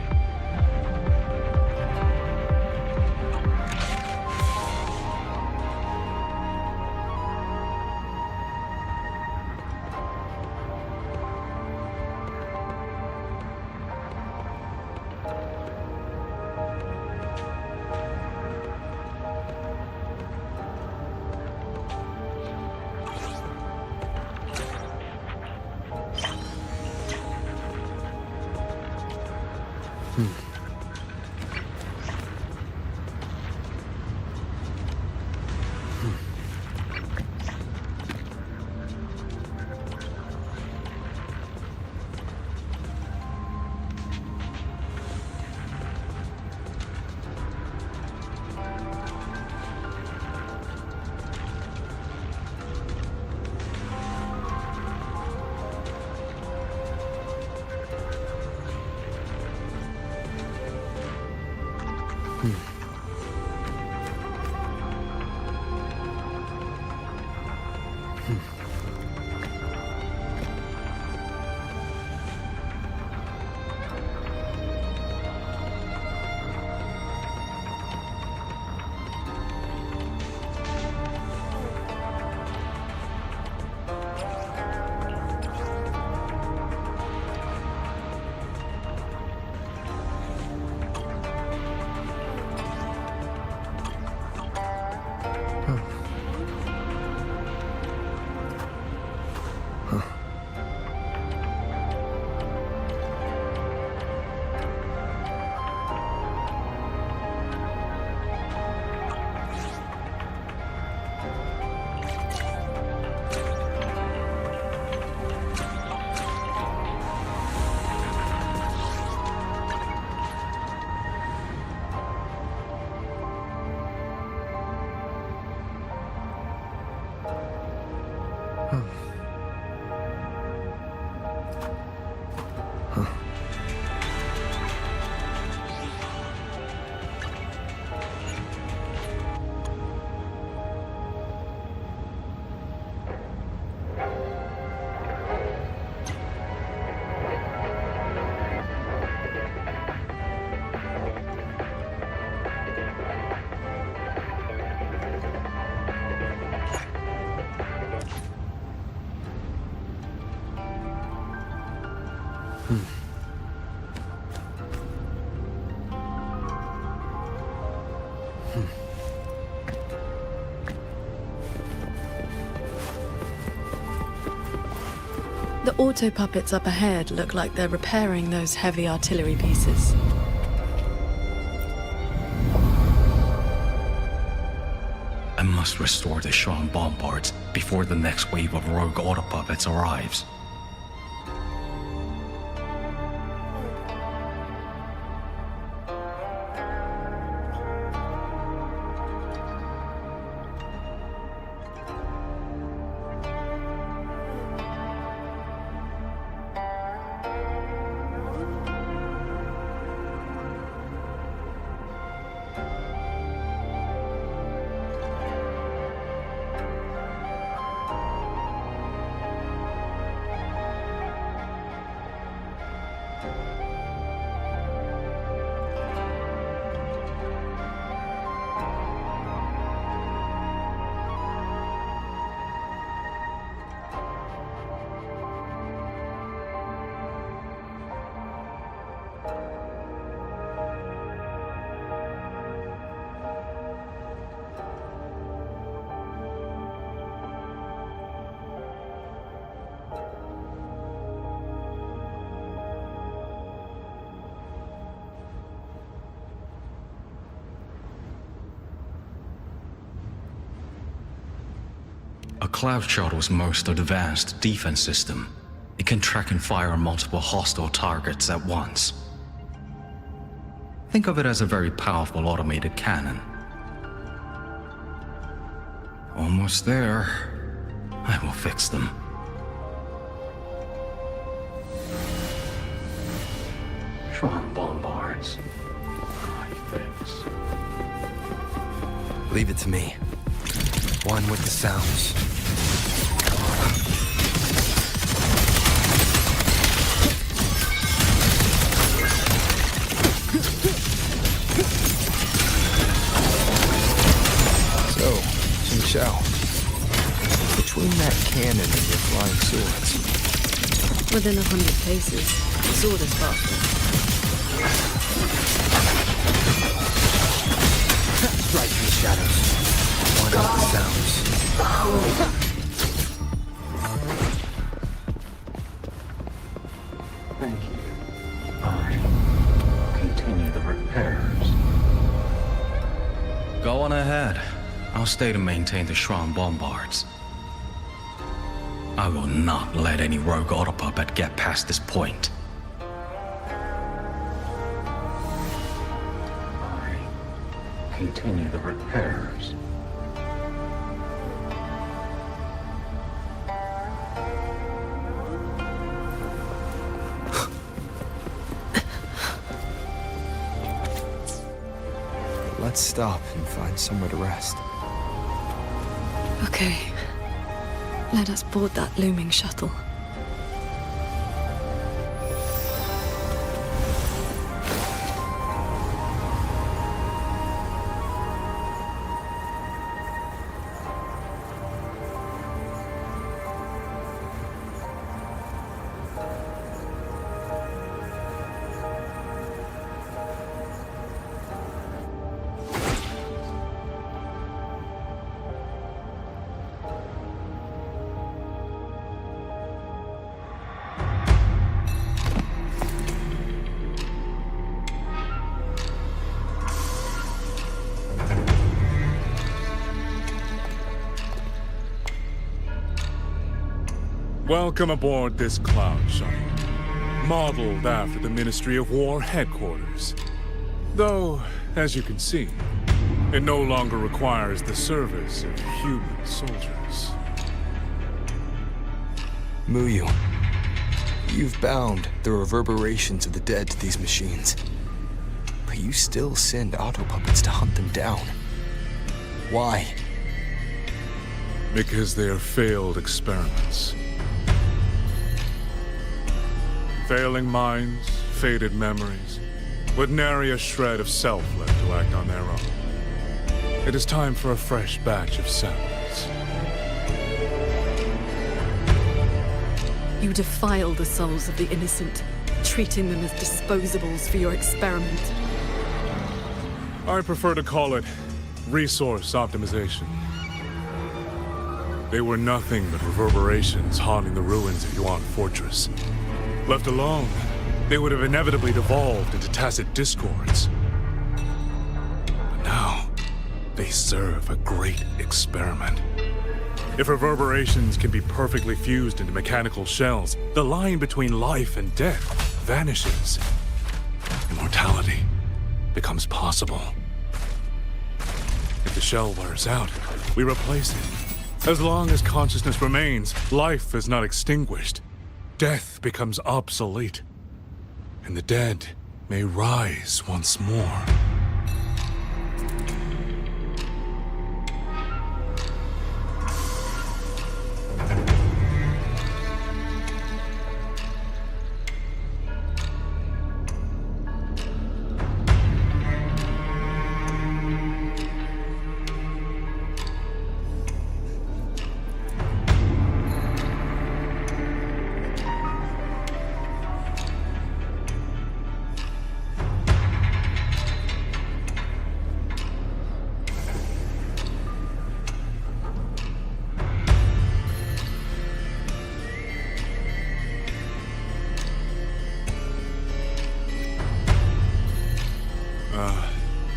The auto puppets up ahead look like they're repairing those heavy artillery pieces. I must restore the Shuan bombards before the next wave of rogue auto puppets arrives. A Cloud Shuttle's most advanced defense system. It can track and fire multiple hostile targets at once. Think of it as a very powerful automated cannon. Almost there. I will fix them. Shuan bombards. I fix. Leave it to me. One with the sounds. So, Xin Xiao, between that cannon and your flying swords. Within 100 paces, the sword is faster. Right in the shadows. One with the sounds. Thank you. Continue the repairs. Go on ahead. I'll stay to maintain the Shuan bombards. I will not let any rogue autopuppet get past this point. Continue the repairs. Let's stop and find somewhere to rest. Okay. Let us board that looming shuttle. Welcome aboard this Cloud Shuttle, modeled after the Ministry of War headquarters. Though, as you can see, it no longer requires the service of human soldiers. Muyu, you've bound the reverberations of the dead to these machines. But you still send autopuppets to hunt them down. Why? Because they are failed experiments. Failing minds, faded memories, with nary a shred of self left to act on their own. It is time for a fresh batch of samples. You defile the souls of the innocent, treating them as disposables for your experiment. I prefer to call it resource optimization. They were nothing but reverberations haunting the ruins of Yuan Fortress. Left alone, they would have inevitably devolved into tacit discords. But now, they serve a great experiment. If reverberations can be perfectly fused into mechanical shells, the line between life and death vanishes. Immortality becomes possible. If the shell wears out, we replace it. As long as consciousness remains, life is not extinguished. Death becomes obsolete, and the dead may rise once more.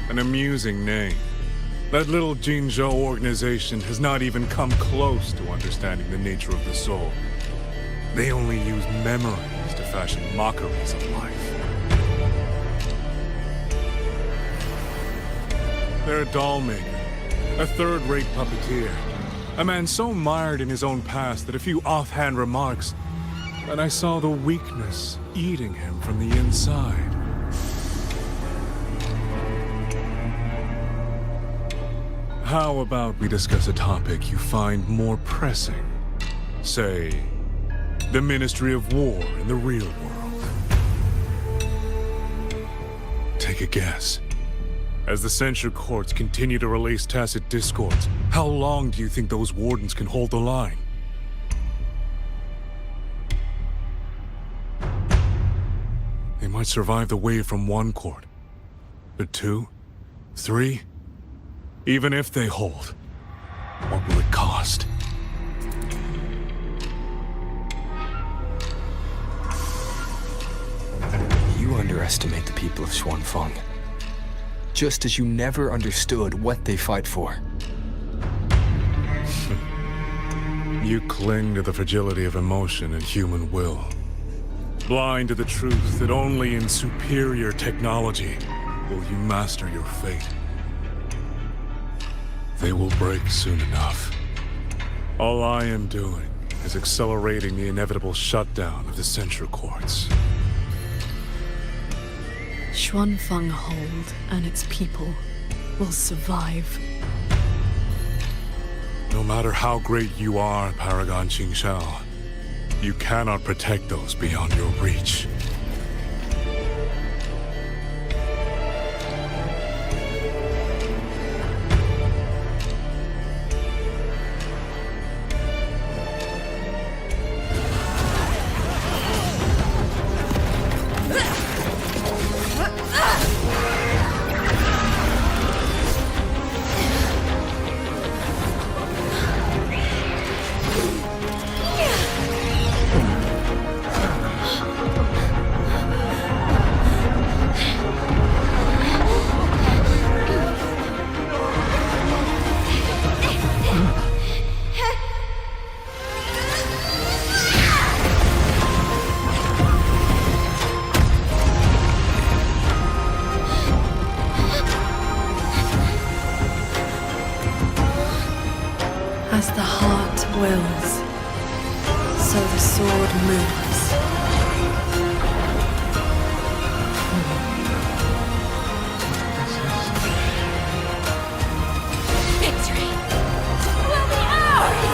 An amusing name. That little Jinzhou organization has not even come close to understanding the nature of the soul. They only use memories to fashion mockeries of life. They're a doll maker, a third-rate puppeteer, a man so mired in his own past that a few offhand remarks, and I saw the weakness eating him from the inside. How about we discuss a topic you find more pressing? Say, the Ministry of War in the real world. Take a guess. As the censure courts continue to release tacit discords, how long do you think those wardens can hold the line? They might survive the wave from one court, but 2, 3... Even if they hold, what will it cost? You underestimate the people of Xuanfeng. Just as you never understood what they fight for. You cling to the fragility of emotion and human will. Blind to the truth that only in superior technology will you master your fate. They will break soon enough. All I am doing is accelerating the inevitable shutdown of the censure courts. Xuanfeng Hold and its people will survive. No matter how great you are, Paragon Qingxiao, you cannot protect those beyond your reach. As the heart wills, So the sword moves. Victory will be ours!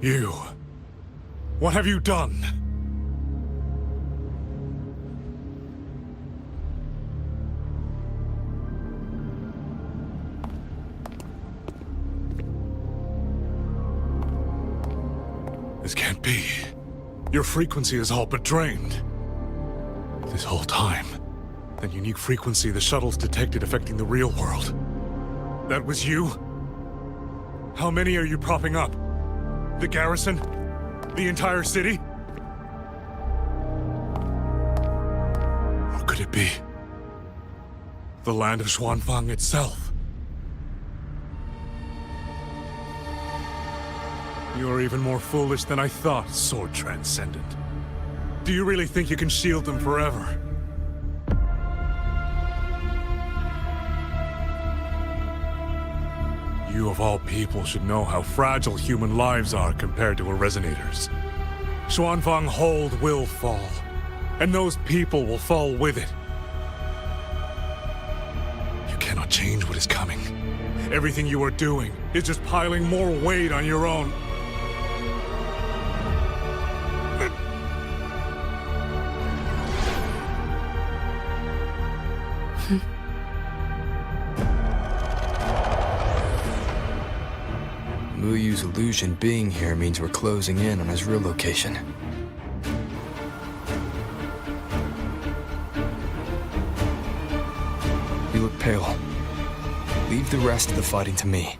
You. What have you done? This can't be. Your frequency is all but drained. This whole time, that unique frequency the shuttles detected affecting the real world. That was you? How many are you propping up? The garrison? The entire city? Or could it be the land of Xuanfang itself? You're even more foolish than I thought, Sword Transcendent. Do you really think you can shield them forever? You of all people should know how fragile human lives are compared to a Resonator's. Xuanfang Hold will fall, and those people will fall with it. You cannot change what is coming. Everything you are doing is just piling more weight on your own. Muyu's illusion being here means we're closing in on his real location. You look pale. Leave the rest of the fighting to me.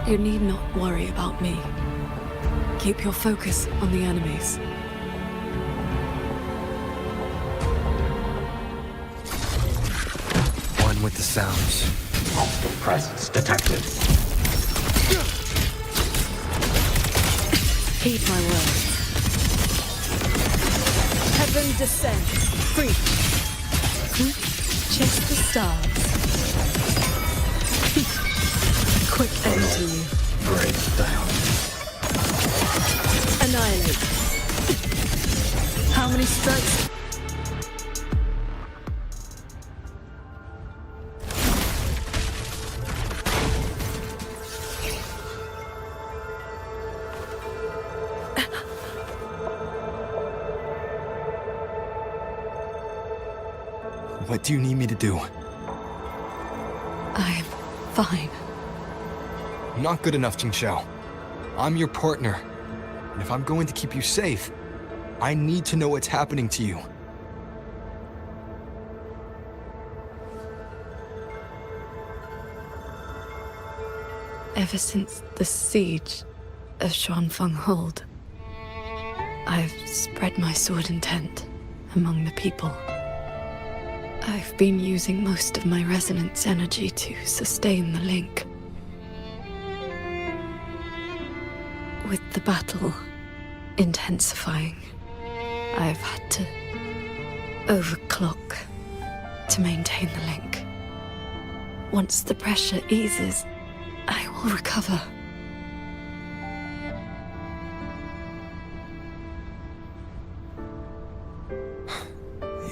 You need not worry about me. Keep your focus on the enemies. One with the sounds. Presence detected. Heed my words. Heaven descends. Free. Chase the stars. Quick end to you. Break down. Annihilate. How many strikes? What do you need me to do? I'm fine. Not good enough, Qingxiao. I'm your partner. And if I'm going to keep you safe, I need to know what's happening to you. Ever since the siege of Xuanfang Hold, I've spread my sword intent among the people. I've been using most of my resonance energy to sustain the link. With the battle intensifying, I've had to overclock to maintain the link. Once the pressure eases, I will recover.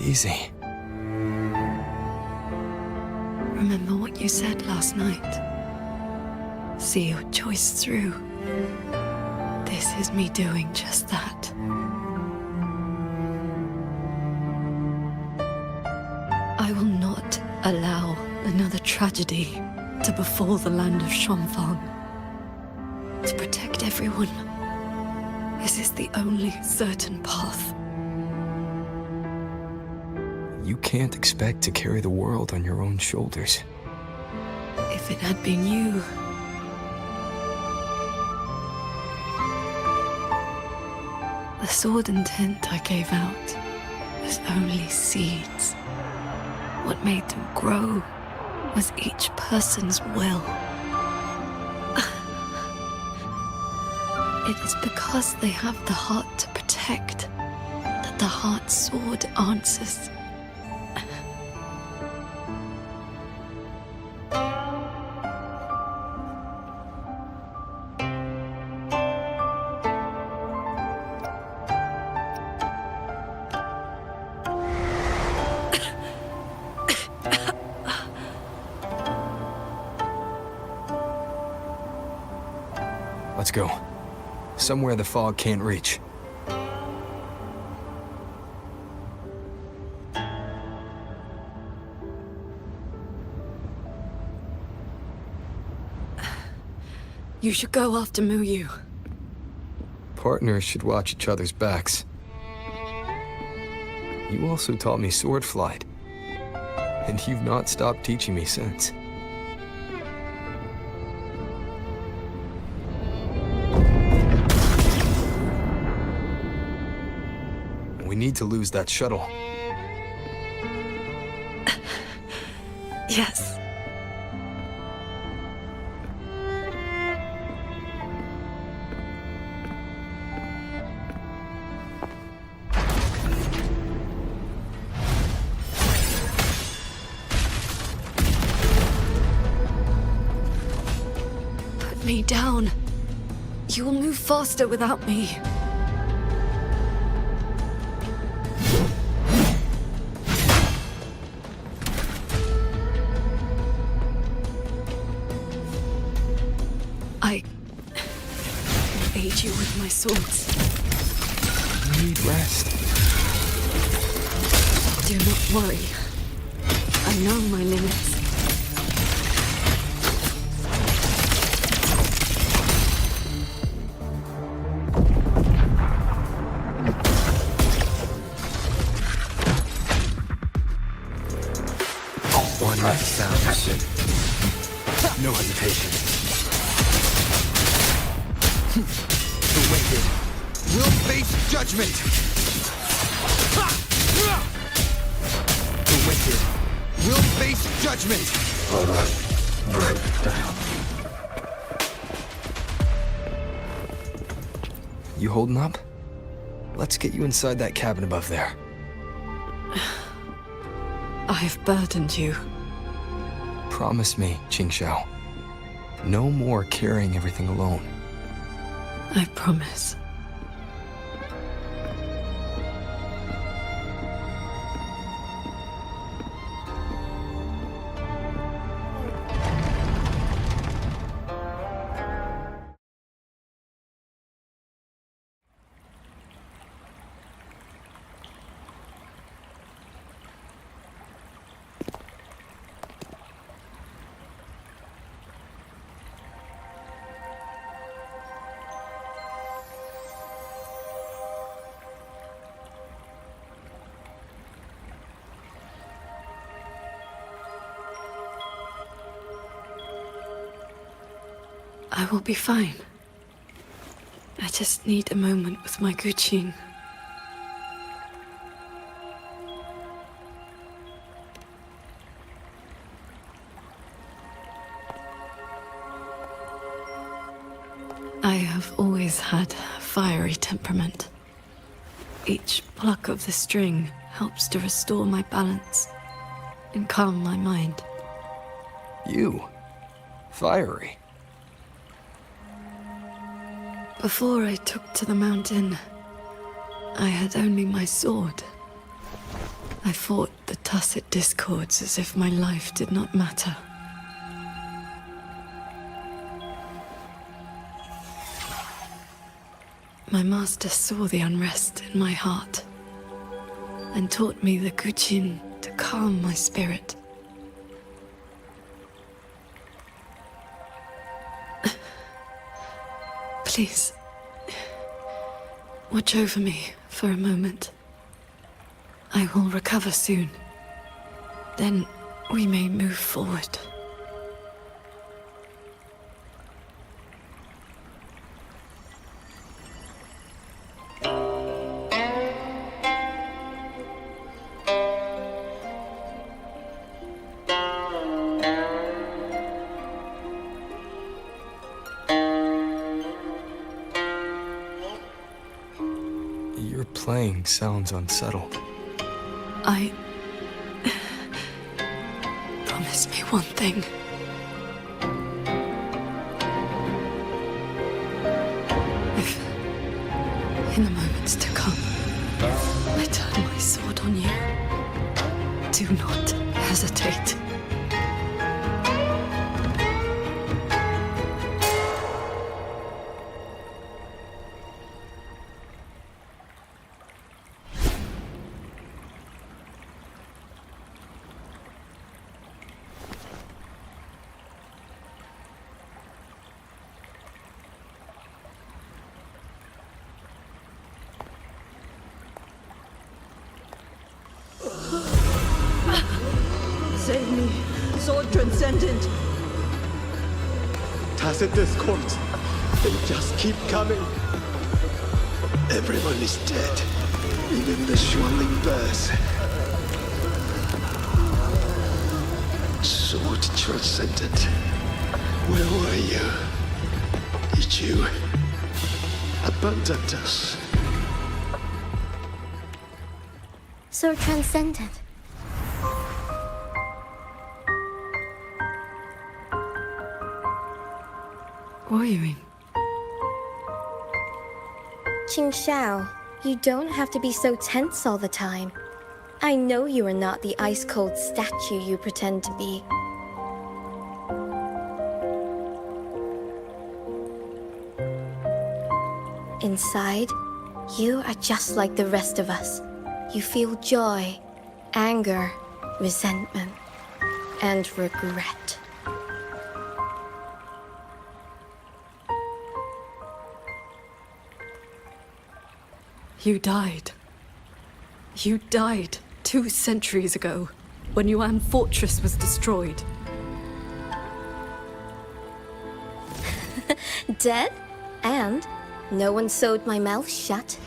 Easy. Remember what you said last night. See your choice through. This is me doing just that. I will not allow another tragedy to befall the land of Xuanfang. To protect everyone, this is the only certain path. You can't expect to carry the world on your own shoulders. If it had been you, the sword intent I gave out was only seeds. What made them grow was each person's will. It is because they have the heart to protect that The Heart Sword answers. Let's go. Somewhere the fog can't reach. You should go after Muyu. Partners should watch each other's backs. You also taught me sword flight. And you've not stopped teaching me since. We need to lose that shuttle. Yes. Put me down. You will move faster without me. I will aid you with my swords. You need rest. Do not worry. I know my limits. One right sound. No hesitation. The wicked will face judgment! The wicked will face judgment! Break down. You holding up? Let's get you inside that cabin above there. I've burdened you. Promise me, Qingxiao. No more carrying everything alone. I promise. I will be fine. I just need a moment with my Guqin. I have always had a fiery temperament. Each pluck of the string helps to restore my balance and calm my mind. You? Fiery? Before I took to the mountain, I had only my sword. I fought the Tacet Discords as if my life did not matter. My master saw the unrest in my heart and taught me the Guqin to calm my spirit. Please, watch over me for a moment. I will recover soon. Then we may move forward. Your playing sounds unsettled. Promise me one thing. If, in the moments to come, I turn my sword on you, do not hesitate. Save me, Sword Transcendent! Tacet Discords, they just keep coming. Everyone is dead, even the Xuanling Bears. Sword Transcendent, where were you? Did you abandon us? Sword Transcendent. Warring. Qing Shao, you don't have to be so tense all the time. I know you are not the ice-cold statue you pretend to be. Inside, you are just like the rest of us. You feel joy, anger, resentment, and regret. You died. You died 2 centuries ago, when Yuan Fortress was destroyed. Dead? And no one sewed my mouth shut.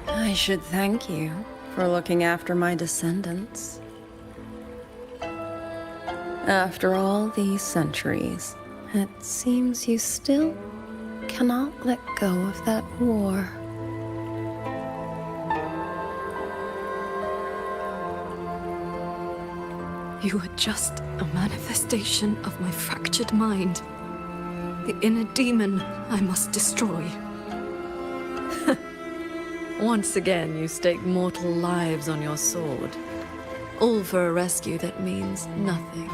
I should thank you for looking after my descendants. After all these centuries, it seems you still cannot let go of that war. You are just a manifestation of my fractured mind. The inner demon I must destroy. Once again, you stake mortal lives on your sword. All for a rescue that means nothing.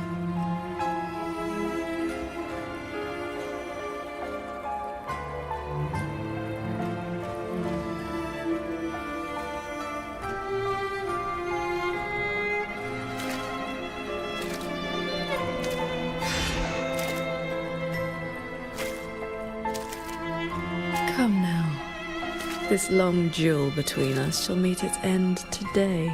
Come now. This long duel between us shall meet its end today.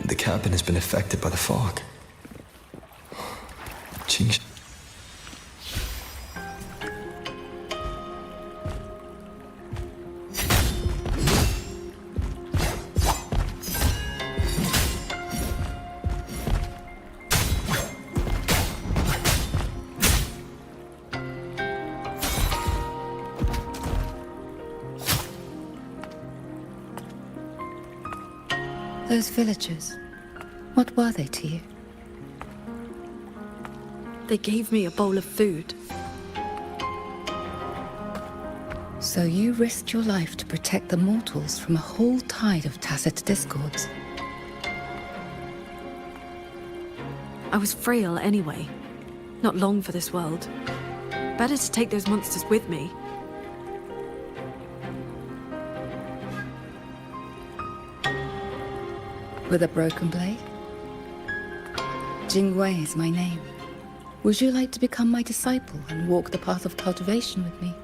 The cabin has been affected by the fog. Qing. Those villagers, what were they to you? They gave me a bowl of food. So you risked your life to protect the mortals from a whole tide of Tacet Discords. I was frail anyway. Not long for this world. Better to take those monsters with me. With a broken blade? Jingwei is my name. Would you like to become my disciple and walk the path of cultivation with me?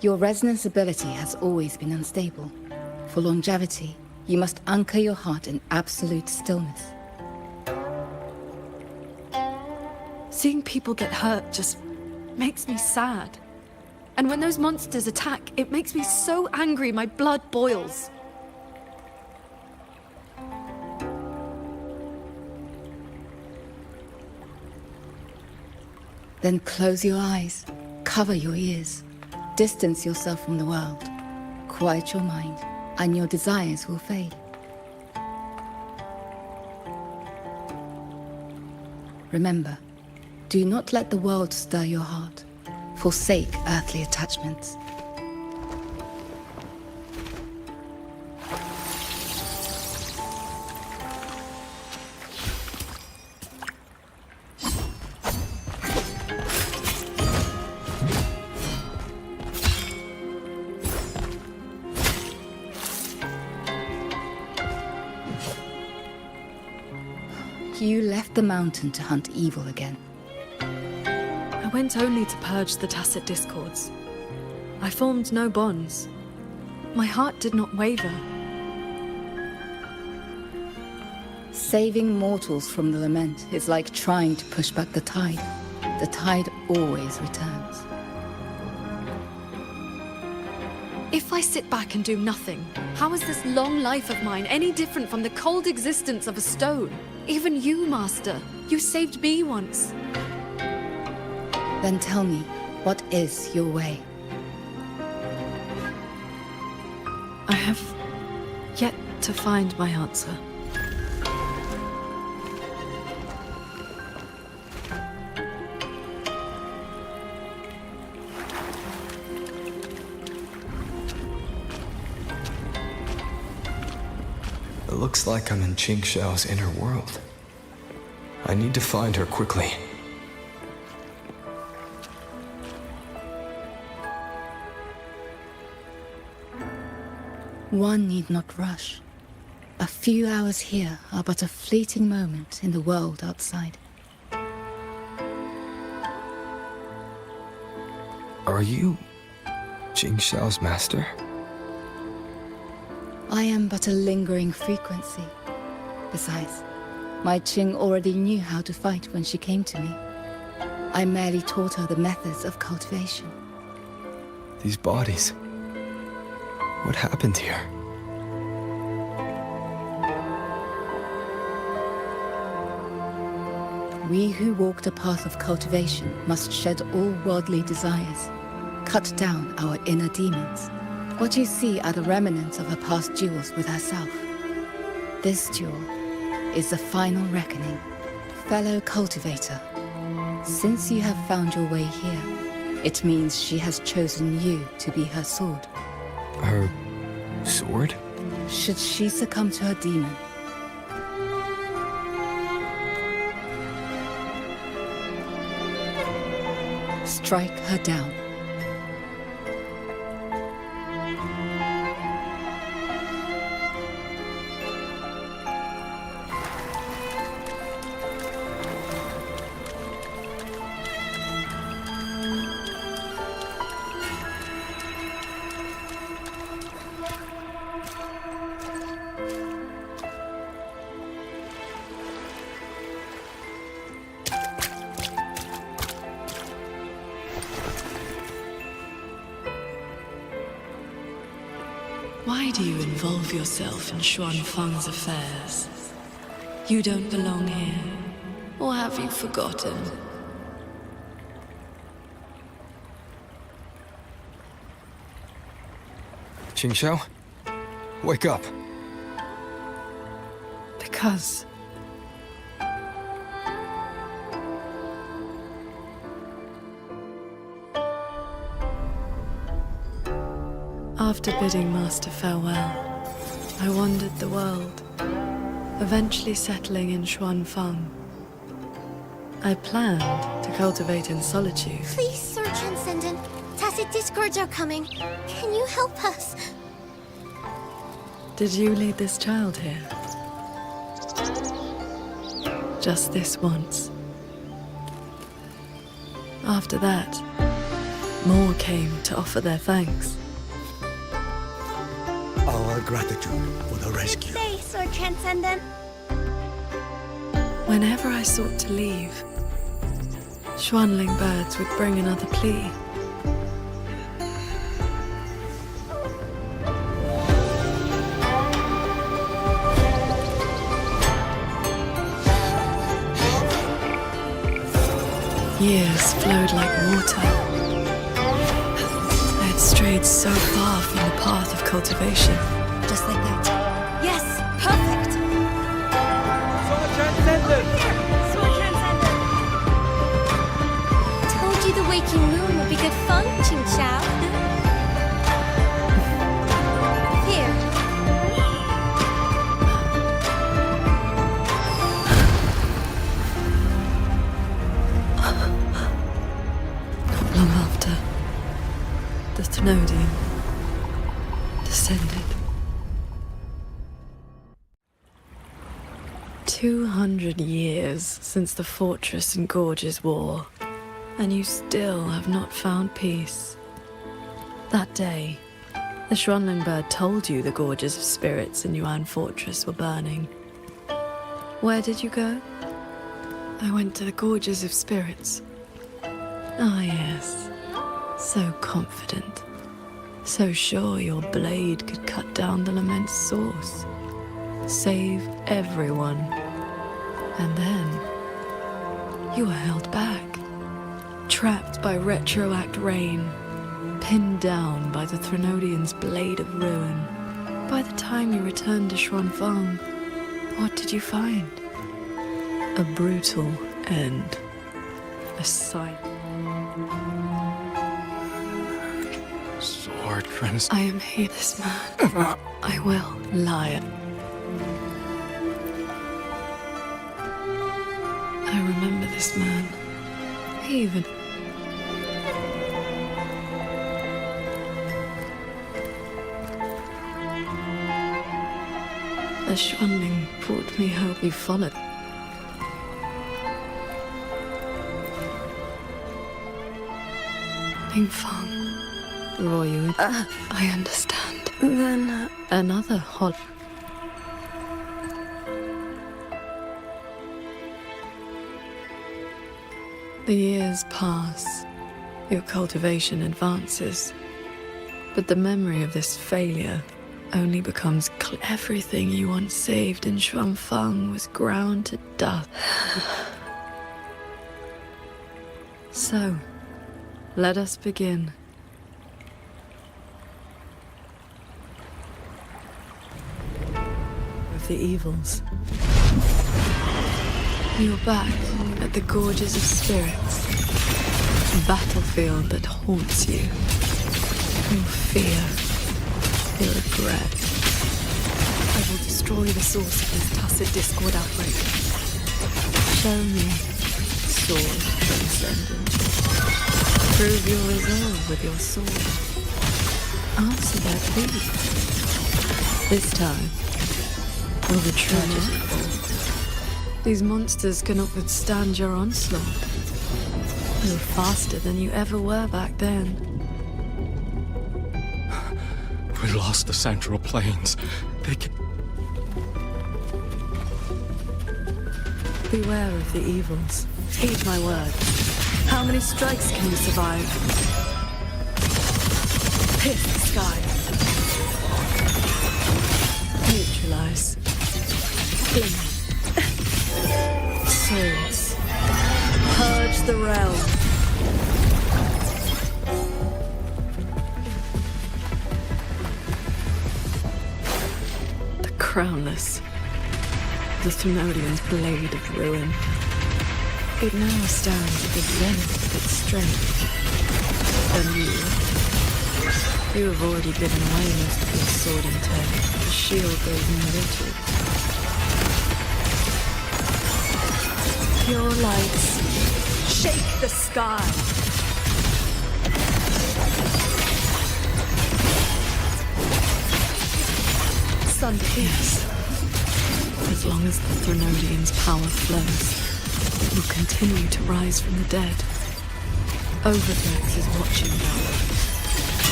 Your resonance ability has always been unstable. For longevity, you must anchor your heart in absolute stillness. Seeing people get hurt just makes me sad. And when those monsters attack, it makes me so angry my blood boils. Then close your eyes, cover your ears, distance yourself from the world, quiet your mind, and your desires will fade. Remember, do not let the world stir your heart. Forsake earthly attachments. You left the mountain to hunt evil again. I went only to purge the tacit discords. I formed no bonds. My heart did not waver. Saving mortals from the lament is like trying to push back the tide. The tide always returns. If I sit back and do nothing, how is this long life of mine any different from the cold existence of a stone? Even you, Master. You saved me once. Then tell me, what is your way? I have yet to find my answer. It looks like I'm in Qingxiao's inner world. I need to find her quickly. One need not rush. A few hours here are but a fleeting moment in the world outside. Are you Qingxiao's master? I am but a lingering frequency. Besides, my Qing already knew how to fight when she came to me. I merely taught her the methods of cultivation. These bodies. What happened here? We who walk the path of cultivation must shed all worldly desires, cut down our inner demons. What you see are the remnants of her past duels with herself. This duel is the final reckoning. Fellow cultivator, since you have found your way here, it means she has chosen you to be her sword. Her sword? Should she succumb to her demon, strike her down. Why do you involve yourself in Xuanfang's affairs? You don't belong here. Or have you forgotten? Qingxiao? Wake up! Because... After bidding Master farewell, I wandered the world, eventually settling in Xuanfang. I planned to cultivate in solitude. Please, Sir Transcendent. Tacit discords are coming. Can you help us? Did you lead this child here? Just this once. After that, more came to offer their thanks. Our gratitude for the rescue. Say, Sword Transcendent. Whenever I sought to leave, Xuanling birds would bring another plea. Years flowed like water. I had strayed so far from the path of cultivation. Just like that. Yes, perfect. Sword Transcendent! Told you the waking moon would be good fun, Qing Xiao. Here. Not long after, the Thenodian descended. 200 years since the Fortress and Gorges War, and you still have not found peace. That day, the Xuanling bird told you the Gorges of Spirits in Yuan Fortress were burning. Where did you go? I went to the Gorges of Spirits. Ah, yes. So confident. So sure your blade could cut down the Lament's source. Save everyone. And then, you were held back. Trapped by Retroact Rain. Pinned down by the Thenodian's blade of ruin. By the time you returned to Xuanfang, what did you find? A brutal end. A sight. Sword Trans... I am here, this man. I will lie. I remember this man. He even... The Xuanling brought me hope. You followed. Pingfang. Royu. I understand. Then... Another hot... The years pass. Your cultivation advances. But the memory of this failure only becomes clear. Everything you once saved in Xuanfang was ground to dust. So, let us begin. Of the evils. You're back at the Gorges of Spirits. A battlefield that haunts you. Your fear. Your regret. I will destroy the source of this Tacet Discord outbreak. Show me Sword Transcendent. Prove your resolve with your sword. Answer their plea. This time, will the tragedy fall? These monsters cannot withstand your onslaught. You're faster than you ever were back then. We lost the Central Plains. They can... Beware of the evils. Heed my word. How many strikes can you survive? Pierce the sky. Neutralize. Fling. Swords. Purge the realm. The crownless. The Thenodian's blade of ruin. It now stands at the zenith of its strength. And you have already given away most of your sword intent. The shield goes in little. Pure lights, shake the sky. Sun pierce. As long as the Thenodian's power flows, it will continue to rise from the dead. Overvex is watching now.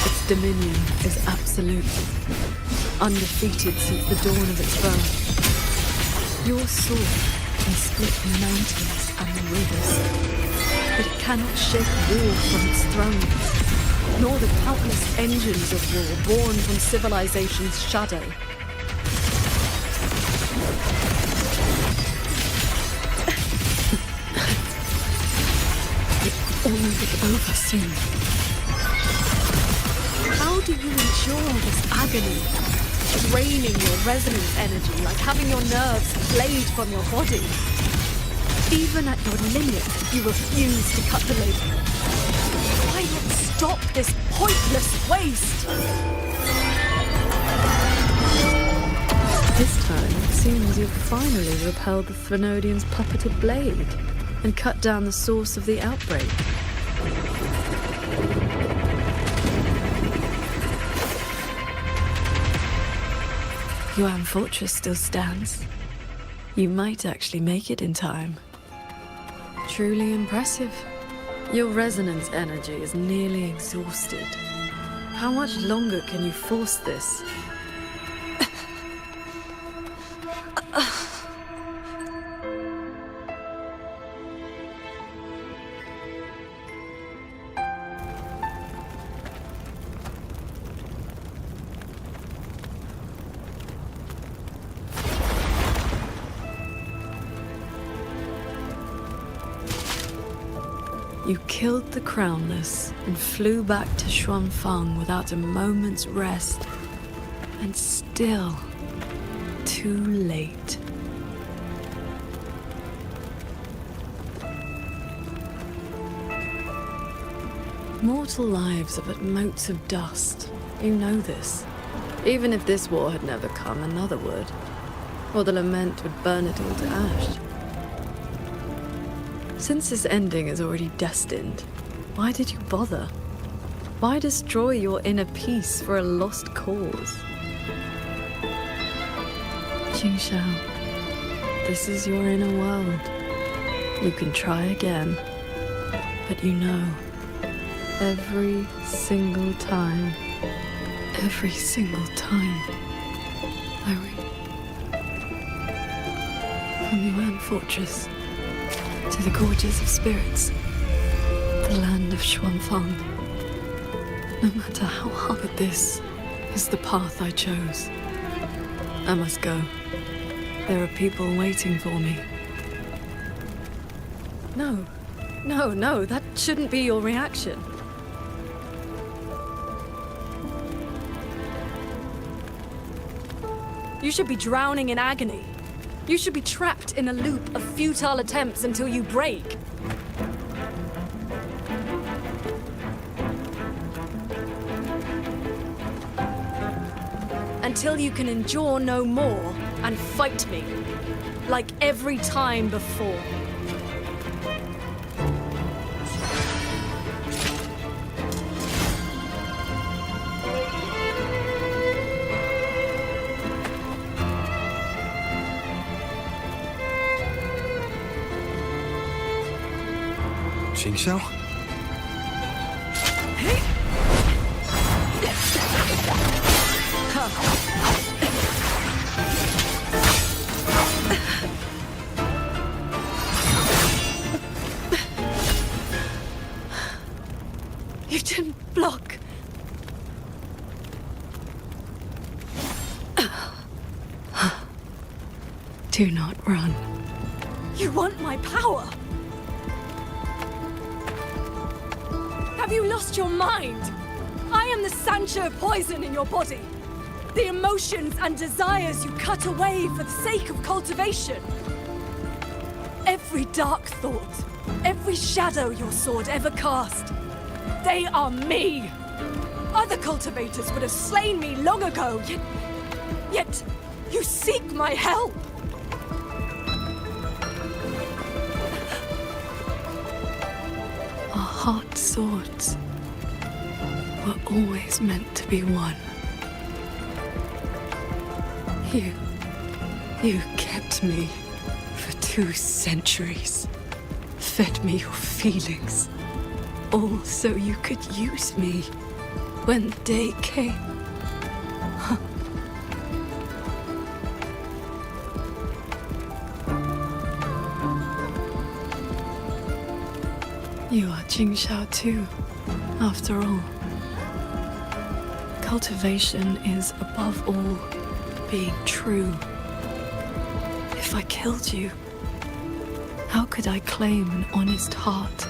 Its dominion is absolute, undefeated since the dawn of its birth. Your sword can split the mountains and the rivers, but it cannot shake war from its throne, nor the countless engines of war born from civilization's shadow. All will be over soon. How do you endure this agony? Draining your resonance energy like having your nerves flayed from your body. Even at your limit, you refuse to cut the lid. Why not stop this pointless waste? This time, it seems you've finally repelled the Threnodian's puppeted blade and cut down the source of the outbreak. Yuan Fortress still stands. You might actually make it in time. Truly impressive. Your resonance energy is nearly exhausted. How much longer can you force this? You killed the Crownless and flew back to Xuanfang without a moment's rest. And still, too late. Mortal lives are but motes of dust. You know this. Even if this war had never come, another would. Or the lament would burn it all to ash. Since this ending is already destined, why did you bother? Why destroy your inner peace for a lost cause? Qingxiao, this is your inner world. You can try again, but you know, every single time, from Yuan Fortress to the Gorges of Spirits, the land of Xuanfang. No matter how hard, this is the path I chose. I must go. There are people waiting for me. No, that shouldn't be your reaction. You should be drowning in agony. You should be trapped in a loop of futile attempts until you break. Until you can endure no more and fight me, like every time before. Qingxiao? You didn't block. Do not run. You want my power? Have you lost your mind? I am the Sancho poison in your body. The emotions and desires you cut away for the sake of cultivation. Every dark thought, every shadow your sword ever cast, they are me. Other cultivators would have slain me long ago, yet you seek my help. Our hot swords were always meant to be one. You kept me for 2 centuries, fed me your feelings, all so you could use me when the day came. You are Jing Xiao too, after all. Cultivation is, above all, being true. If I killed you, how could I claim an honest heart?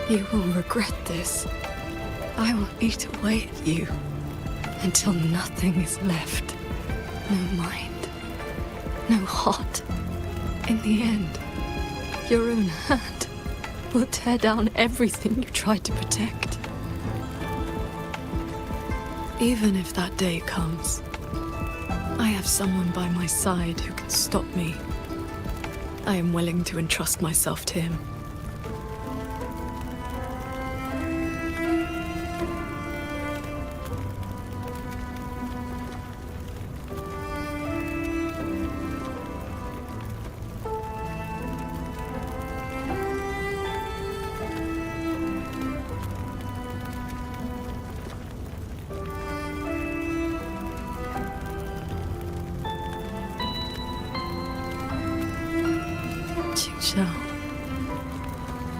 You will regret this. I will eat away at you until nothing is left. No mind, no heart. In the end, your own hand will tear down everything you tried to protect. Even if that day comes, I have someone by my side who can stop me. I am willing to entrust myself to him.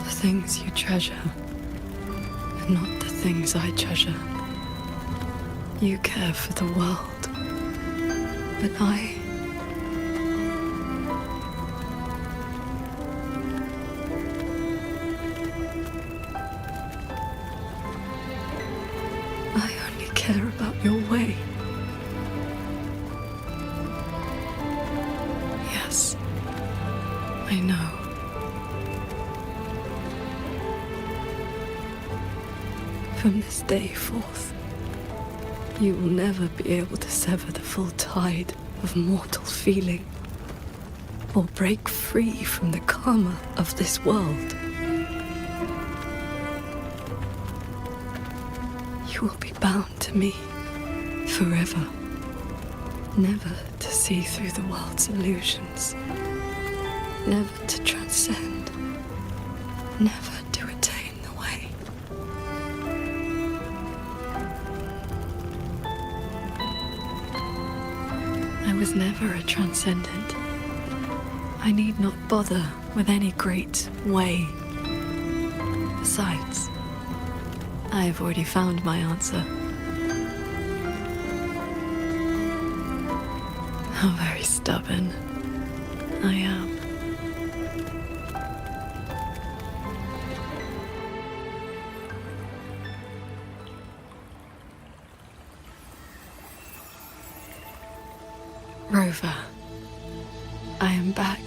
The things you treasure are not the things I treasure. You care for the world, but I only care about your way. Yes, I know. From this day forth, you will never be able to sever the full tide of mortal feeling, or break free from the karma of this world. You will be bound to me forever, never to see through the world's illusions, never to transcend, never to attain the way. I was never a transcendent. I need not bother with any great way. Besides, I have already found my answer. How very stubborn I am. Rover, I am back.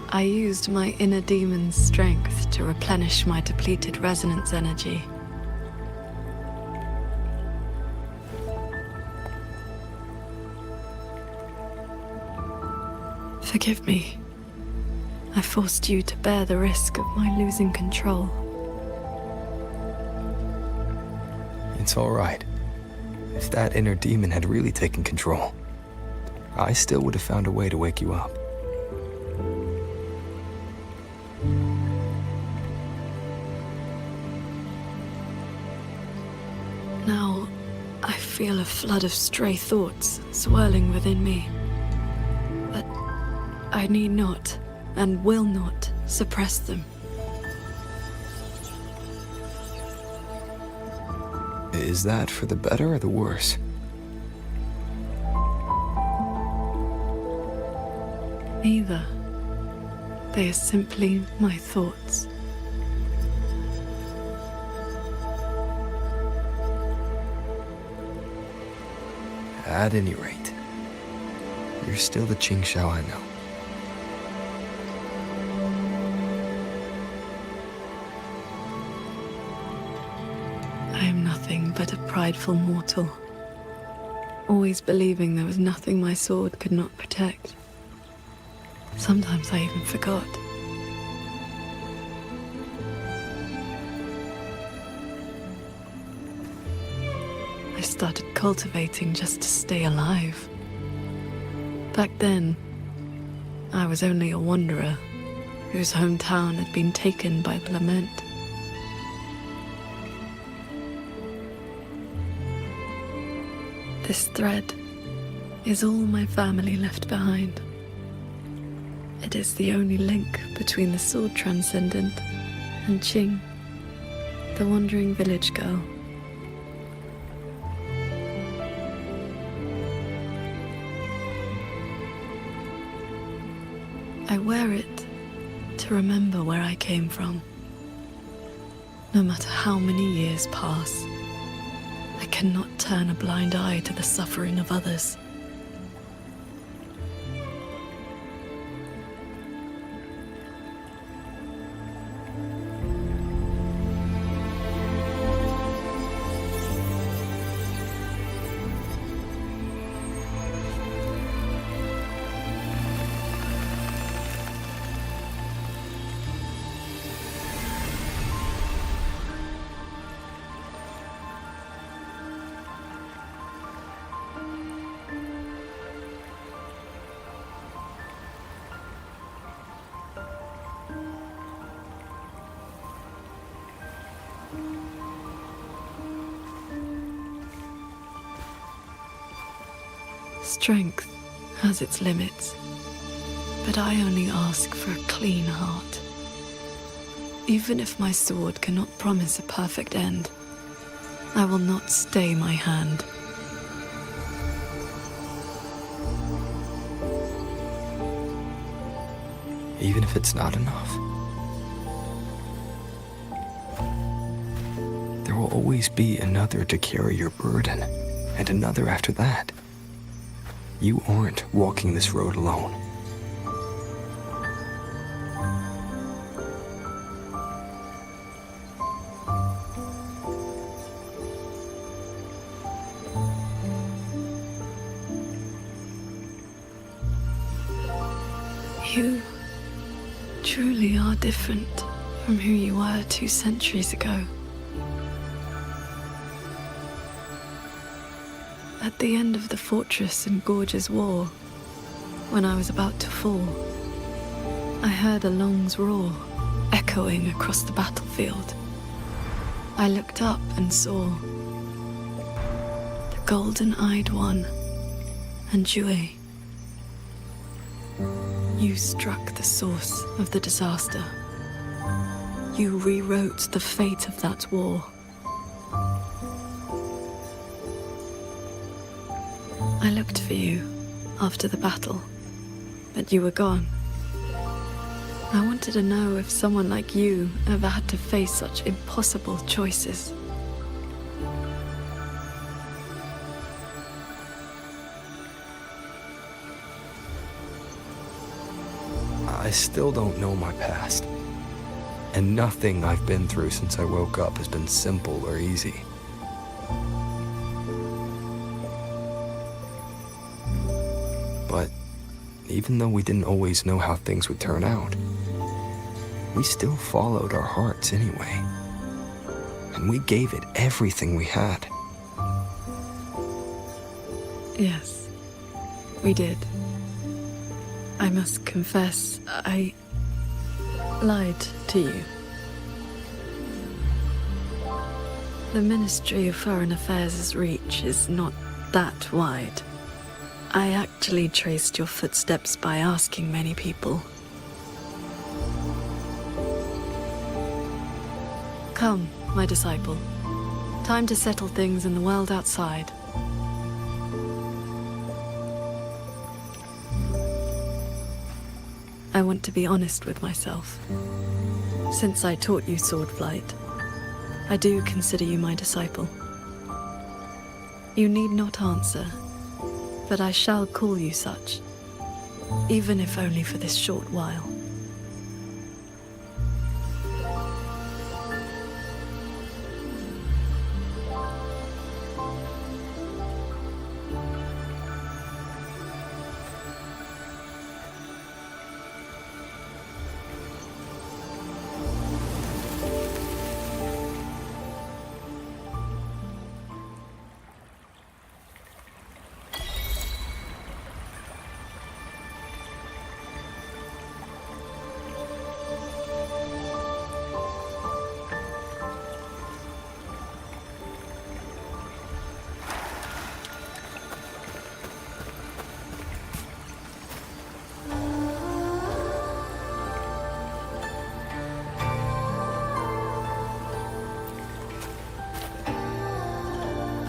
I used my inner demon's strength to replenish my depleted resonance energy. Forgive me. I forced you to bear the risk of my losing control. It's all right. If that inner demon had really taken control, I still would have found a way to wake you up. Now, I feel a flood of stray thoughts swirling within me. But I need not, and will not, suppress them. Is that for the better or the worse? Neither. They are simply my thoughts. At any rate, you're still the Jing Xiao I know. I am nothing but a prideful mortal, always believing there was nothing my sword could not protect. Sometimes I even forgot. I started cultivating just to stay alive. Back then, I was only a wanderer whose hometown had been taken by the lament. This thread is all my family left behind. It is the only link between the sword transcendent and Qing, the wandering village girl. I wear it to remember where I came from. No matter how many years pass, I cannot turn a blind eye to the suffering of others. Strength has its limits, but I only ask for a clean heart. Even if my sword cannot promise a perfect end, I will not stay my hand. Even if it's not enough. There will always be another to carry your burden, and another after that. You aren't walking this road alone. You truly are different from who you were 2 centuries ago. At the end of the Fortress and Gorges War, when I was about to fall, I heard Along's roar echoing across the battlefield. I looked up and saw the golden-eyed one and Jue. You struck the source of the disaster. You rewrote the fate of that war. I looked for you after the battle, but you were gone. I wanted to know if someone like you ever had to face such impossible choices. I still don't know my past. And nothing I've been through since I woke up has been simple or easy. But even though we didn't always know how things would turn out, we still followed our hearts anyway. And we gave it everything we had. Yes, we did. I must confess, I lied to you. The Ministry of Foreign Affairs' reach is not that wide. I actually traced your footsteps by asking many people. Come, my disciple. Time to settle things in the world outside. I want to be honest with myself. Since I taught you sword flight, I do consider you my disciple. You need not answer, but I shall call you such, even if only for this short while.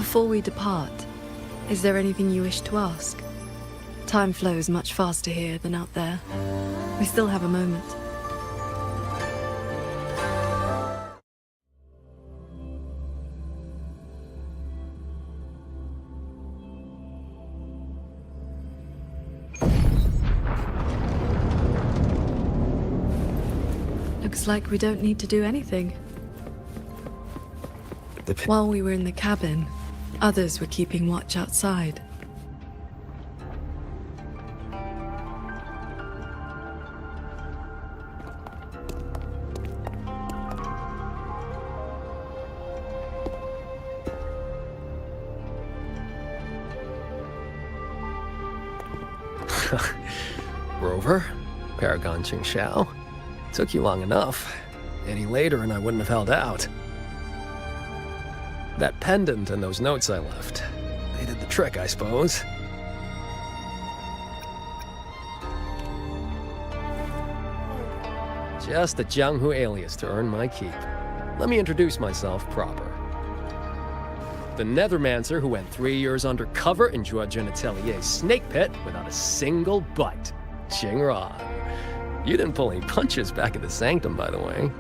Before we depart, is there anything you wish to ask? Time flows much faster here than out there. We still have a moment. Looks like we don't need to do anything. While we were in the cabin, others were keeping watch outside. Rover, Paragon Qingxiao. Took you long enough. Any later and I wouldn't have held out. That pendant and those notes I left, they did the trick, I suppose. Just a Jianghu alias to earn my keep. Let me introduce myself proper. The Nethermancer who went 3 years undercover in Zhuojun Atelier's snake pit without a single bite. Qingran. You didn't pull any punches back at the Sanctum, by the way.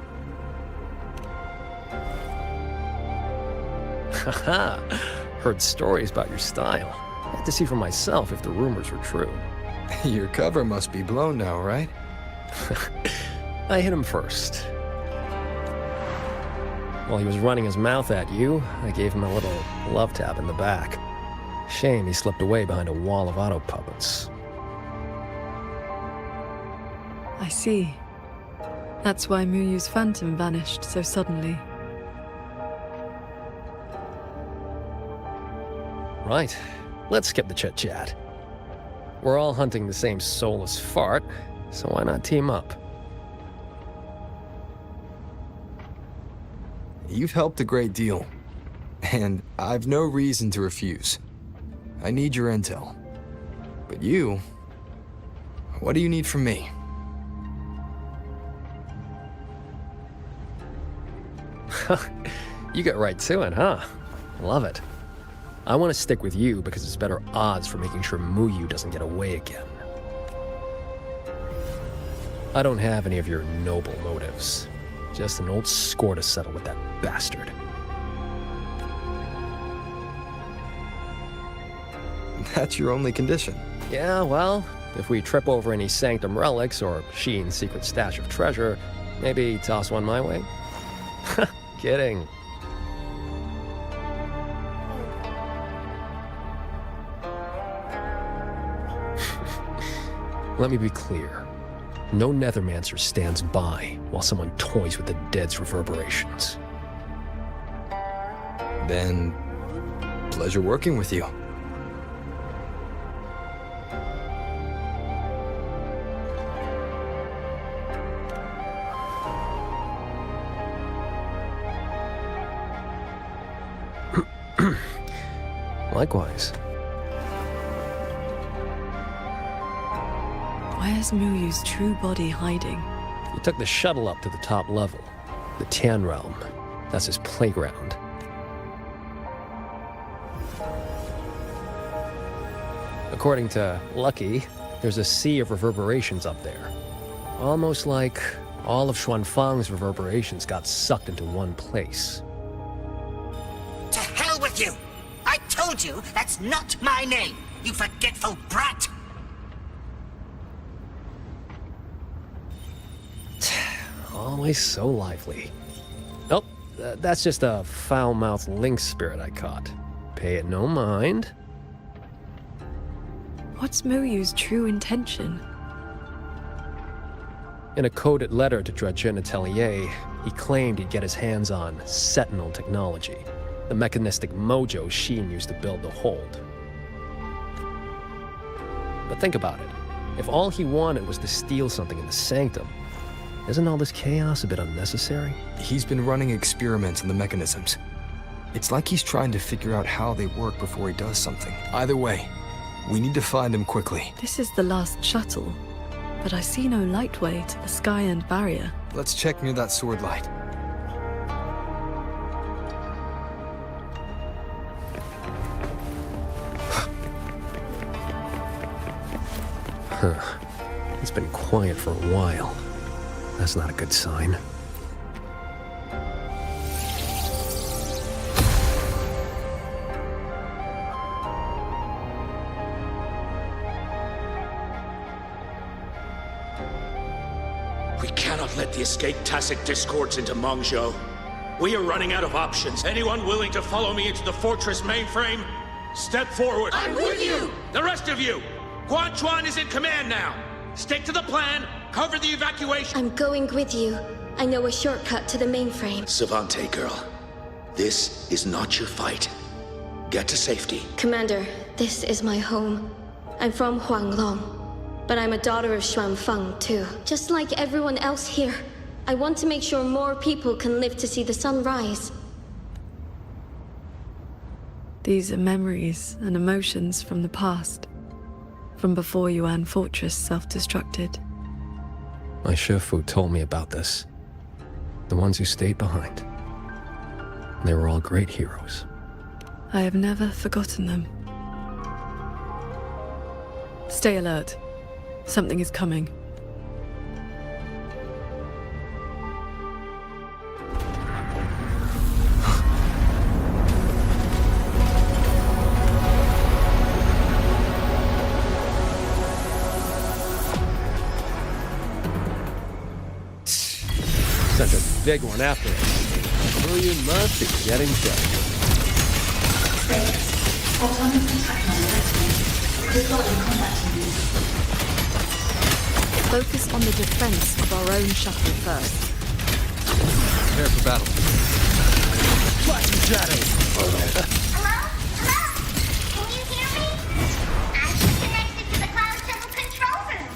Haha, heard stories about your style. I had to see for myself if the rumors were true. Your cover must be blown now, right? I hit him first. While he was running his mouth at you, I gave him a little love tap in the back. Shame he slipped away behind a wall of auto puppets. I see. That's why Muyu's phantom vanished so suddenly. Right. Let's skip the chit-chat. We're all hunting the same soulless fart, so why not team up? You've helped a great deal, and I've no reason to refuse. I need your intel. But you... what do you need from me? You get right to it, huh? Love it. I want to stick with you because it's better odds for making sure Muyu doesn't get away again. I don't have any of your noble motives. Just an old score to settle with that bastard. That's your only condition? Yeah, well, if we trip over any Sanctum relics or Sheen's secret stash of treasure, maybe toss one my way? Kidding. Let me be clear. No Nethermancer stands by while someone toys with the dead's reverberations. Then, pleasure working with you. Likewise. Where's Muyu's true body hiding? He took the shuttle up to the top level. The Tian Realm. That's his playground. According to Lucky, there's a sea of reverberations up there. Almost like all of Xuanfang's reverberations got sucked into one place. To hell with you! I told you that's not my name, you forgetful brat! Always so lively. Oh, that's just a foul-mouthed lynx spirit I caught. Pay it no mind. What's Muyu's true intention? In a coded letter to Zhuojun Atelier, he claimed he'd get his hands on Sentinel technology, the mechanistic mojo Sheen used to build the Hold. But think about it. If all he wanted was to steal something in the Sanctum, isn't all this chaos a bit unnecessary? He's been running experiments on the mechanisms. It's like he's trying to figure out how they work before he does something. Either way, we need to find him quickly. This is the last shuttle, but I see no lightway to the Sky End barrier. Let's check near that sword light. Huh. It's been quiet for a while. That's not a good sign. We cannot let the escaped Tacit discords into Mengzhou. We are running out of options. Anyone willing to follow me into the fortress mainframe? Step forward. I'm with you! The rest of you! Guan Chuan is in command now. Stick to the plan. Cover the evacuation. I'm going with you. I know a shortcut to the mainframe. Savante girl, this is not your fight. Get to safety. Commander, this is my home. I'm from Huanglong, but I'm a daughter of Xuanfeng too. Just like everyone else here, I want to make sure more people can live to see the sun rise. These are memories and emotions from the past. From before Yuan Fortress self-destructed. My Shifu told me about this. The ones who stayed behind. They were all great heroes. I have never forgotten them. Stay alert. Something is coming. Such a big one after us. Well, you must be getting jealous. Focus on the defense of our own shuttle first. Prepare for battle. Flash and shadow! Hello? Can you hear me? I'm connected to the Cloud Shuttle control room.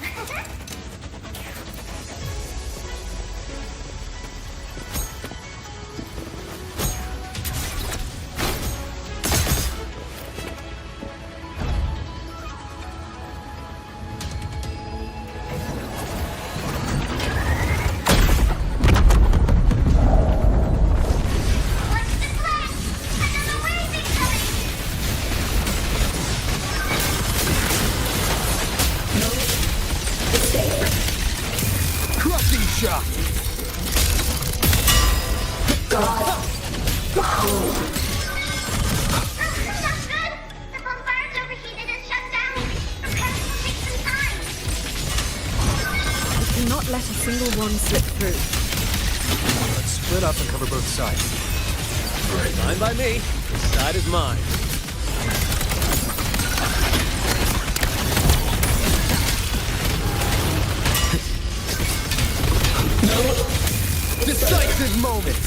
Crushing shot! We cannot let a single one slip through. Let's split up and cover both sides. Fine by me. This side is mine. Decisive moment!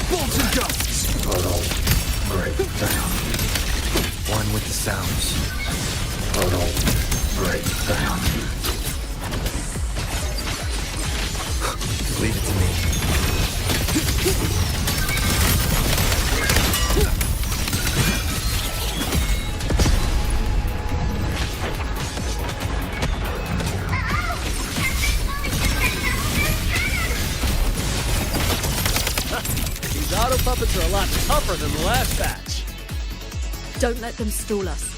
Bolts and gusts! Total breakdown. One with the sounds. Total breakdown. Leave it to me. These auto puppets are a lot tougher than the last batch. Don't let them stall us.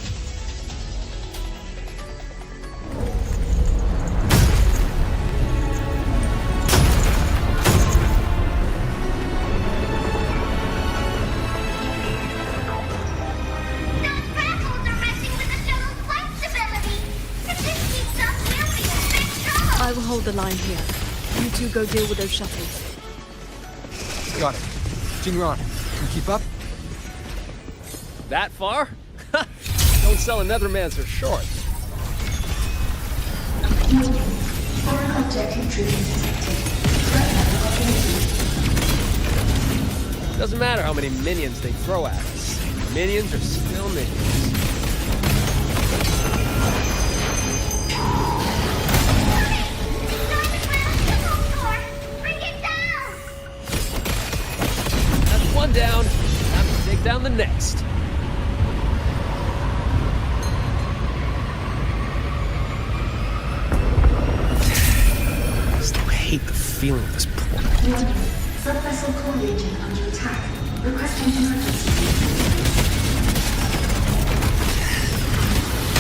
I will hold the line here. You two go deal with those shuttles. Got it. Jingran, you keep up? That far? Don't sell a Nethermancer short. Doesn't matter how many minions they throw at us. Minions are still minions. That's one down. Time to take down the next. Stay feeling of this portal. Subvessel core region under attack. Requesting emergency.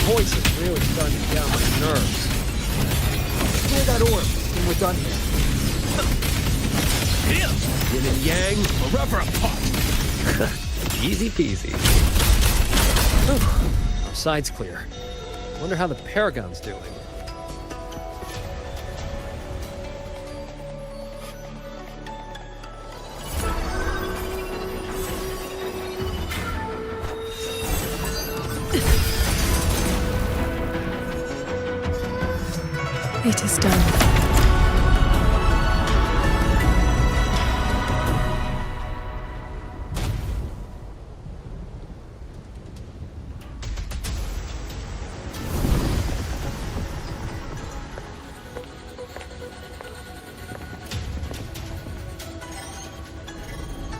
Voice is really starting to get on my nerves. Clear that orb, and we're done here. Yin and yang, forever apart. Easy peasy. Whew. Our side's clear. Wonder how the Paragon's doing. It is done.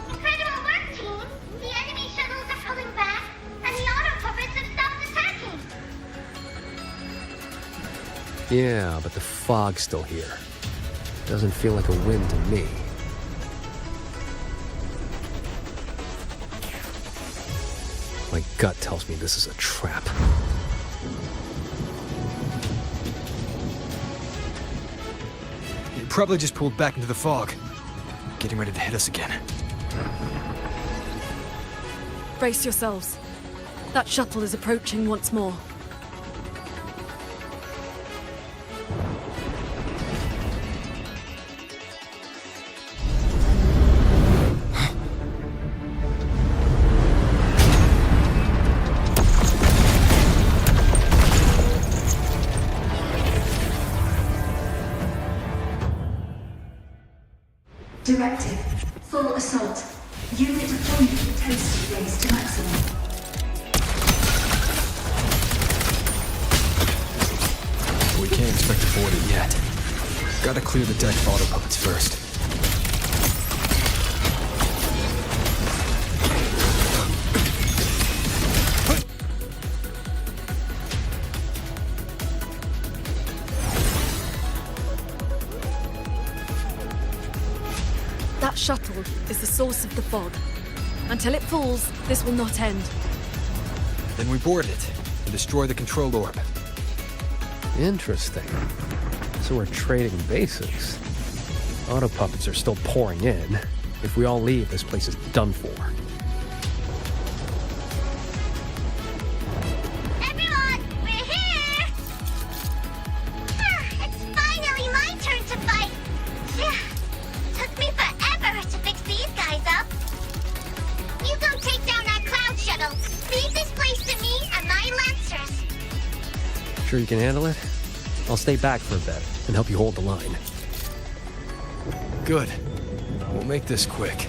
Incredible work, team! The enemy shuttles are pulling back, and the auto puppets have stopped attacking! Yeah, but the fog's still here. Doesn't feel like a win to me. My gut tells me this is a trap. It probably just pulled back into the fog. Getting ready to hit us again. Brace yourselves. That shuttle is approaching once more. Directive. Full assault. Unit deployment intensity raised to maximum. We can't expect to board it yet. Gotta clear the deck of auto puppets first. That shuttle is the source of the fog. Until it falls, this will not end. Then we board it and destroy the control orb. Interesting. So we're trading bases. Auto puppets are still pouring in. If we all leave, this place is done for. Everyone, we're here! It's finally my turn to fight! Took me forever to fix these guys up. You go take down that cloud shuttle. Leave this place to me and my lancers. Sure you can handle it? I'll stay back for a bit and help you hold the line. Good. We'll make this quick.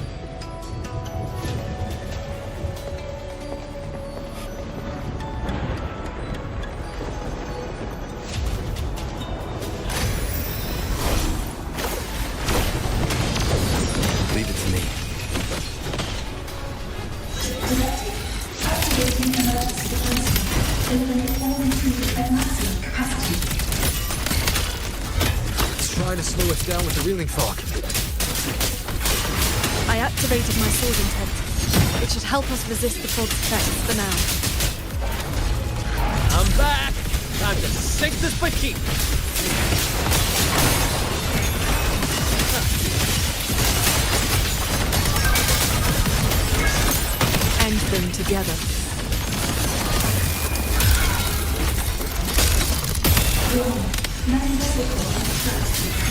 Leave it to me. Activating emergency defense. Eliminate all intrusion at maximum capacity. It's trying to slow us down with the reeling fog. I activated my sword intent. It should help us resist the fog's effects for now. I'm back! Time to sink this for keep! End them together.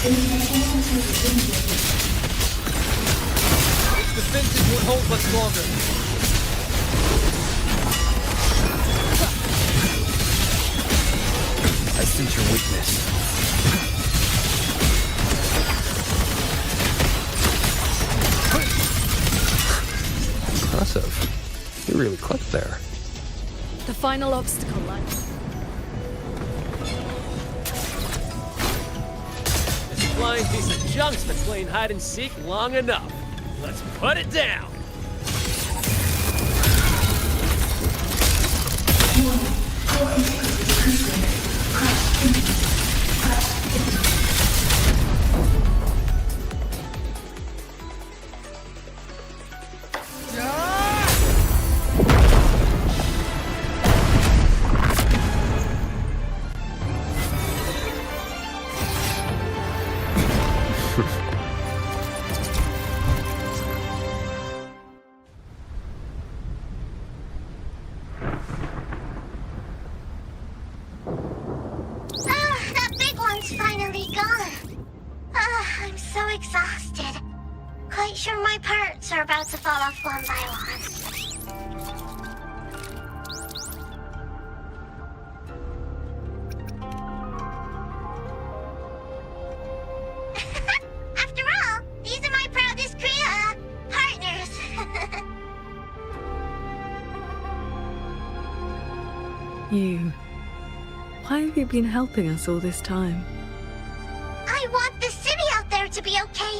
Its defenses won't hold much longer. I sense your weakness. Impressive. You really clicked there. The final obstacle lies. This flying piece of junk's been playing hide and seek long enough. Let's put it down! sure my parts are about to fall off one by one. After all, these are my proudest partners. You... Why have you been helping us all this time? I want the city out there to be okay.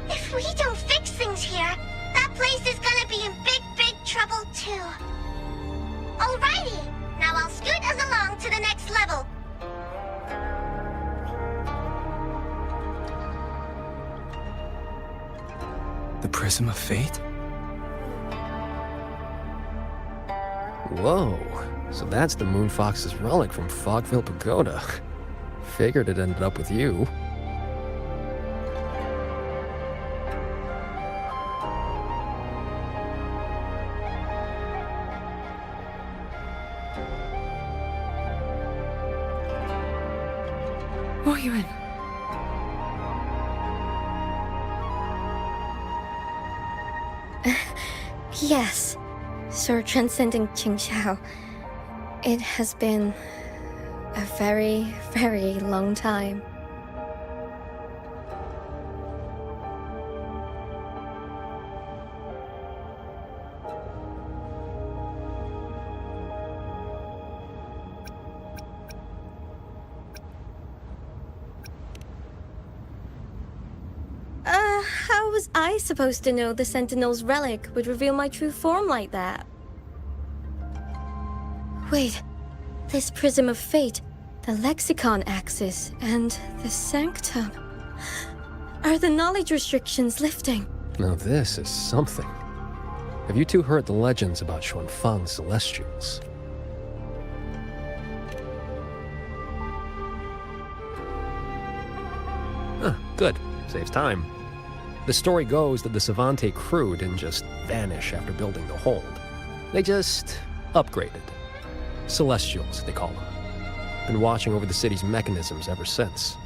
If we don't fix things here, that place is gonna be in big, big trouble too. Alrighty, now I'll scoot us along to the next level. The Prism of Fate? Whoa. So that's the Moonfox's relic from Fogville Pagoda. Figured it ended up with you. Royuin. Yes, Sir Transcending Qingxiao. It has been a very, very long time. How was I supposed to know the Sentinel's relic would reveal my true form like that? Wait, this Prism of Fate, the Lexicon Axis, and the Sanctum. Are the knowledge restrictions lifting? Now this is something. Have you two heard the legends about Xuanfang's Celestials? Good. Saves time. The story goes that the Savante crew didn't just vanish after building the hold. They just upgraded. Celestials, they call them. Been watching over the city's mechanisms ever since.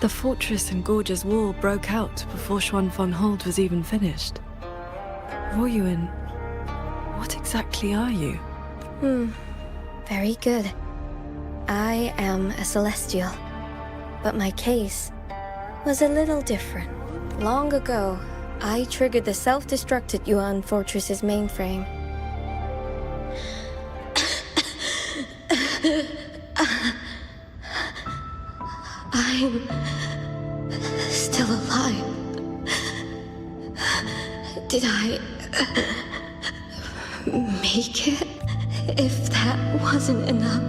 The fortress and Gorge's Wall broke out before Xuanfang Hold was even finished. Royuin, what exactly are you? Very good. I am a Celestial. But my case was a little different. Long ago, I triggered the self-destructed Yuan Fortress's mainframe. I'm still alive. Did I make it? If that wasn't enough,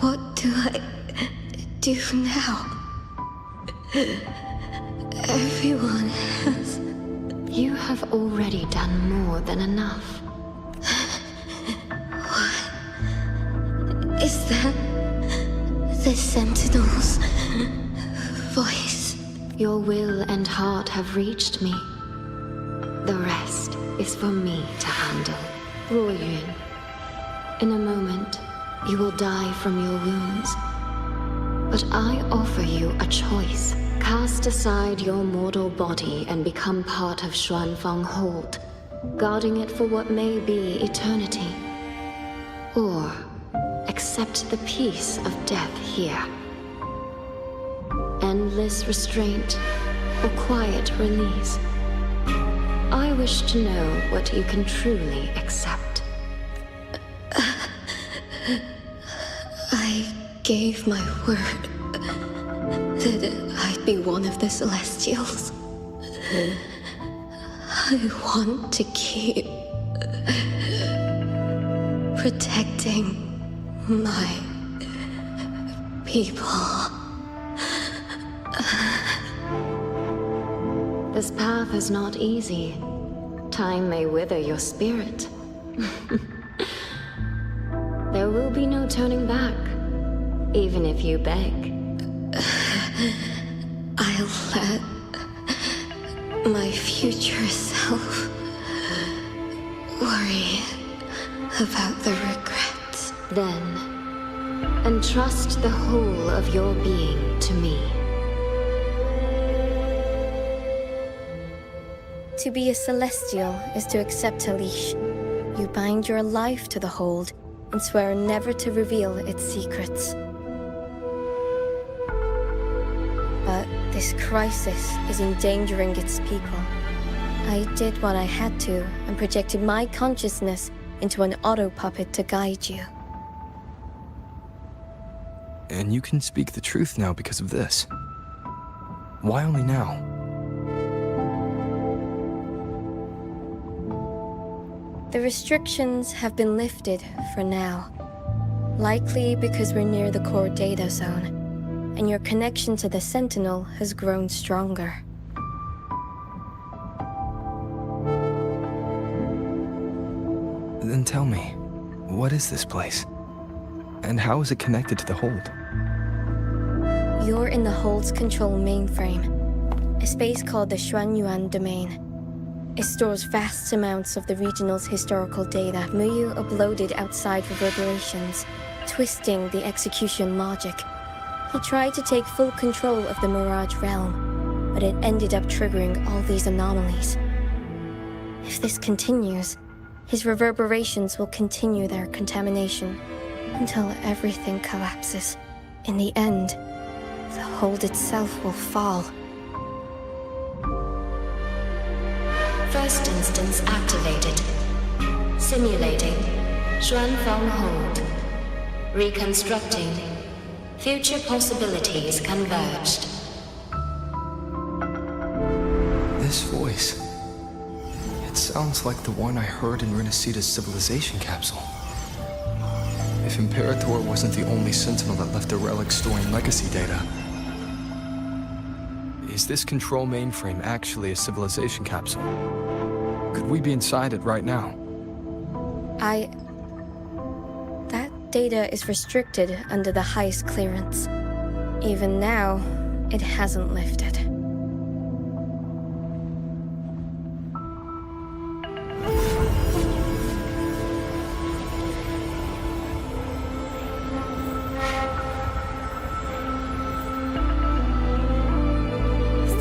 what do I do now? Everyone has... You have already done more than enough. What is that? The Sentinel's voice? Your will and heart have reached me. The rest is for me to handle. Royuin, in a moment, you will die from your wounds. But I offer you a choice. Cast aside your mortal body and become part of Xuanfang Hold, guarding it for what may be eternity. Or accept the peace of death here. Endless restraint or quiet release. I wish to know what you can truly accept. I gave my word that I'd be one of the Celestials. I want to keep protecting my people. This path is not easy. Time may wither your spirit. There will be no turning back, even if you beg. I'll let my future self worry about the regrets. Then, entrust the whole of your being to me. To be a Celestial is to accept a leash. You bind your life to the hold and swear never to reveal its secrets. But this crisis is endangering its people. I did what I had to and projected my consciousness into an auto puppet to guide you. And you can speak the truth now because of this. Why only now? The restrictions have been lifted for now. Likely because we're near the core data zone, and your connection to the Sentinel has grown stronger. Then tell me, what is this place? And how is it connected to the Hold? You're in the Hold's control mainframe, a space called the Xuanyuan Domain. It stores vast amounts of the regional's historical data Muyu uploaded outside reverberations, twisting the execution logic. He tried to take full control of the Mirage realm, but it ended up triggering all these anomalies. If this continues, his reverberations will continue their contamination until everything collapses. In the end, the Hold itself will fall. First instance activated. Simulating. Xuanfeng Hold. Reconstructing. Future possibilities converged. This voice. It sounds like the one I heard in Renacita's civilization capsule. If Imperator wasn't the only Sentinel that left a relic storing legacy data, is this control mainframe actually a civilization capsule? Could we be inside it right now? That data is restricted under the highest clearance. Even now, it hasn't lifted.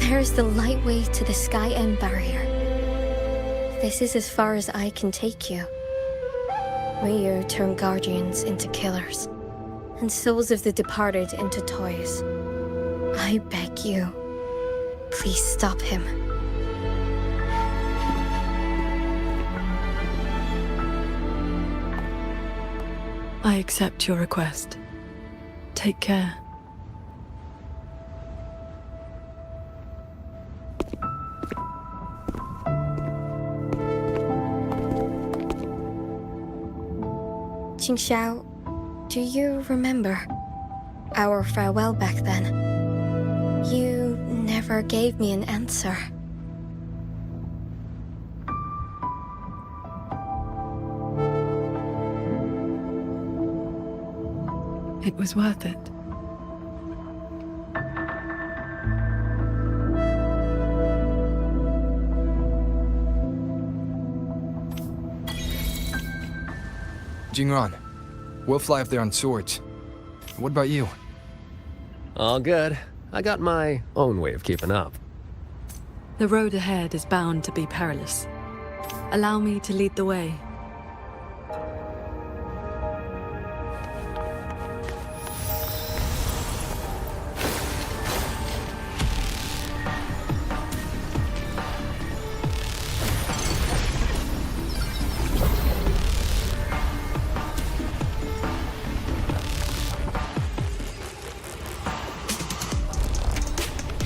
There's the lightway to the Sky End barrier. This is as far as I can take you. Muyu turned guardians into killers, and souls of the departed into toys. I beg you, please stop him. I accept your request. Take care. Qingxiao, do you remember our farewell back then? You never gave me an answer. It was worth it. Jingran, we'll fly up there on swords. What about you? All good. I got my own way of keeping up. The road ahead is bound to be perilous. Allow me to lead the way.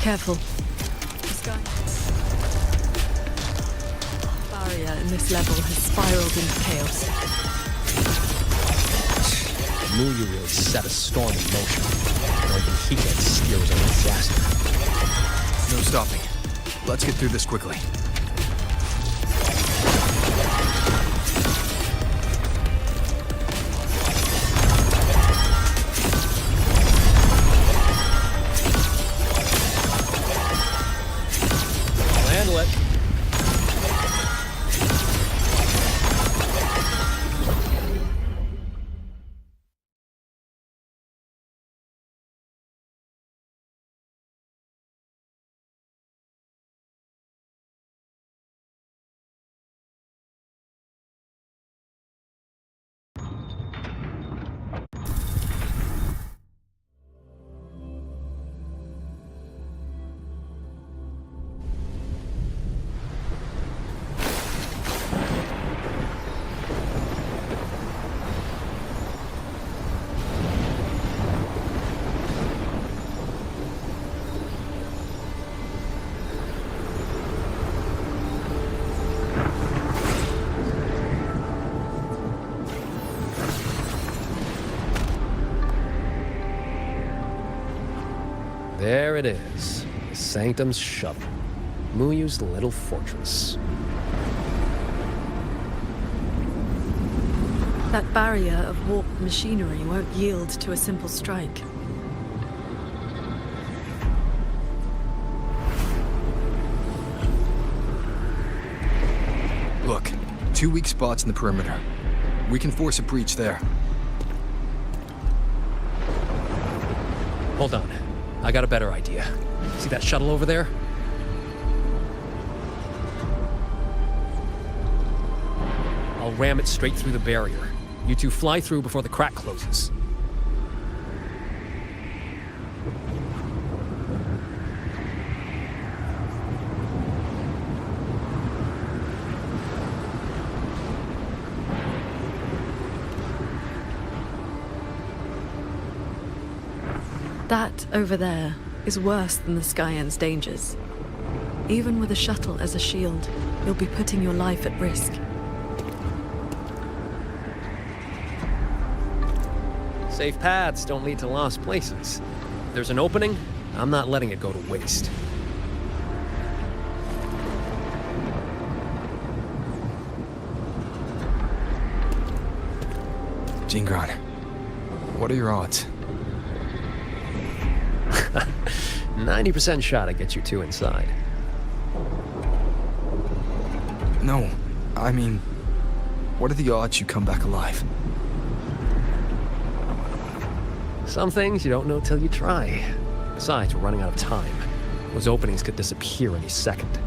Careful. The sky barrier in this level has spiraled into chaos. Muyu really set a storm in motion. Or even he can steer his own disaster. No stopping. Let's get through this quickly. There it is. The Sanctum's shuttle. Muyu's little fortress. That barrier of warped machinery won't yield to a simple strike. Look, 2 weak spots in the perimeter. We can force a breach there. Hold on. I got a better idea. See that shuttle over there? I'll ram it straight through the barrier. You two fly through before the crack closes. That over there is worse than the Skyend's dangers. Even with a shuttle as a shield, you'll be putting your life at risk. Safe paths don't lead to lost places. If there's an opening, I'm not letting it go to waste. Jingran, what are your odds? 90% shot to get you two inside. No, I mean, what are the odds you come back alive? Some things you don't know till you try. Besides, we're running out of time. Those openings could disappear any second.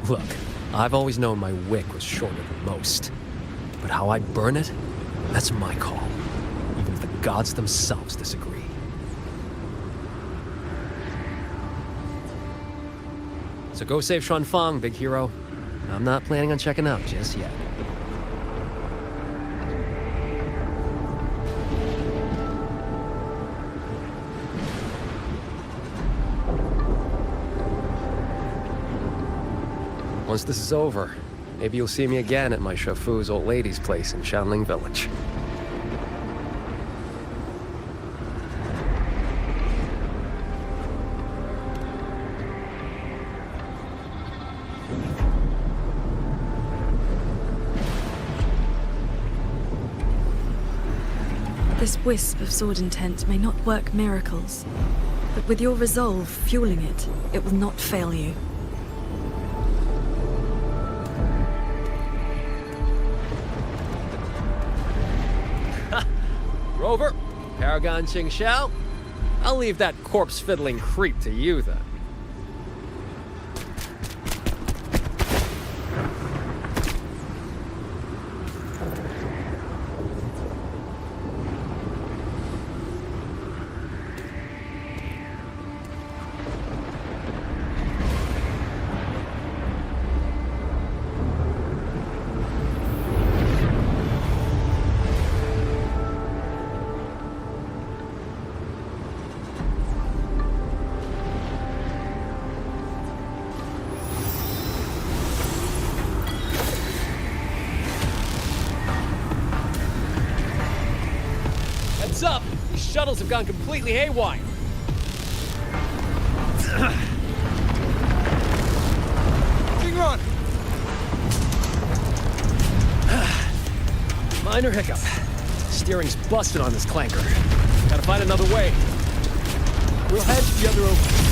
Look, I've always known my wick was shorter than most. But how I burn it, that's my call. Even if the gods themselves disagree. So go save Xuan Fang, big hero. I'm not planning on checking out just yet. Once this is over, maybe you'll see me again at my Shafu's old lady's place in Xianling Village. This wisp of sword intent may not work miracles, but with your resolve fueling it, it will not fail you. Rover, Paragon Ching Xiao, I'll leave that corpse-fiddling creep to you, then. Heads up! These shuttles have gone completely haywire. Jingran! Minor hiccup. Steering's busted on this clanker. Gotta find another way. We'll head to the other opening.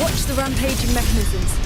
Watch the rampaging mechanisms.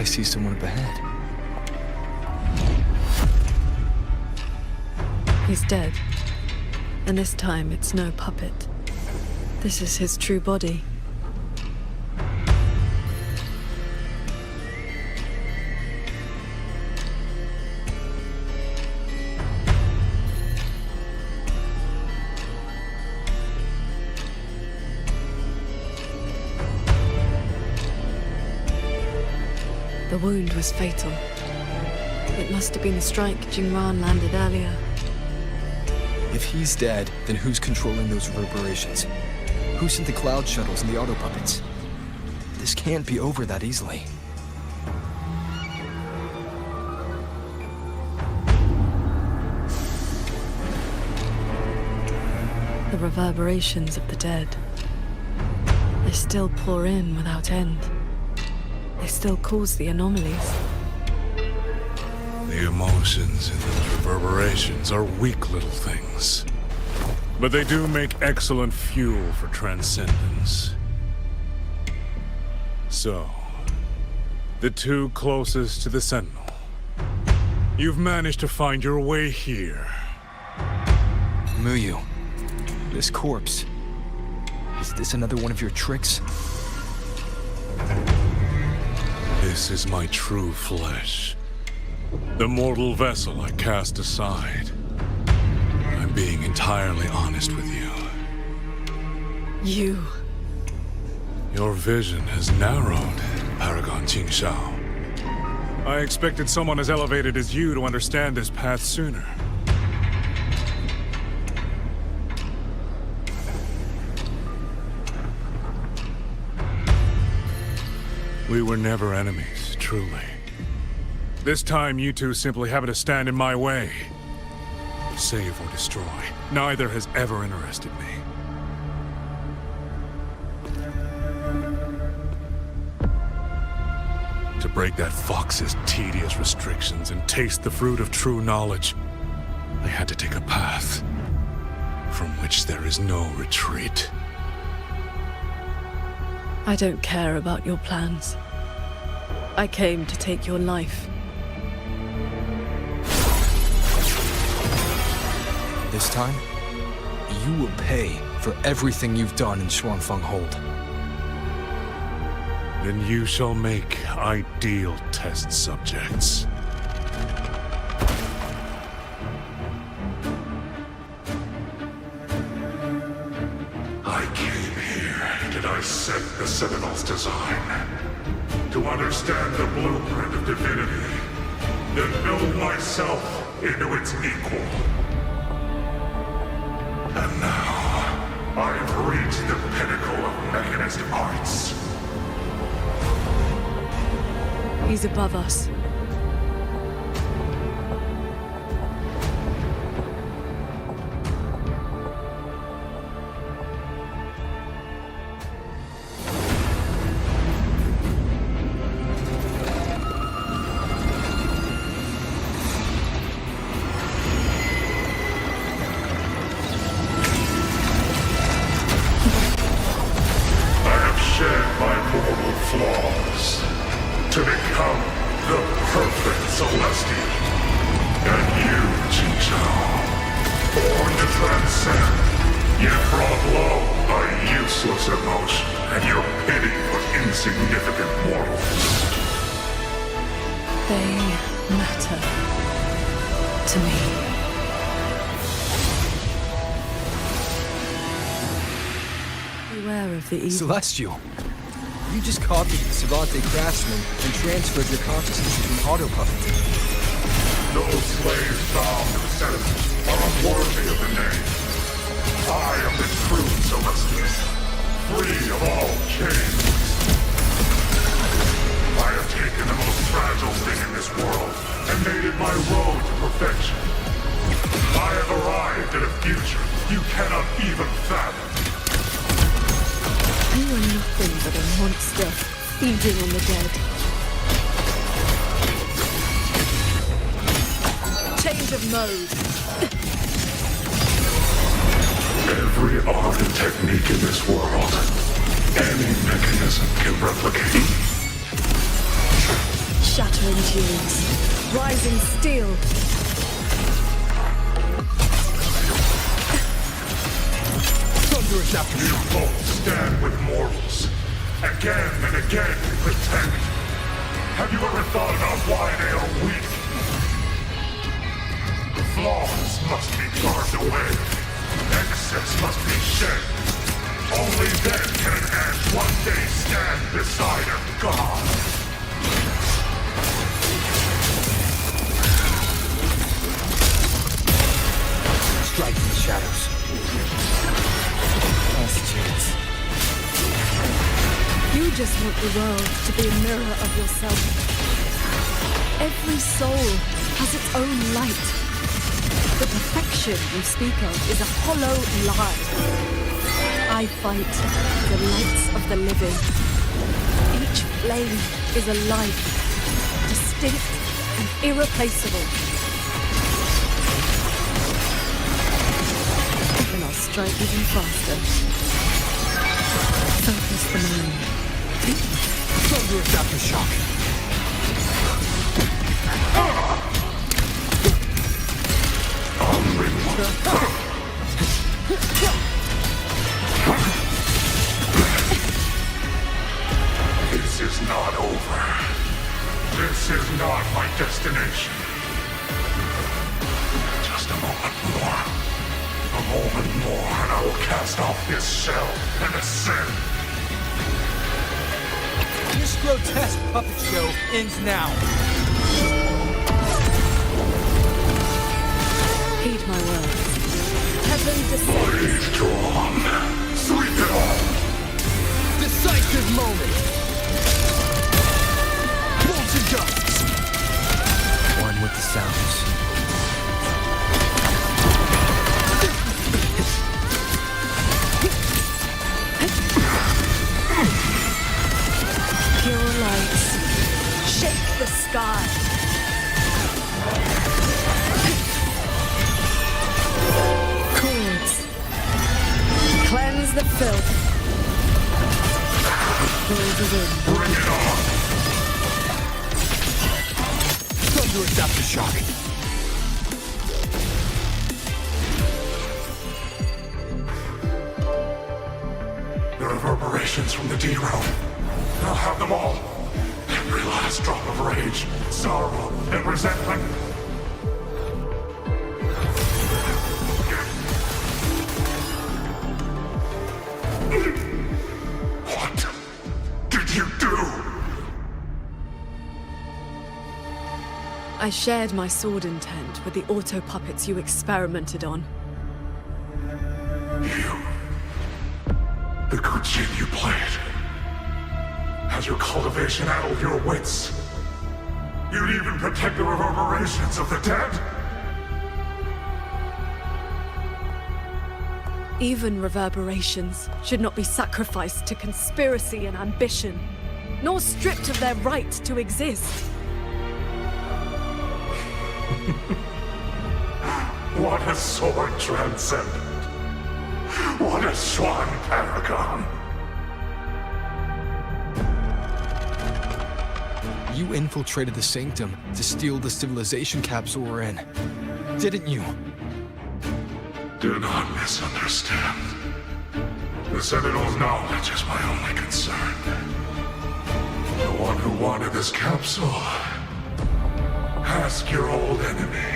see someone up ahead. He's dead. And this time it's no puppet. This is his true body. The wound was fatal. It must have been the strike Jingran landed earlier. If he's dead, then who's controlling those reverberations? Who sent the cloud shuttles and the auto puppets? This can't be over that easily. The reverberations of the dead. They still pour in without end. They still cause the anomalies. The emotions in those reverberations are weak little things. But they do make excellent fuel for transcendence. So, the two closest to the Sentinel. You've managed to find your way here. Muyu, this corpse. Is this another one of your tricks? This is my true flesh. The mortal vessel I cast aside. I'm being entirely honest with you. You. Your vision has narrowed, Paragon Qingshao. I expected someone as elevated as you to understand this path sooner. We were never enemies, truly. This time, you two simply happen to stand in my way. Save or destroy, neither has ever interested me. To break that fox's tedious restrictions and taste the fruit of true knowledge, I had to take a path from which there is no retreat. I don't care about your plans. I came to take your life. This time, you will pay for everything you've done in Xuanfeng Hold. Then you shall make ideal test subjects. I came here to dissect the Sentinel's design, to understand the blueprint of divinity, then build myself into its equal. And now, I've reached the pinnacle of mechanist arts. He's above us. To become the perfect Celestial. And you, Qingshao, born to transcend, yet brought low by useless emotion and your pity for insignificant mortals. They matter to me. Beware of the evil. Celestial! You just copied the Savante craftsman and transferred your consciousness into an autopuppet. Those slaves bound to the Sentinel are unworthy of the name. I am the true Celestial, free of all chains. I have taken the most fragile thing in this world and made it my road to perfection. I have arrived at a future you cannot even fathom. You are nothing but a monster feeding on the dead. Change of mode. Every art and technique in this world, any mechanism can replicate. Shattering dunes, rising steel. Thunderous aftershock. You both stand with mortals. Again and again you pretend. Have you ever thought about why they are weak? Flaws must be carved away. Excess must be shed. Only then can an ant one day stand beside a god. Strike in the shadows. Last chance. You just want the world to be a mirror of yourself. Every soul has its own light. The perfection you speak of is a hollow lie. I fight the lights of the living. Each flame is a life, distinct and irreplaceable. And I'll strike even faster. Focus the mind. Thunderous aftershock. This is not over. This is not my destination. Just a moment more. A moment more and I will cast off this shell and ascend. This grotesque puppet show ends now. Heed my words. Heaven descends. Breathe, Dawn. Sweep it all. Decisive moment. Bolts and gusts. One with the sounds. Pure lights. Shake the sky. Chords. Cleanse the filth. Roll the wind. Bring it on. Thunderous aftershock. The reverberations from the D-Realm. I'll have them all. Every last drop of rage, sorrow, and resentment. What did you do? I shared my sword intent with the auto-puppets you experimented on. The good game you played. Has your cultivation addled your wits? You'd even protect the reverberations of the dead? Even reverberations should not be sacrificed to conspiracy and ambition, nor stripped of their right to exist. What a sword transcendent! What a Swan paragon! You infiltrated the Sanctum to steal the civilization capsule we're in, didn't you? Do not misunderstand. The Sentinel's knowledge is my only concern. The one who wanted this capsule. Ask your old enemy.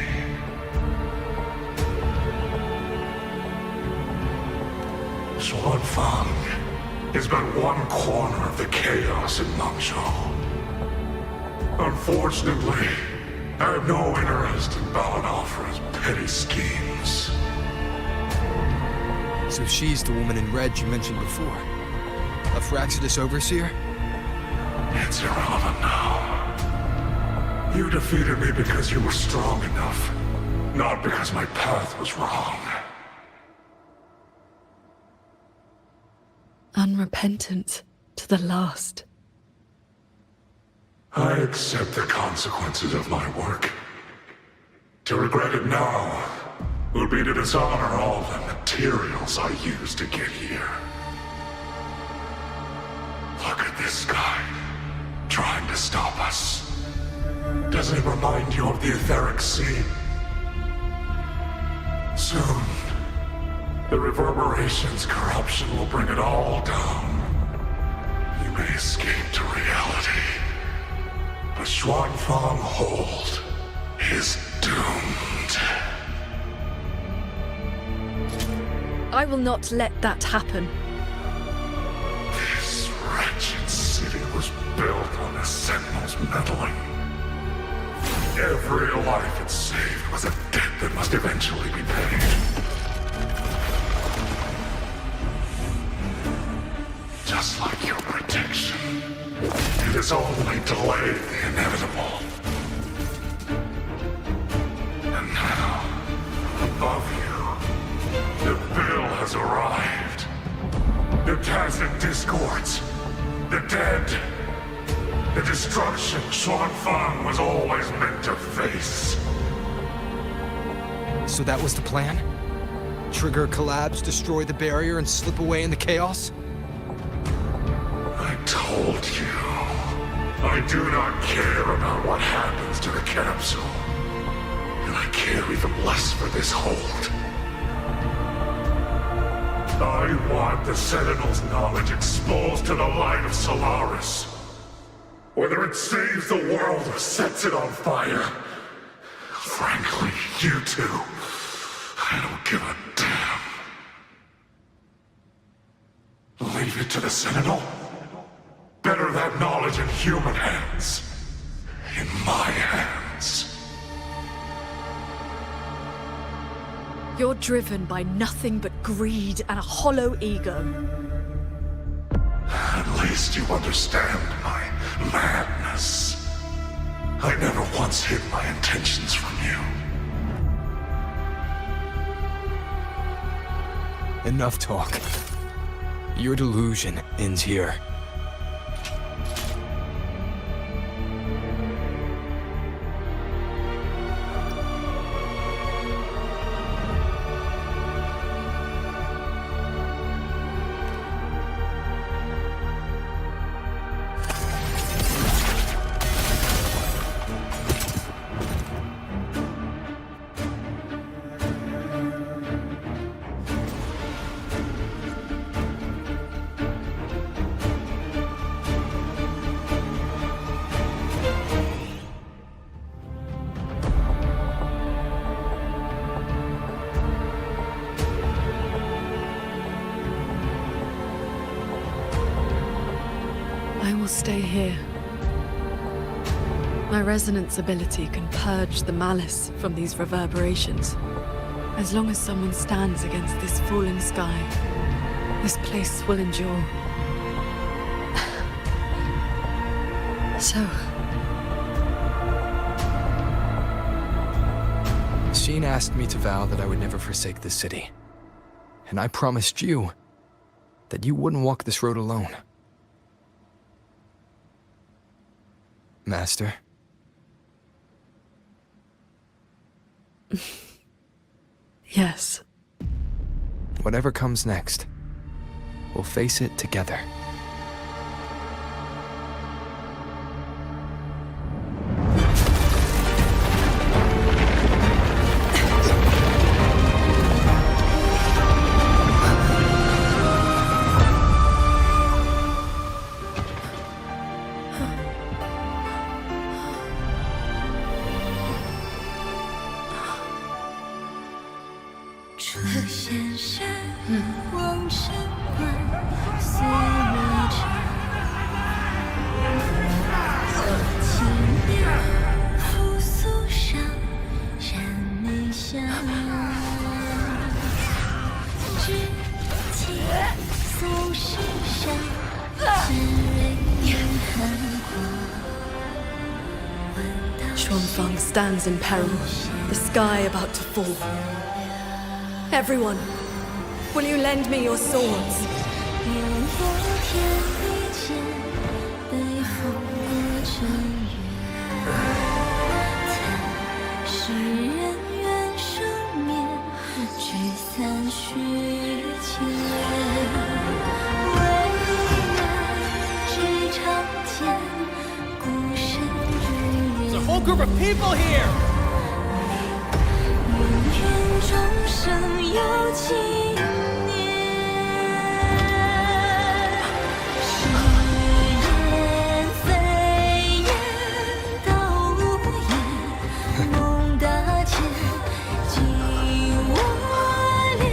Xuanfang is but one corner of the chaos in Mengzhou. Unfortunately, I have no interest in Balan Alfred's petty schemes. So she's the woman in red you mentioned before. A Fraxidus overseer? It's irrelevant now. You defeated me because you were strong enough, not because my path was wrong. Unrepentant to the last. I accept the consequences of my work. To regret it now would be to dishonor all the materials I used to get here. Look at this guy, trying to stop us. Doesn't it remind you of the etheric sea? Soon, the reverberation's corruption will bring it all down. You may escape to reality, but Xuanfang Hold is doomed. I will not let that happen. This wretched city was built on the Sentinel's meddling. Every life it saved was a debt that must eventually be paid. Just like your protection, it has only delayed the inevitable. And now, above you, the bill has arrived. The Tacit Discords, the dead, the destruction Xuanfang was always meant to face. So that was the plan? Trigger collabs, destroy the barrier, and slip away in the chaos? I told you. I do not care about what happens to the capsule. And I care even less for this hold. I want the Sentinel's knowledge exposed to the light of Solaris. Whether it saves the world or sets it on fire. Frankly, you two, I don't give a damn. Leave it to the Sentinel? Better that knowledge in human hands. In my hands. You're driven by nothing but greed and a hollow ego. At least you understand my madness. I never once hid my intentions from you. Enough talk. Your delusion ends here. I will stay here. My resonance ability can purge the malice from these reverberations. As long as someone stands against this fallen sky, this place will endure. So... Sheen asked me to vow that I would never forsake this city. And I promised you that you wouldn't walk this road alone. Master. Yes. Whatever comes next, we'll face it together. Xuanfang stands in peril, the sky about to fall. Everyone, will you lend me your swords? group of people here! 愿终生有纪念。是燕飞燕到无言，梦大千，尽我流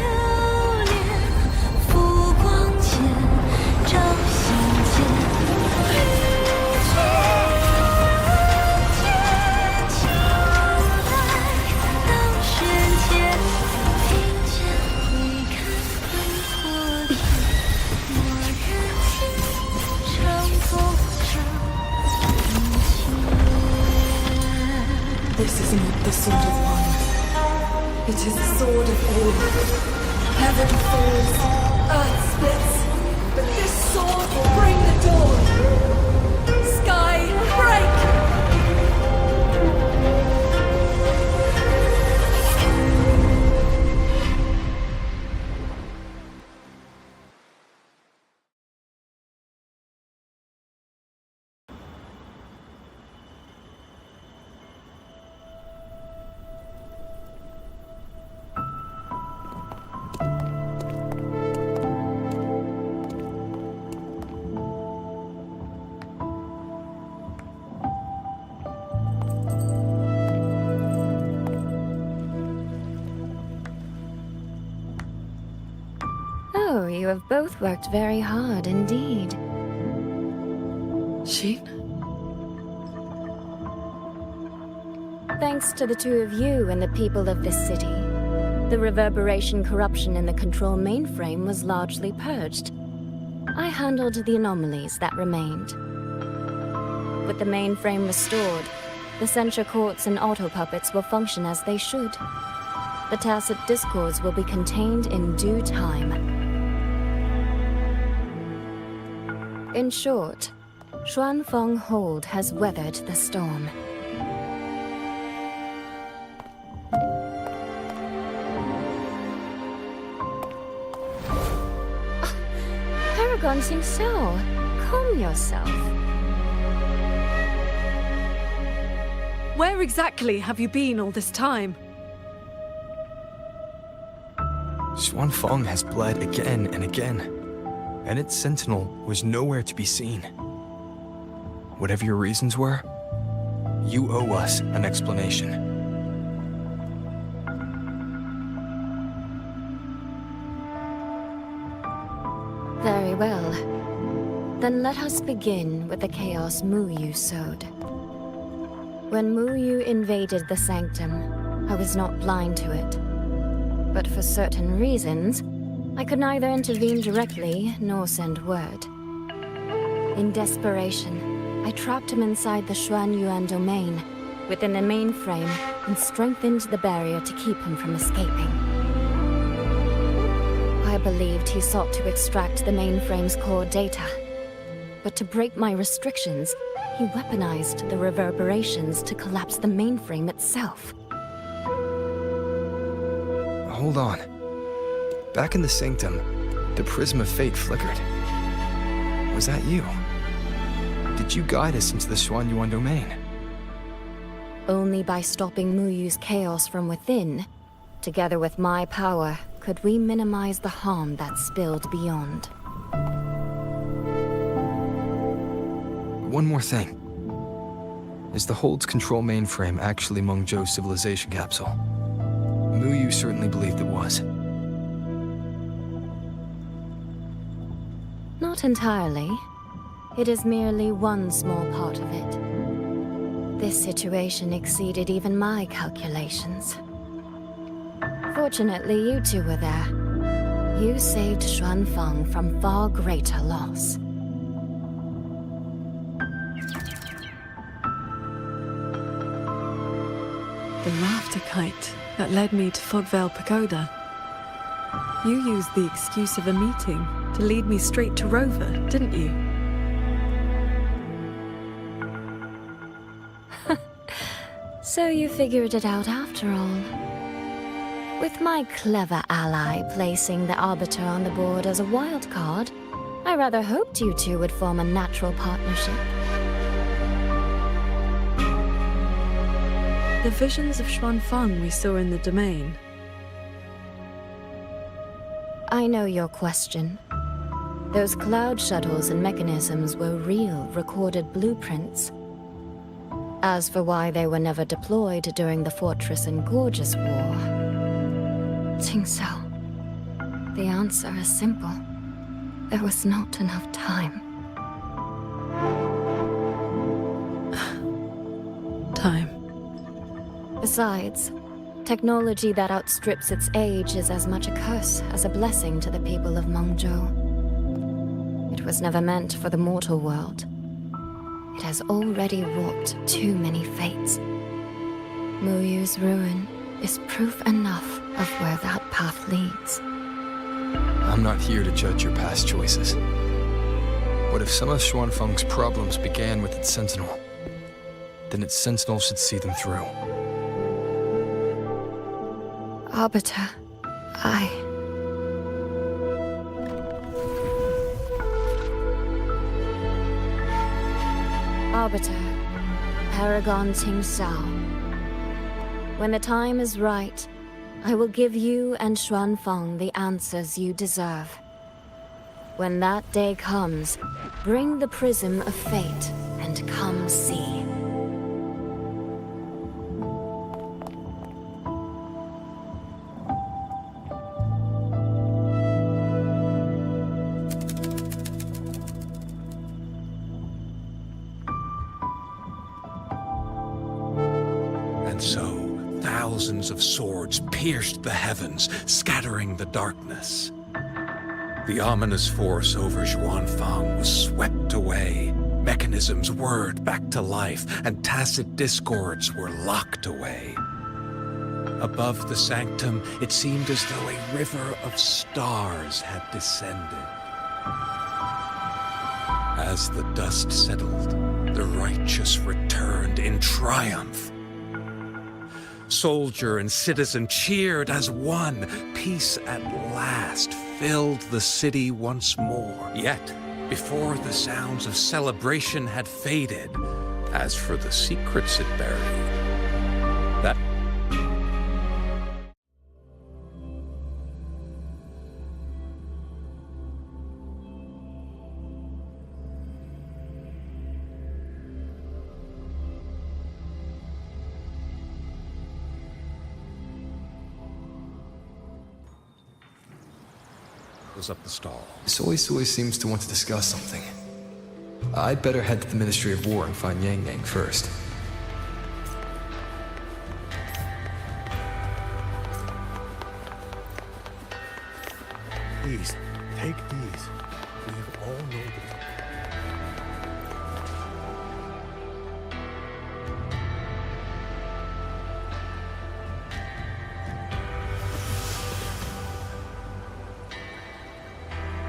连。浮光间，照心间。 This is not the sword of one. It is the sword of all. Heaven falls, earth splits, but this sword will bring the dawn. Sky, break! Oh, you have both worked very hard indeed. Sheen? Thanks to the two of you and the people of this city, the reverberation corruption in the control mainframe was largely purged. I handled the anomalies that remained. With the mainframe restored, the censure courts and auto-puppets will function as they should. The tacit discords will be contained in due time. In short, Xuanfeng Hold has weathered the storm. Paragon Xingxiao, calm yourself. Where exactly have you been all this time? Xuanfeng has bled again and again, and its sentinel was nowhere to be seen. Whatever your reasons were, you owe us an explanation. Very well. Then let us begin with the chaos Mu Yu sowed. When Mu Yu invaded the Sanctum, I was not blind to it. But for certain reasons, I could neither intervene directly nor send word. In desperation, I trapped him inside the Xuanyuan domain, within the mainframe, and strengthened the barrier to keep him from escaping. I believed he sought to extract the mainframe's core data. But to break my restrictions, he weaponized the reverberations to collapse the mainframe itself. Hold on. Back in the Sanctum, the Prism of Fate flickered. Was that you? Did you guide us into the Xuanyuan domain? Only by stopping Mu Yu's chaos from within, together with my power, could we minimize the harm that spilled beyond. One more thing. Is the Hold's control mainframe actually Meng Zhou's civilization capsule? Mu Yu certainly believed it was. Not entirely. It is merely one small part of it. This situation exceeded even my calculations. Fortunately, you two were there. You saved Xuanfeng from far greater loss. The rafter kite that led me to Fogvale Pagoda. You used the excuse of a meeting to lead me straight to Rover, didn't you? So you figured it out after all. With my clever ally placing the Arbiter on the board as a wild card, I rather hoped you two would form a natural partnership. The visions of Xuanfeng we saw in the domain. I know your question. Those cloud shuttles and mechanisms were real, recorded blueprints. As for why they were never deployed during the Fortress and Gorges War, Qingzhou, the answer is simple. There was not enough time. Time. Besides, technology that outstrips its age is as much a curse as a blessing to the people of Mengzhou. It was never meant for the mortal world. It has already wrought too many fates. Muyu's ruin is proof enough of where that path leads. I'm not here to judge your past choices. But if some of Xuanfeng's problems began with its sentinel, then its sentinel should see them through. Arbiter, Arbiter, Paragon Qingzhou. When the time is right, I will give you and Xuanfeng the answers you deserve. When that day comes, bring the prism of fate and come see. And so, thousands of swords pierced the heavens, scattering the darkness. The ominous force over Xuanfeng was swept away. Mechanisms whirred back to life, and tacit discords were locked away. Above the sanctum, it seemed as though a river of stars had descended. As the dust settled, the righteous returned in triumph. Soldier and citizen cheered as one. Peace at last filled the city once more. Yet, before the sounds of celebration had faded, as for the secrets it buried, that was up the stall. Soy seems to want to discuss something. I'd better head to the Ministry of War and find Yang Yang first. Please, take these. We have all known them.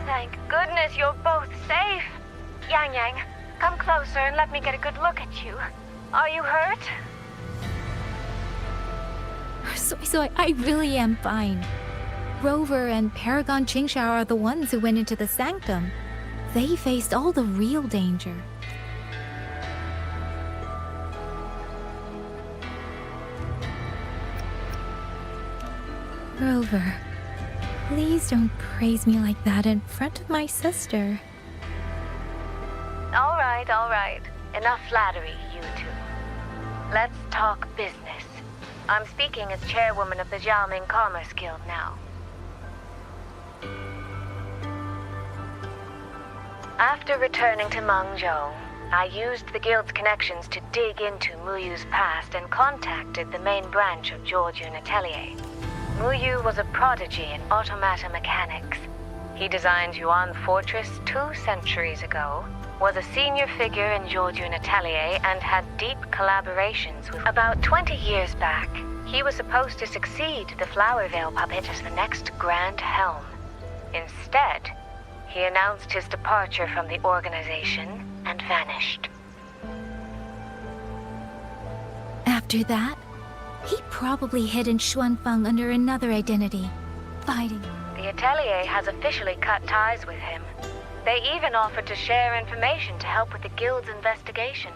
Thank goodness you're both safe. Yang Yang, come closer and let me get a good look at you. Are you hurt? Soy, I really am fine. Rover and Paragon Qingzhou are the ones who went into the sanctum. They faced all the real danger. Rover, please don't praise me like that in front of my sister. All right. Enough flattery, you two. Let's talk business. I'm speaking as chairwoman of the Jiaoming Commerce Guild now. After returning to Mengzhou, I used the guild's connections to dig into Muyu's past and contacted the main branch of Jiuyun Atelier. Muyu was a prodigy in automata mechanics. He designed Yuan Fortress 2 centuries ago, was a senior figure in Jiuyun Atelier, and had deep collaborations with... About 20 years back, he was supposed to succeed the Flower Veil puppet as the next Grand Helm. Instead, he announced his departure from the organization and vanished. After that, he probably hid in Xuanfeng under another identity, fighting. The Atelier has officially cut ties with him. They even offered to share information to help with the guild's investigation.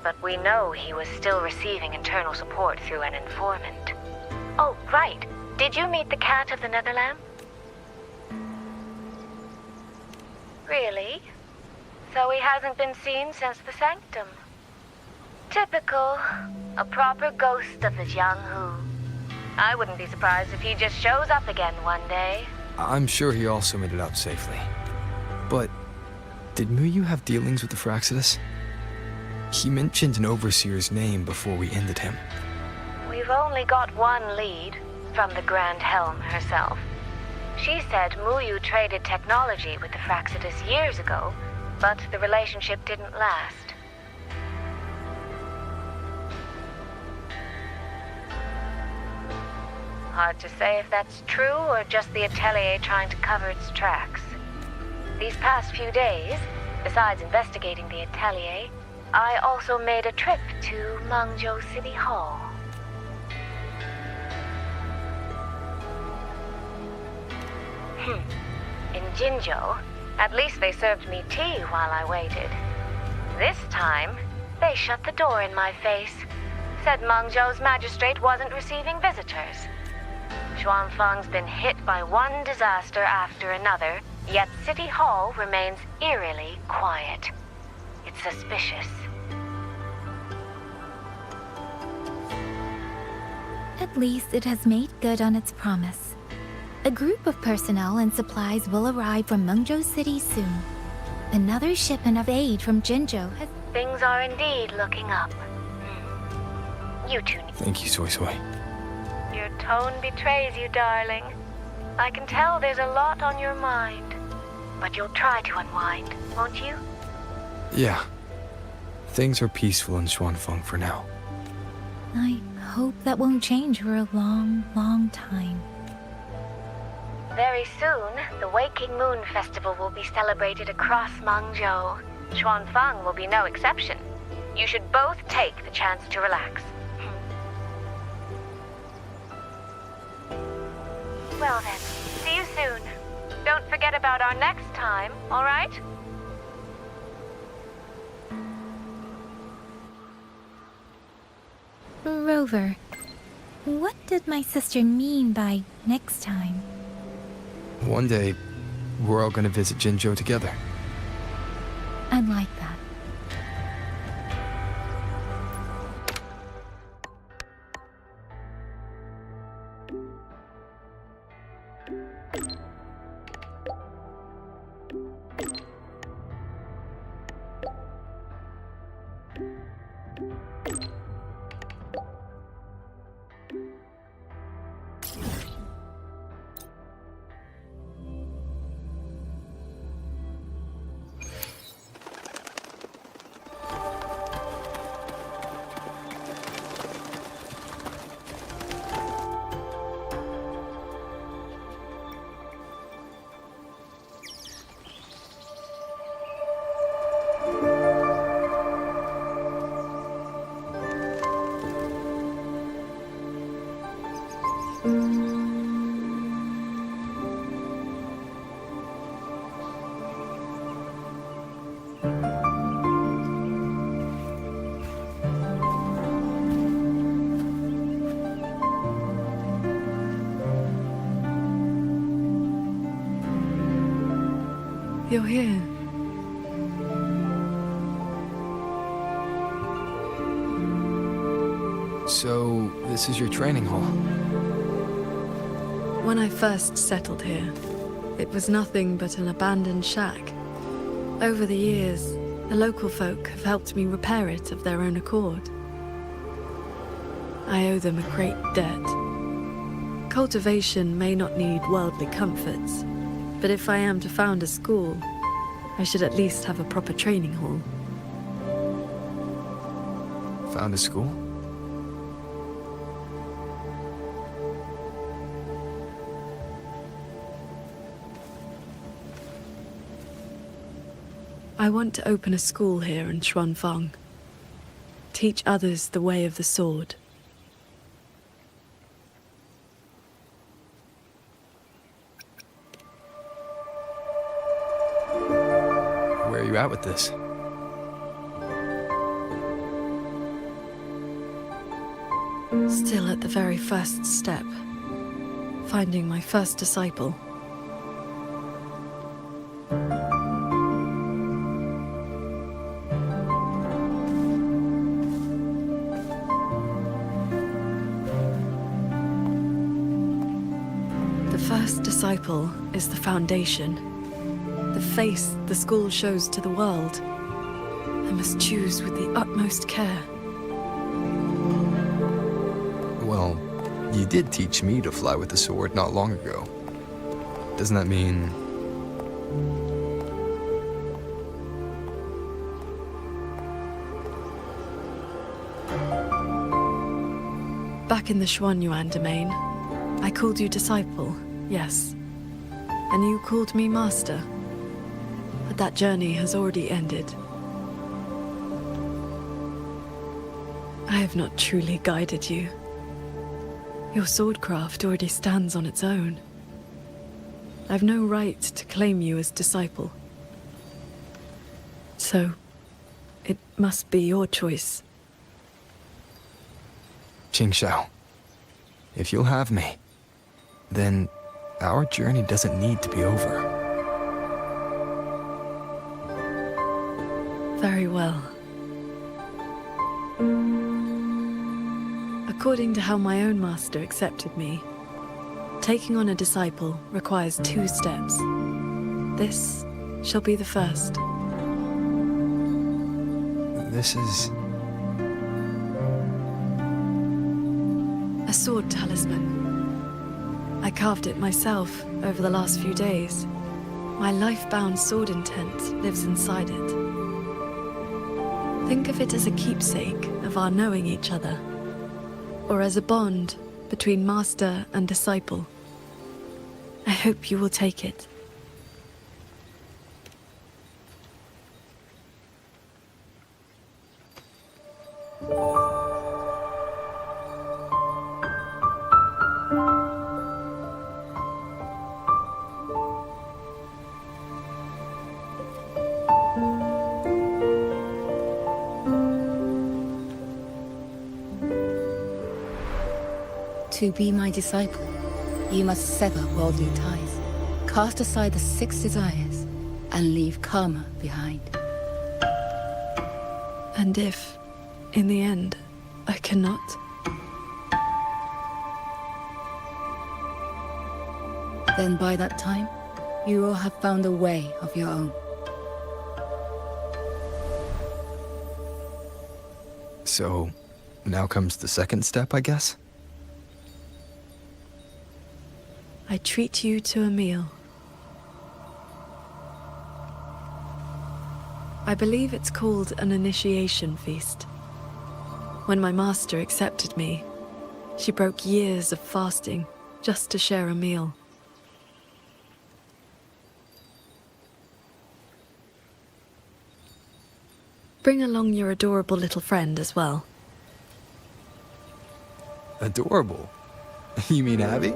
but we know he was still receiving internal support through an informant. Oh, right. Did you meet the cat of the Netherlamp? Really? So he hasn't been seen since the Sanctum. Typical. A proper ghost of the Jianghu. I wouldn't be surprised if he just shows up again one day. I'm sure he also made it out safely. But did Muyu have dealings with the Fraxidus? He mentioned an overseer's name before we ended him. We've only got one lead, from the Grand Helm herself. She said Muyu traded technology with the Fraxidus years ago, but the relationship didn't last. Hard to say if that's true or just the Atelier trying to cover its tracks. These past few days, besides investigating the Atelier, I also made a trip to Mangzhou City Hall. In Jinzhou, at least they served me tea while I waited. This time, they shut the door in my face. Said Mangzhou's magistrate wasn't receiving visitors. Xuanfang's been hit by one disaster after another, yet City Hall remains eerily quiet. It's suspicious. At least it has made good on its promise. A group of personnel and supplies will arrive from Mengzhou City soon. Another shipment of aid from Jinzhou has... Things are indeed looking up. You two... Thank you, Soy Soy. Your tone betrays you, darling. I can tell there's a lot on your mind. But you'll try to unwind, won't you? Yeah. Things are peaceful in Xuanfeng for now. I hope that won't change for a long, long time. Very soon, the Waking Moon Festival will be celebrated across Mangzhou. Xuanfang will be no exception. You should both take the chance to relax. Well then, see you soon. Don't forget about our next time, all right? Rover, what did my sister mean by next time? One day, we're all gonna visit Jinzhou together. I'd like that. You're here. So, this is your training hall? When I first settled here, it was nothing but an abandoned shack. Over the years, the local folk have helped me repair it of their own accord. I owe them a great debt. Cultivation may not need worldly comforts, but if I am to found a school, I should at least have a proper training hall. Found a school? I want to open a school here in Xuanfang. Teach others the way of the sword. Where are you at with this? Still at the very first step. Finding my first disciple. The first disciple is the foundation. The face the school shows to the world. I must choose with the utmost care. Well, you did teach me to fly with the sword not long ago. Doesn't that mean... Back in the Xuanyuan domain, I called you disciple, yes. And you called me master. But that journey has already ended. I have not truly guided you. Your swordcraft already stands on its own. I've no right to claim you as disciple. So, it must be your choice. Qingshao, if you'll have me, then our journey doesn't need to be over. Very well. According to how my own master accepted me, taking on a disciple requires 2 steps. This shall be the first. This is... a sword talisman. I carved it myself over the last few days. My life-bound sword intent lives inside it. Think of it as a keepsake of our knowing each other, or as a bond between master and disciple. I hope you will take it. To be my disciple, you must sever worldly ties, cast aside the 6 desires, and leave karma behind. And if, in the end, I cannot? Then by that time, you will have found a way of your own. So, now comes the second step, I guess? I treat you to a meal. I believe it's called an initiation feast. When my master accepted me, she broke years of fasting just to share a meal. Bring along your adorable little friend as well. Adorable? You mean Abby?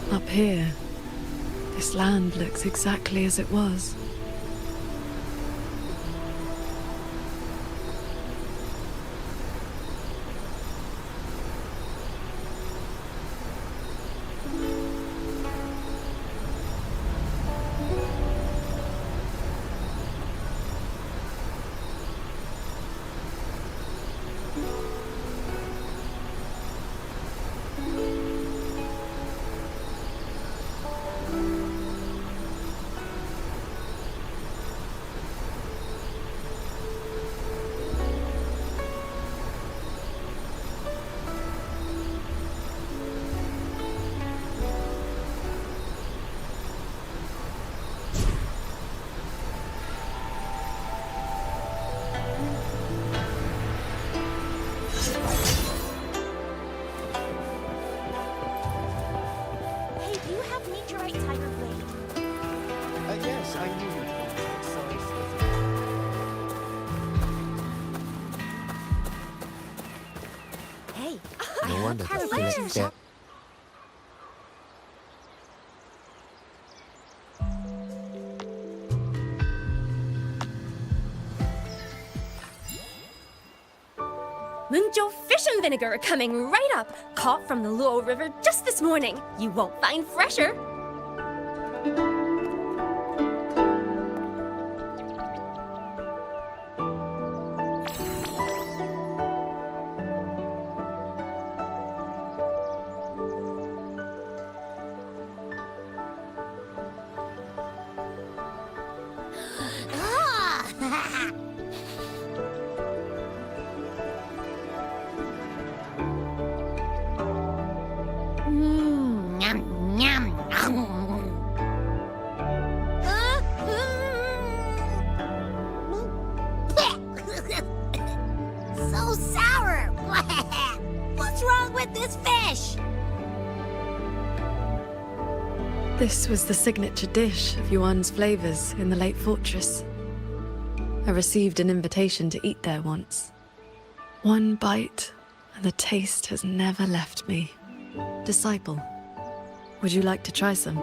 Up here, this land looks exactly as it was. dangerous type of lady. Yes, I knew you. Sorry. Hey, No wonder the Phoenix get. Mungzhou fish and vinegar are coming right up. Caught from the Luo River just this morning. You won't find fresher. So sour! What's wrong with this fish? This was the signature dish of Yuan's flavors in the Lake Fortress. I received an invitation to eat there once. One bite, and the taste has never left me. Disciple, would you like to try some?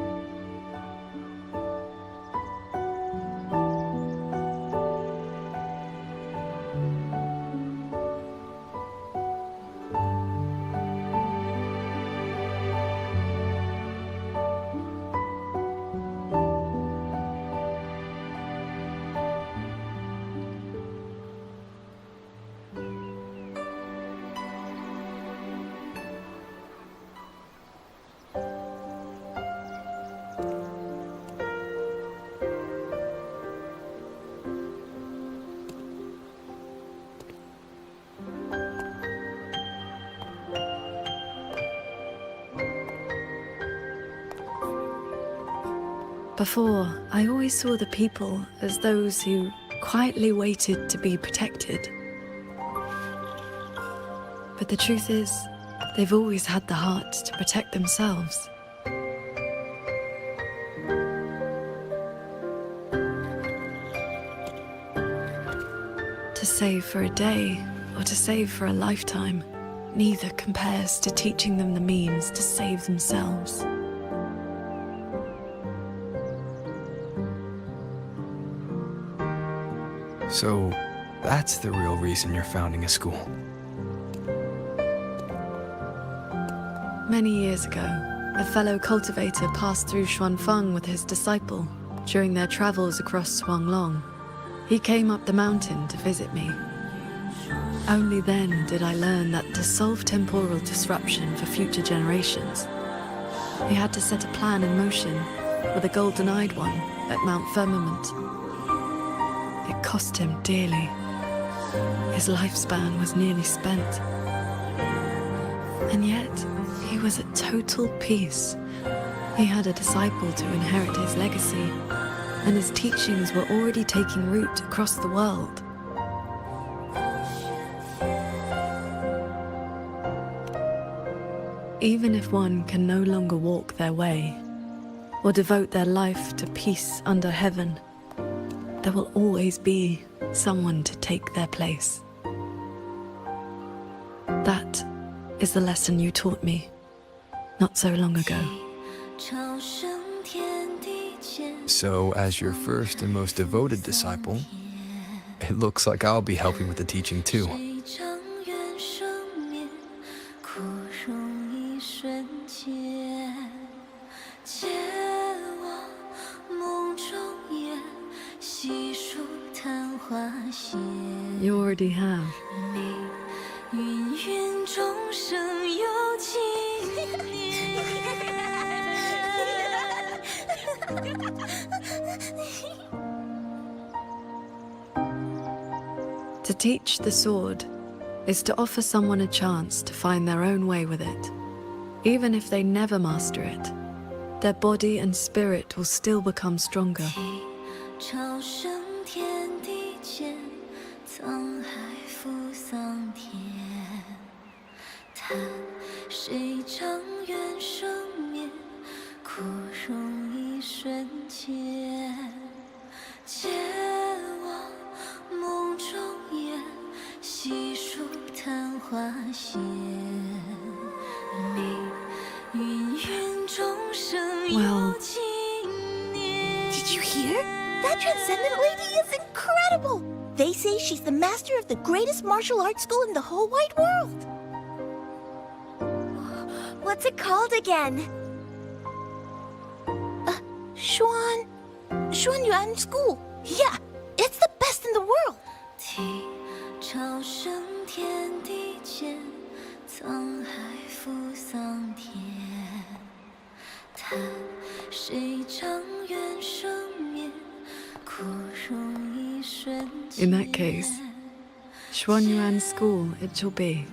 Before, I always saw the people as those who quietly waited to be protected. But the truth is, they've always had the heart to protect themselves. To save for a day or to save for a lifetime, neither compares to teaching them the means to save themselves. So, that's the real reason you're founding a school. Many years ago, a fellow cultivator passed through Xuanfeng with his disciple during their travels across Xuanglong. He came up the mountain to visit me. Only then did I learn that to solve temporal disruption for future generations, he had to set a plan in motion with a golden-eyed one at Mount Firmament. It cost him dearly. His lifespan was nearly spent. And yet, he was at total peace. He had a disciple to inherit his legacy, and his teachings were already taking root across the world. Even if one can no longer walk their way, or devote their life to peace under heaven, there will always be someone to take their place. That is the lesson you taught me not so long ago. So, as your first and most devoted disciple, it looks like I'll be helping with the teaching too. You already have. To teach the sword is to offer someone a chance to find their own way with it. Even if they never master it, their body and spirit will still become stronger. 瞬间，借我梦中烟，细数昙花谢。命运中生有纪念。 Did you hear? That Transcendent lady is incredible! They say she's the master of the greatest martial arts school in the whole wide world. What's it called again? Xuanyuan School. Yeah, it's the best in the world. 地潮生天地间，沧海赴桑田。叹谁将远生灭，苦入一瞬间。 In that case, Xuanyuan School it shall be.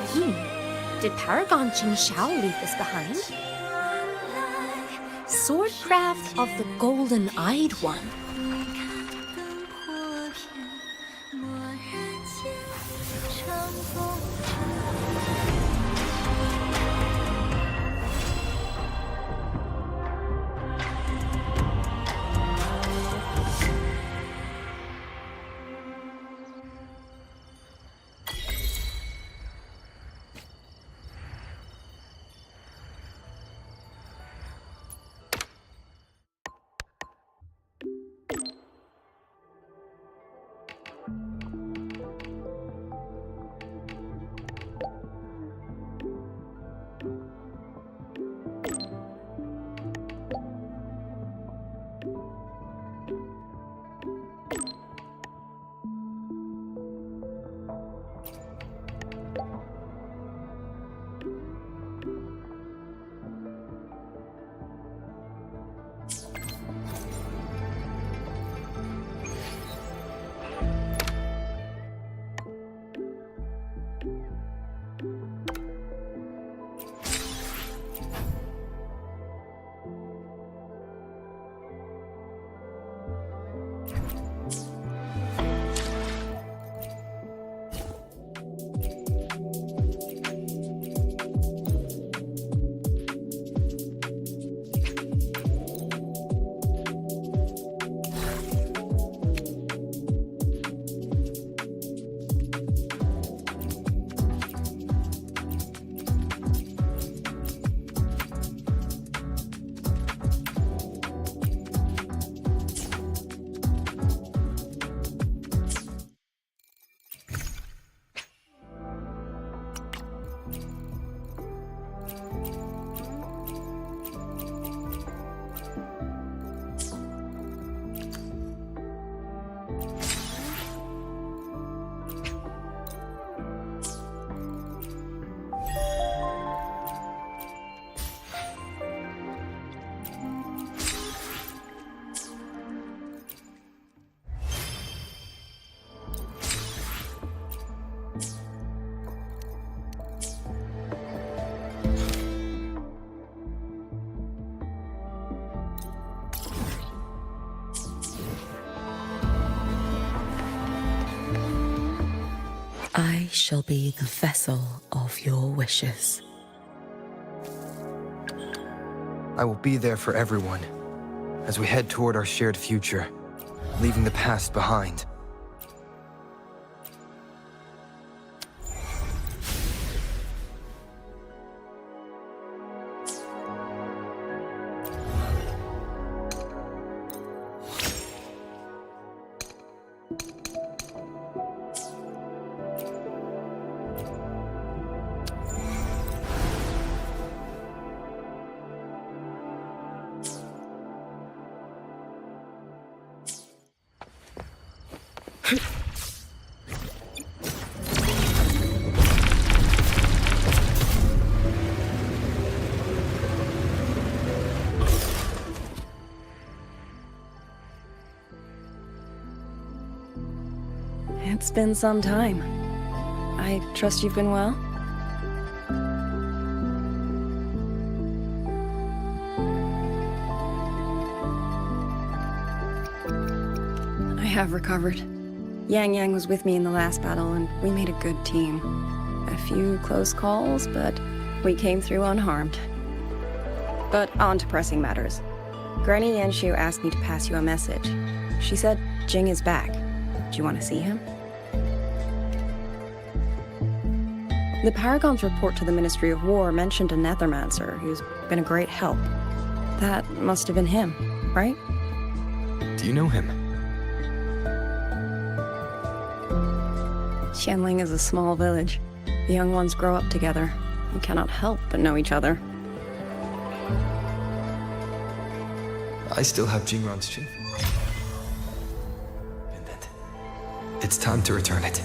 Hmm. Did Paragon Jin Shao leave this behind? Swordcraft of the Golden-Eyed One. I shall be the vessel of your wishes. I will be there for everyone as we head toward our shared future, leaving the past behind. It's been some time. I trust you've been well? have recovered. Yang Yang was with me in the last battle, and we made a good team. A few close calls, but we came through unharmed. But on to pressing matters. Granny Yanshu asked me to pass you a message. She said Jing is back. Do you want to see him? The Paragon's report to the Ministry of War mentioned a Nethermancer who's been a great help. That must have been him, right? Do you know him? Xianling is a small village. The young ones grow up together and cannot help but know each other. I still have Jingron's chief. It's time to return it.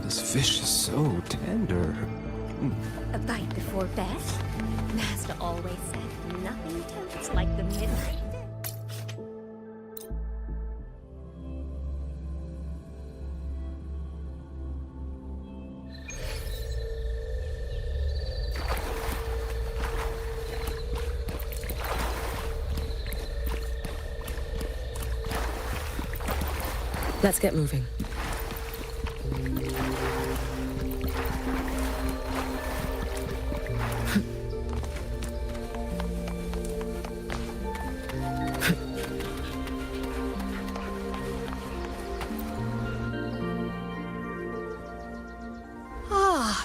This fish is so tender. A bite before bed? Master always said nothing tempts like the midnight. Let's get moving.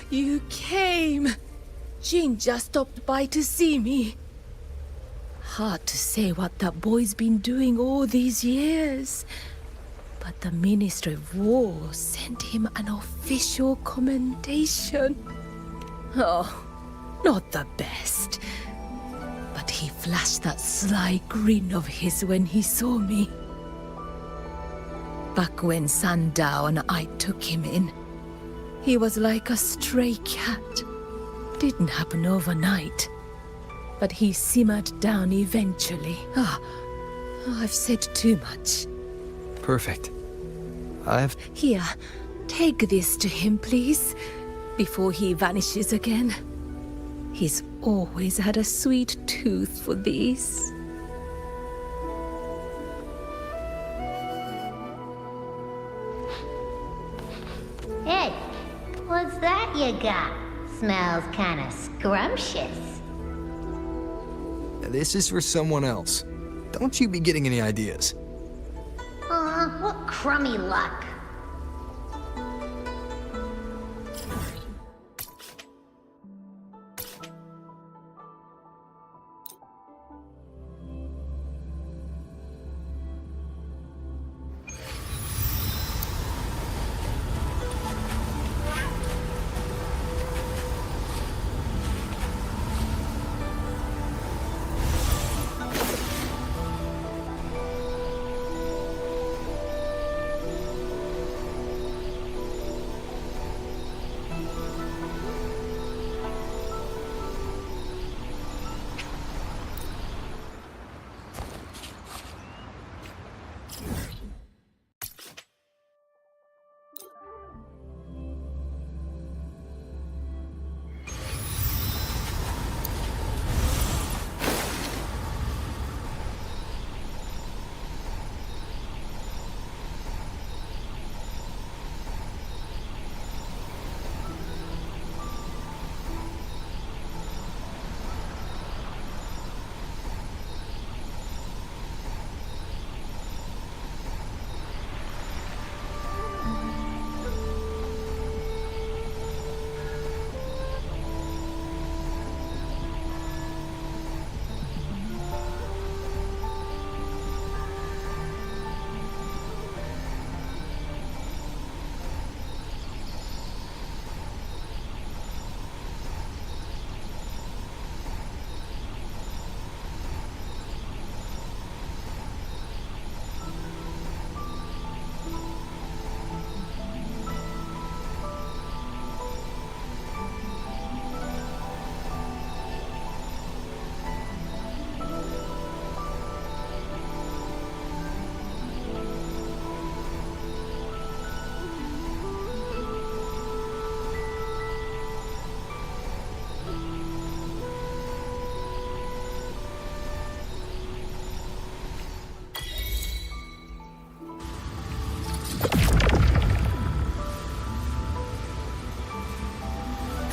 You came! Jing just stopped by to see me. Hard to say what that boy's been doing all these years. But the Ministry of War sent him an official commendation. Oh, not the best. But he flashed that sly grin of his when he saw me. Back when Sandow and I took him in, he was like a stray cat. Didn't happen overnight. But he simmered down eventually. I've said too much. Perfect. Here, take this to him, please, before he vanishes again. He's always had a sweet tooth for these. Hey, what's that you got? Smells kinda scrumptious. This is for someone else. Don't you be getting any ideas. Aw, what crummy luck.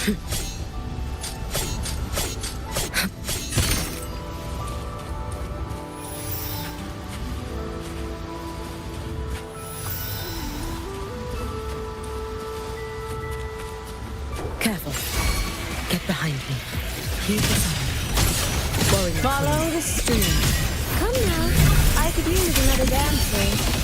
Careful. Get behind me. Keep us on. Warrior Follow the stream. Come now. I could use another dancer.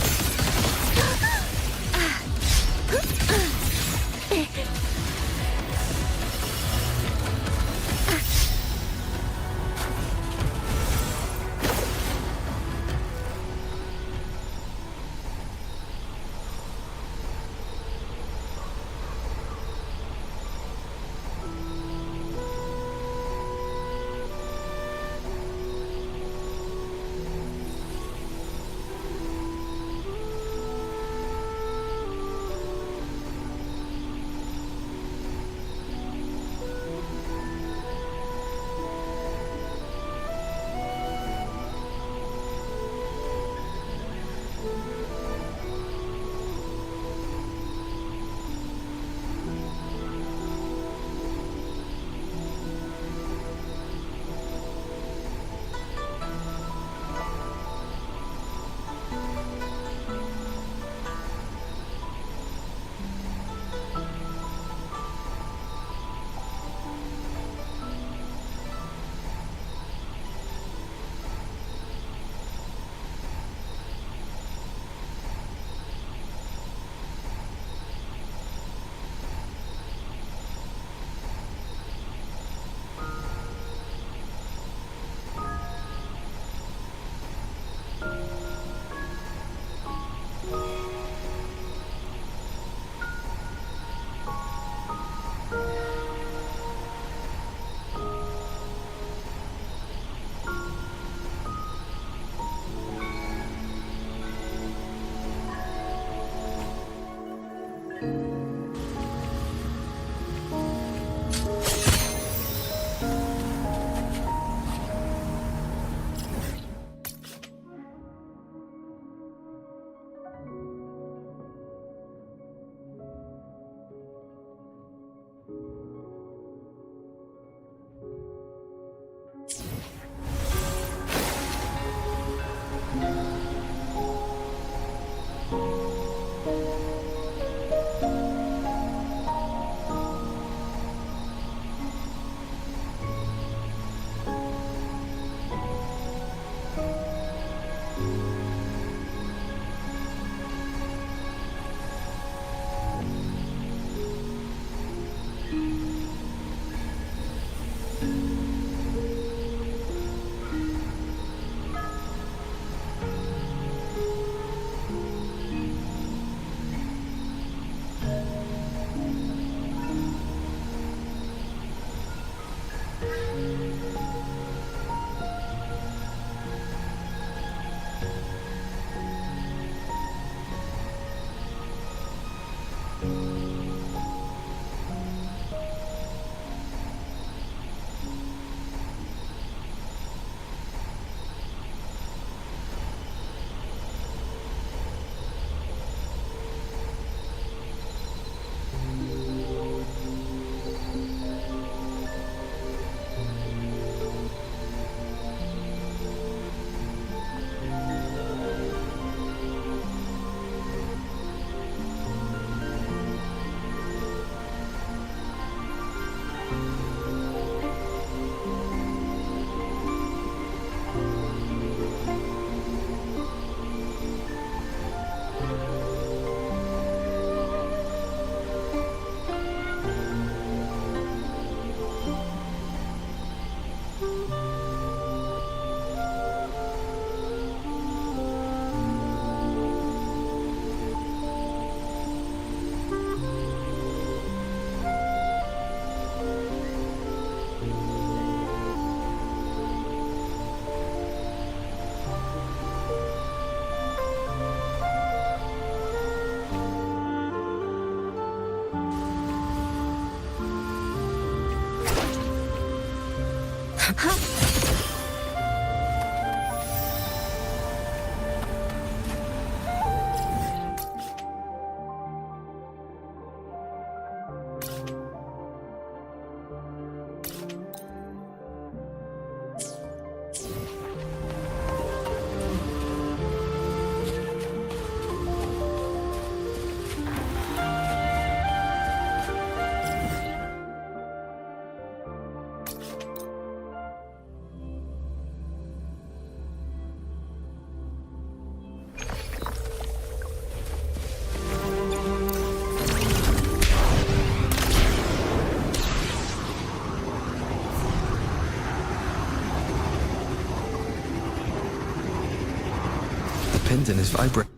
pendant is vibrating.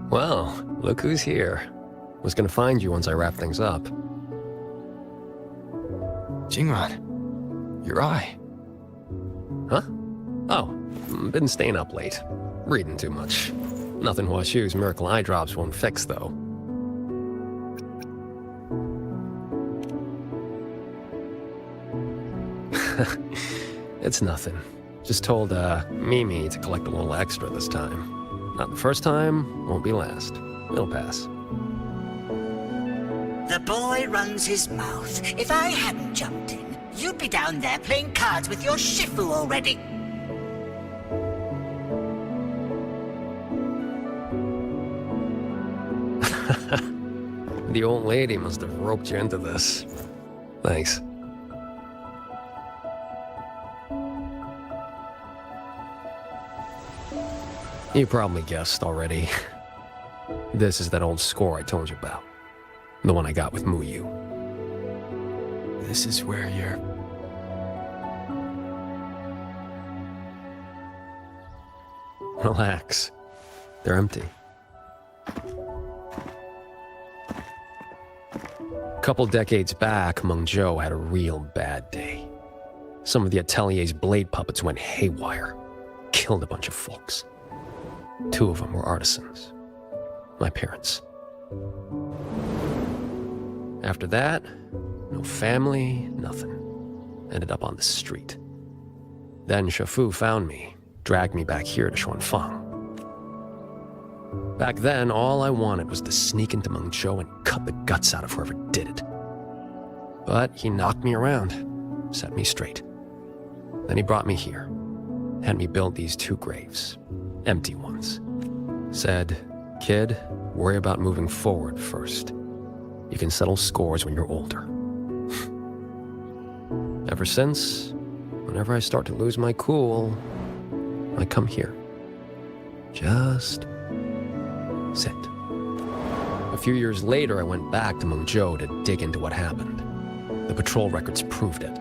Well, look who's here. Was gonna find you once I wrap things up. Jingran, your eye. Huh? Oh, been staying up late. Reading too much. Nothing Hua Xu's miracle eye drops won't fix, though. It's nothing. Just told, Mimi to collect a little extra this time. Not the first time, won't be last. It'll pass. The boy runs his mouth. If I hadn't jumped in, you'd be down there playing cards with your Shifu already. The old lady must have roped you into this. Thanks. You probably guessed already. This is that old score I told you about. The one I got with Muyu. This is where you're... Relax. They're empty. A couple decades back, Meng Zhou had a real bad day. Some of the Atelier's blade puppets went haywire. Killed a bunch of folks. 2 of them were artisans. My parents. After that, no family, nothing. Ended up on the street. Then Shifu found me, dragged me back here to Xuanfang. Back then, all I wanted was to sneak into Meng Zhou and cut the guts out of whoever did it. But he knocked me around, set me straight. Then he brought me here, had me build these 2 graves, empty ones. Said, kid, worry about moving forward first. You can settle scores when you're older. Ever since, whenever I start to lose my cool, I come here. Just sit. A few years later, I went back to Meng Zhou to dig into what happened. The patrol records proved it.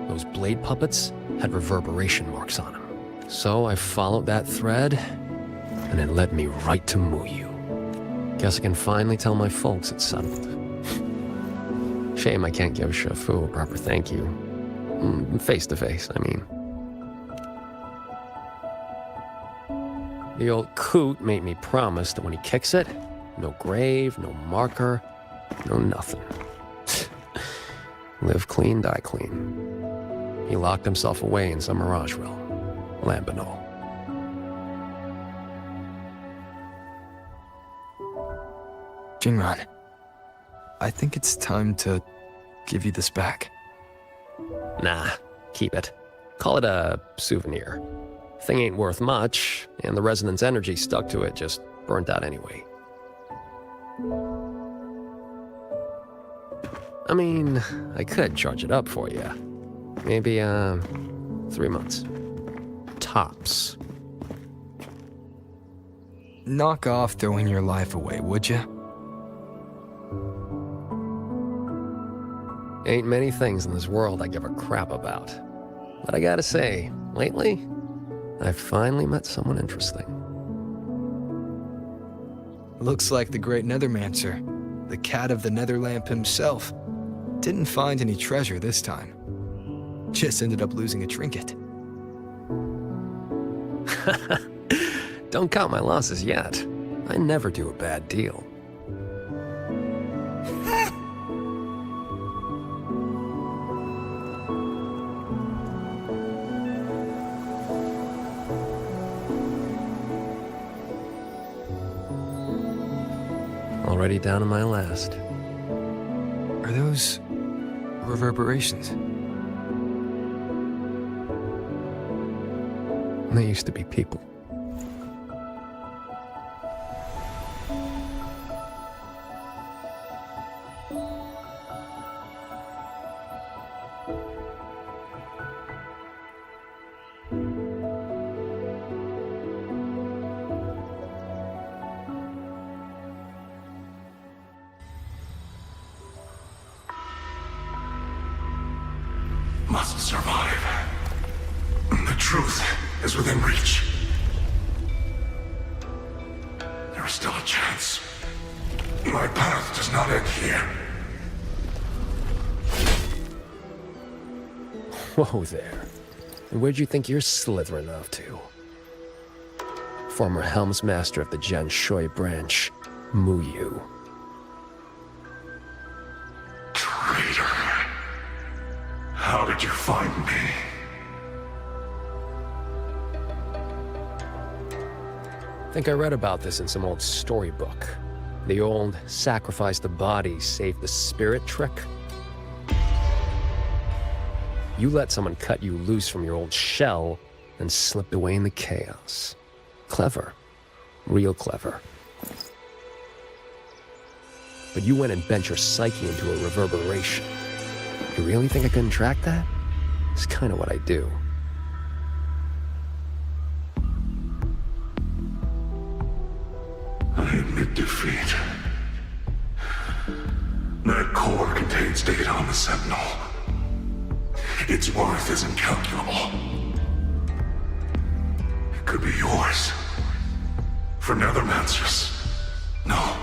Those blade puppets had reverberation marks on them. So I followed that thread, and it led me right to Muyu. Guess I can finally tell my folks it's settled. Shame I can't give Shifu a proper thank you. Face to face, I mean. The old coot made me promise that when he kicks it, no grave, no marker, no nothing. Live clean, die clean. He locked himself away in some mirage realm, Lambanol. Jingran, I think it's time to give you this back. Nah, keep it. Call it a souvenir. Thing ain't worth much, and the resonance energy stuck to it just burnt out anyway. I mean, I could charge it up for you. Maybe, 3 months. Tops. Knock off throwing your life away, would you? Ain't many things in this world I give a crap about. But I gotta say, lately, I've finally met someone interesting. Looks like the great Nethermancer, the cat of the Netherlamp himself, didn't find any treasure this time. Just ended up losing a trinket. Don't count my losses yet. I never do a bad deal. Already down to my last. Are those reverberations. They used to be people. Must survive. The truth is within reach. There is still a chance. My path does not end here. Whoa there. And where'd you think you're slithering off to? Former Helmsmaster of the Jian Shui branch, Mu Yu. Traitor. How did you find me? I think I read about this in some old storybook. The old sacrifice the body, save the spirit trick. You let someone cut you loose from your old shell and slipped away in the chaos. Clever. Real clever. But you went and bent your psyche into a reverberation. You really think I couldn't track that? It's kind of what I do. I admit defeat. That core contains data on the Sentinel. Its worth is incalculable. It could be yours. For Nethermancers. No.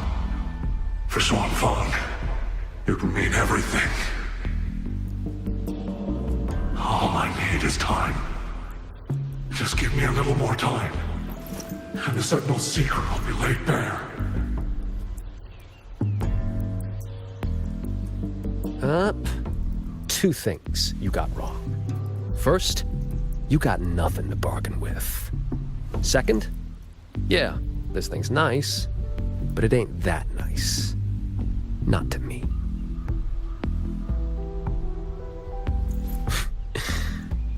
For Xuan Fang. It would mean everything. All I need is time. Just give me a little more time. And the Sentinel's secret will be laid bare. Two things you got wrong. First, you got nothing to bargain with. Second, yeah, this thing's nice, but it ain't that nice. Not to me.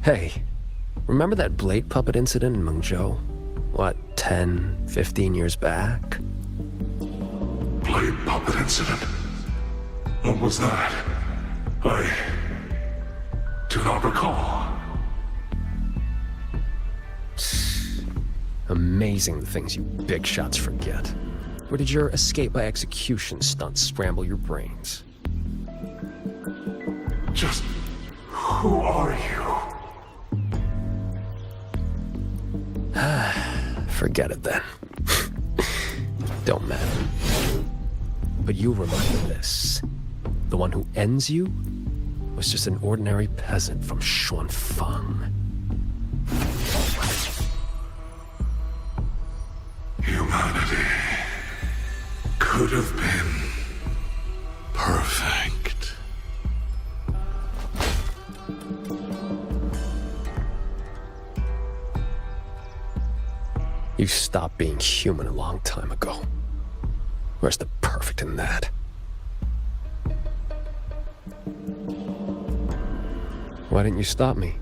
Hey, remember that blade puppet incident in Mengzhou? What, 10, 15 years back? Blade puppet incident? What was that? I do not recall. Amazing the things you big shots forget. Or did your escape by execution stunt scramble your brains? Just who are you? Forget it then. Don't matter. But you remember this. The one who ends you was just an ordinary peasant from Xuan Fang. Humanity could have been perfect. You stopped being human a long time ago. Where's the perfect in that? Why didn't you stop me?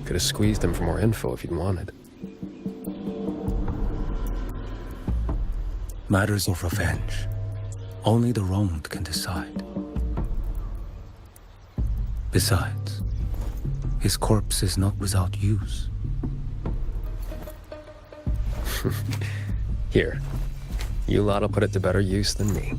Could have squeezed him for more info if you'd wanted. Matters of revenge. Only the wronged can decide. Besides, his corpse is not without use. Here, you lot'll put it to better use than me.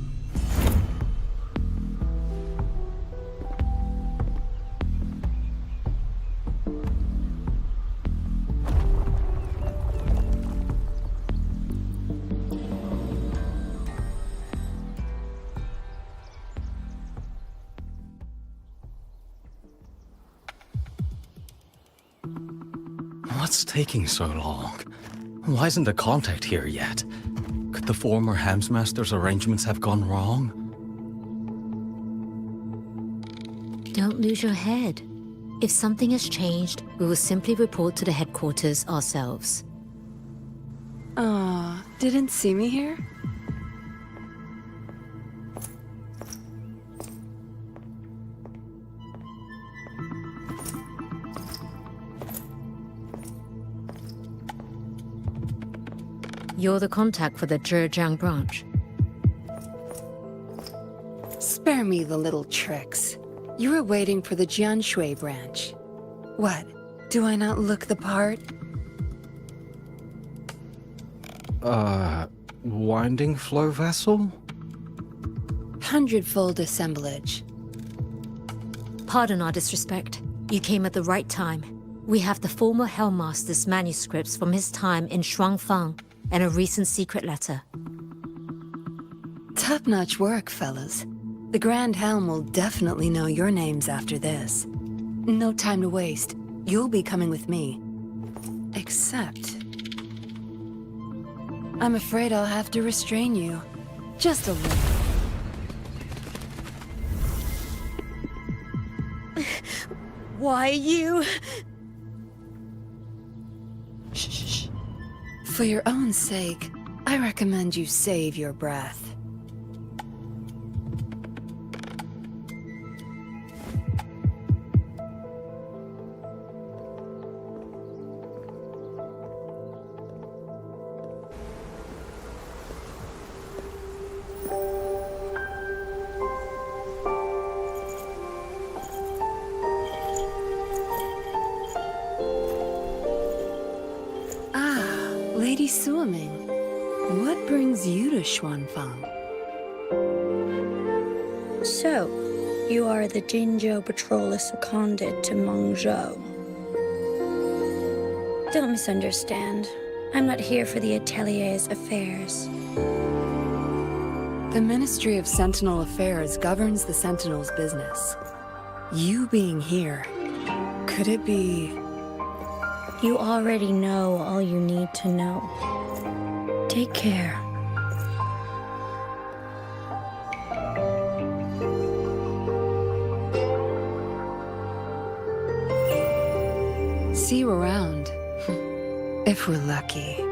What's taking so long? Why isn't the contact here yet? Could the former Helmsmaster's arrangements have gone wrong? Don't lose your head. If something has changed, we will simply report to the headquarters ourselves. Didn't see me here? You're the contact for the Zhejiang branch. Spare me the little tricks. You were waiting for the Jianshui branch. What? Do I not look the part? Winding flow vessel? 100-fold assemblage. Pardon our disrespect. You came at the right time. We have the former Hellmaster's manuscripts from his time in Shuangfang and a recent secret letter. Top-notch work, fellas. The Grand Helm will definitely know your names after this. No time to waste. You'll be coming with me. Except... I'm afraid I'll have to restrain you. Just a little. Why you? Shh. For your own sake, I recommend you save your breath. Lady Suoming, what brings you to Xuanfang? So, you are the Jinzhou patroller seconded to Mengzhou. Don't misunderstand. I'm not here for the Atelier's affairs. The Ministry of Sentinel Affairs governs the Sentinel's business. You being here, could it be... You already know all you need to know. Take care. See you around. If we're lucky.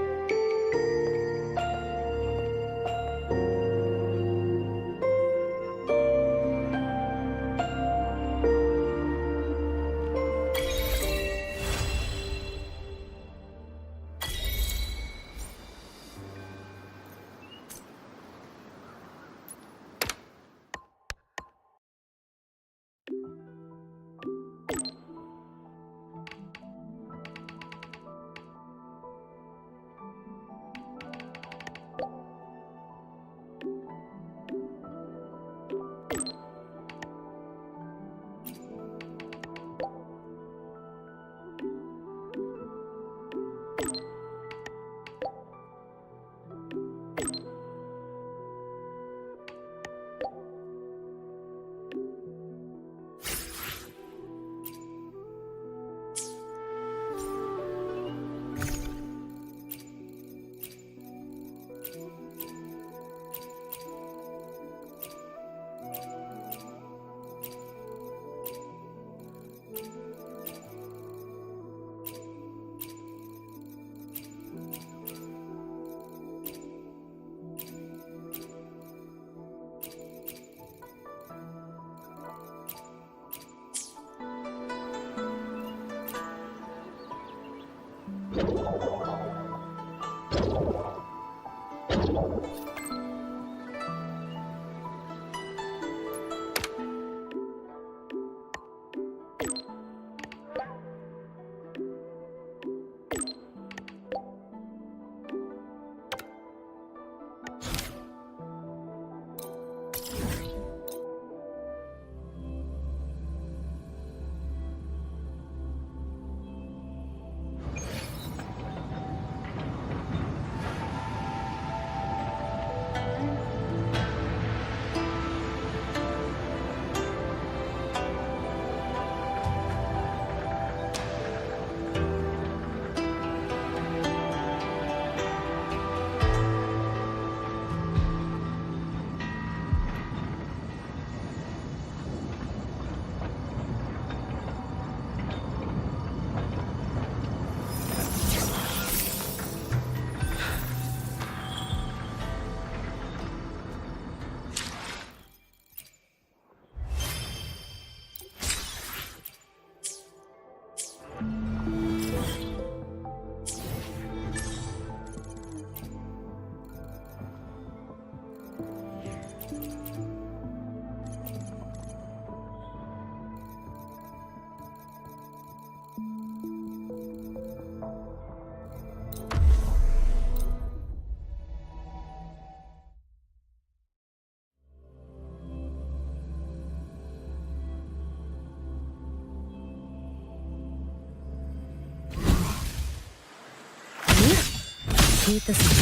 Keep this up.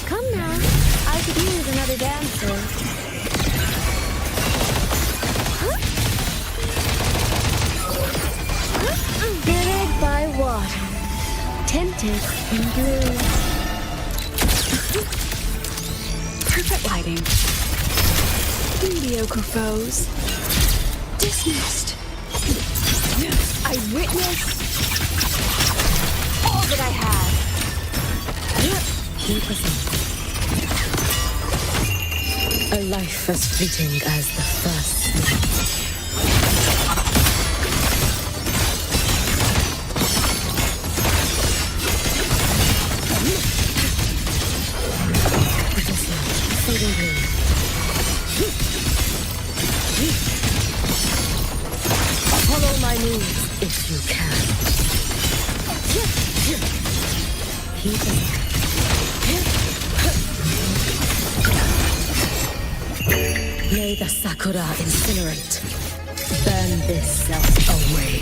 Come now. I could use another dancer. Filled by water. Tinted in blue. Perfect lighting. Mediocre foes. Dismissed. I witness all that I have. Keep us up. A life as fleeting as the first night. Fading blue. Follow my moves if you can. Keep us up. May the Sakura incinerate. Burn this self away.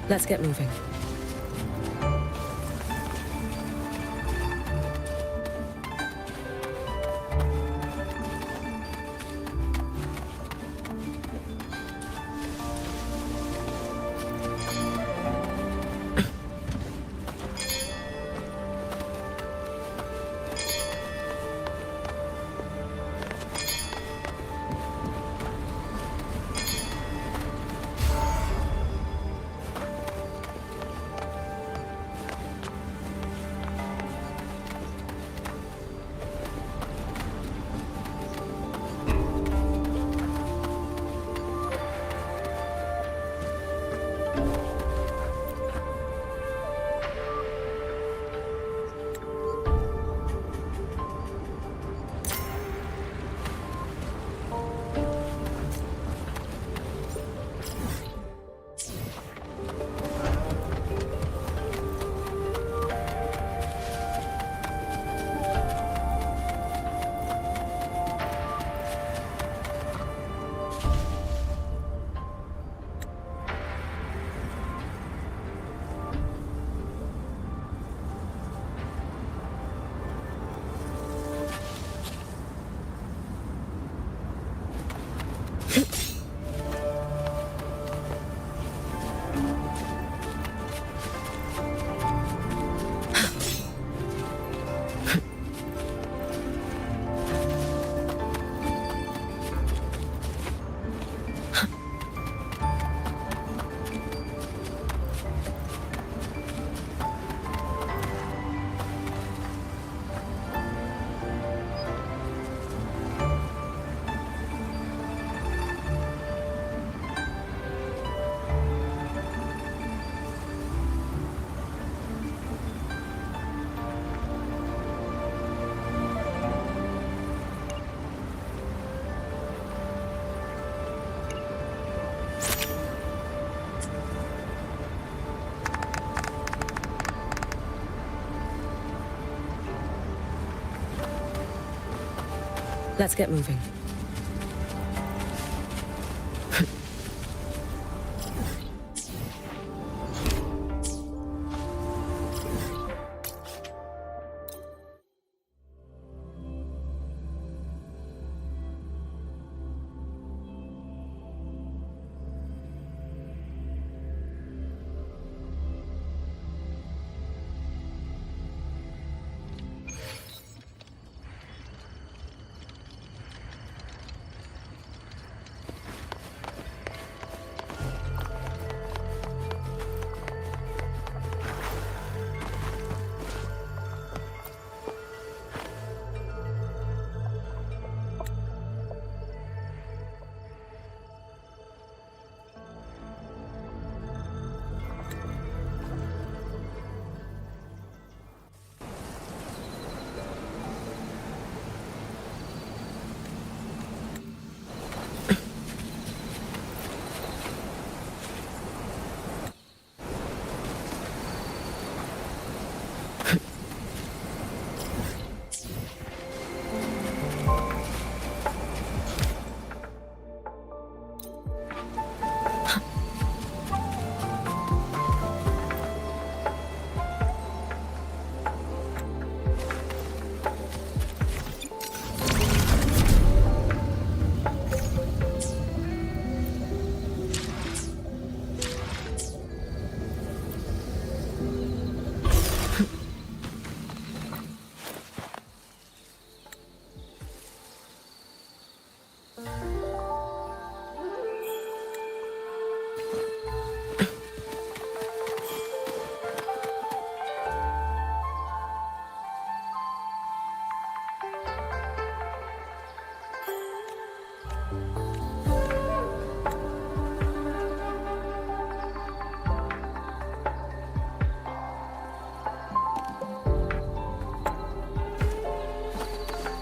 Let's get moving. Let's get moving.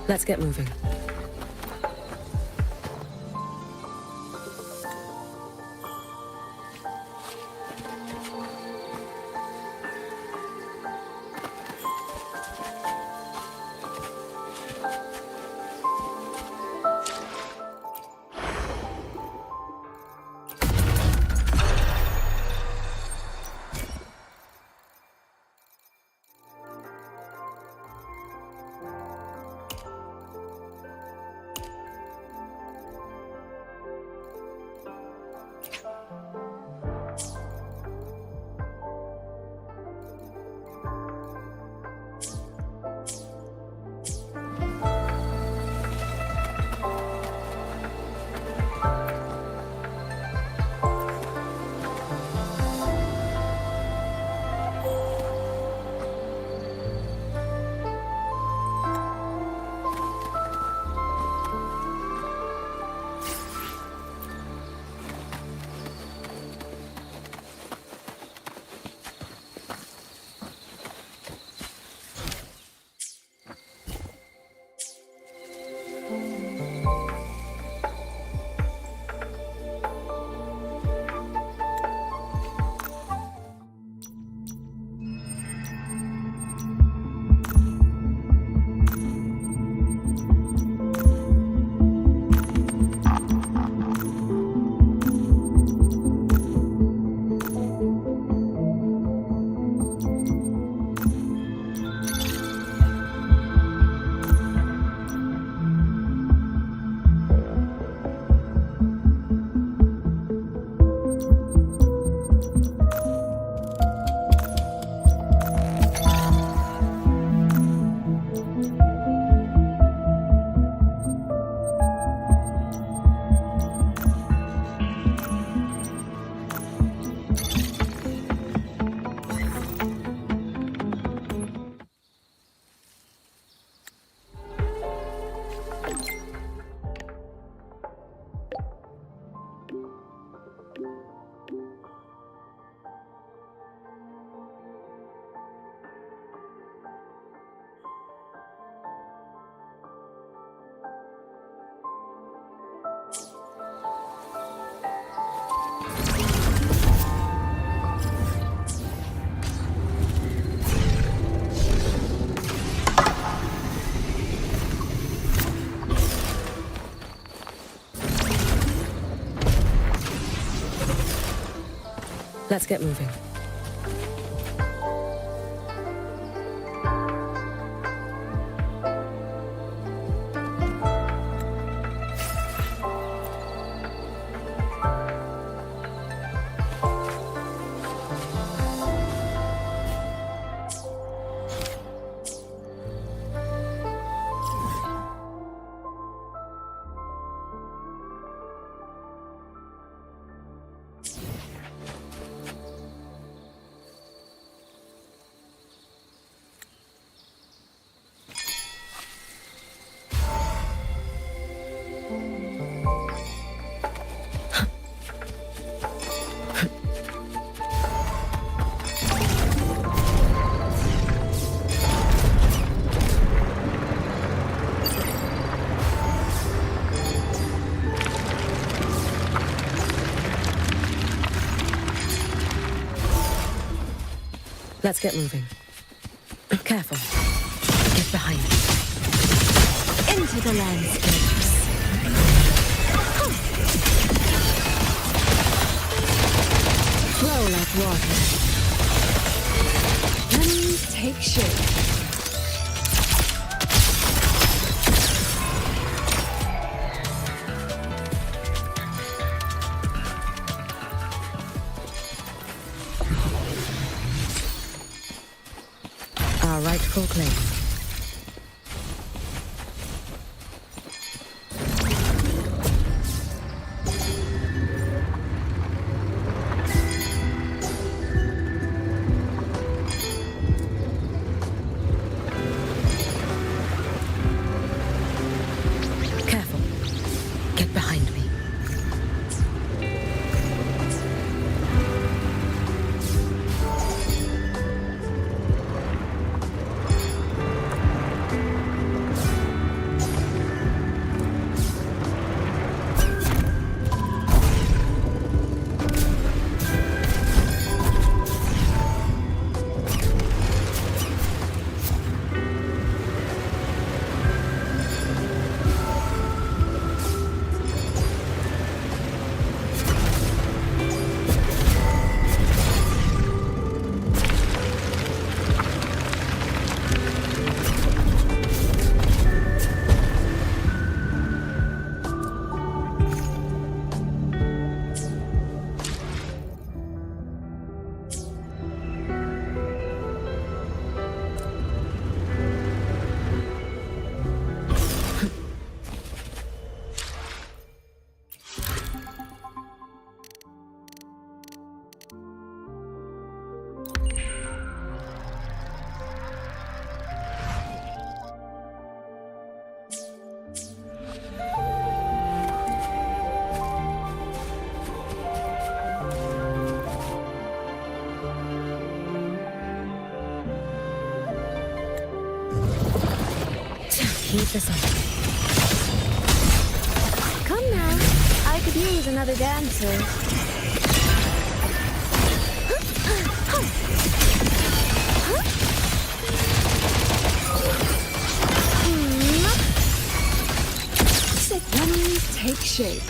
Let's get moving. Let's get moving. Let's get moving. Careful. Get behind me. Into the landscapes. Flow like water. Lemons take shape. Our rightful claim. Careful. Get behind me. Keep this up. Come now. I could use another dancer. Lemons take shape.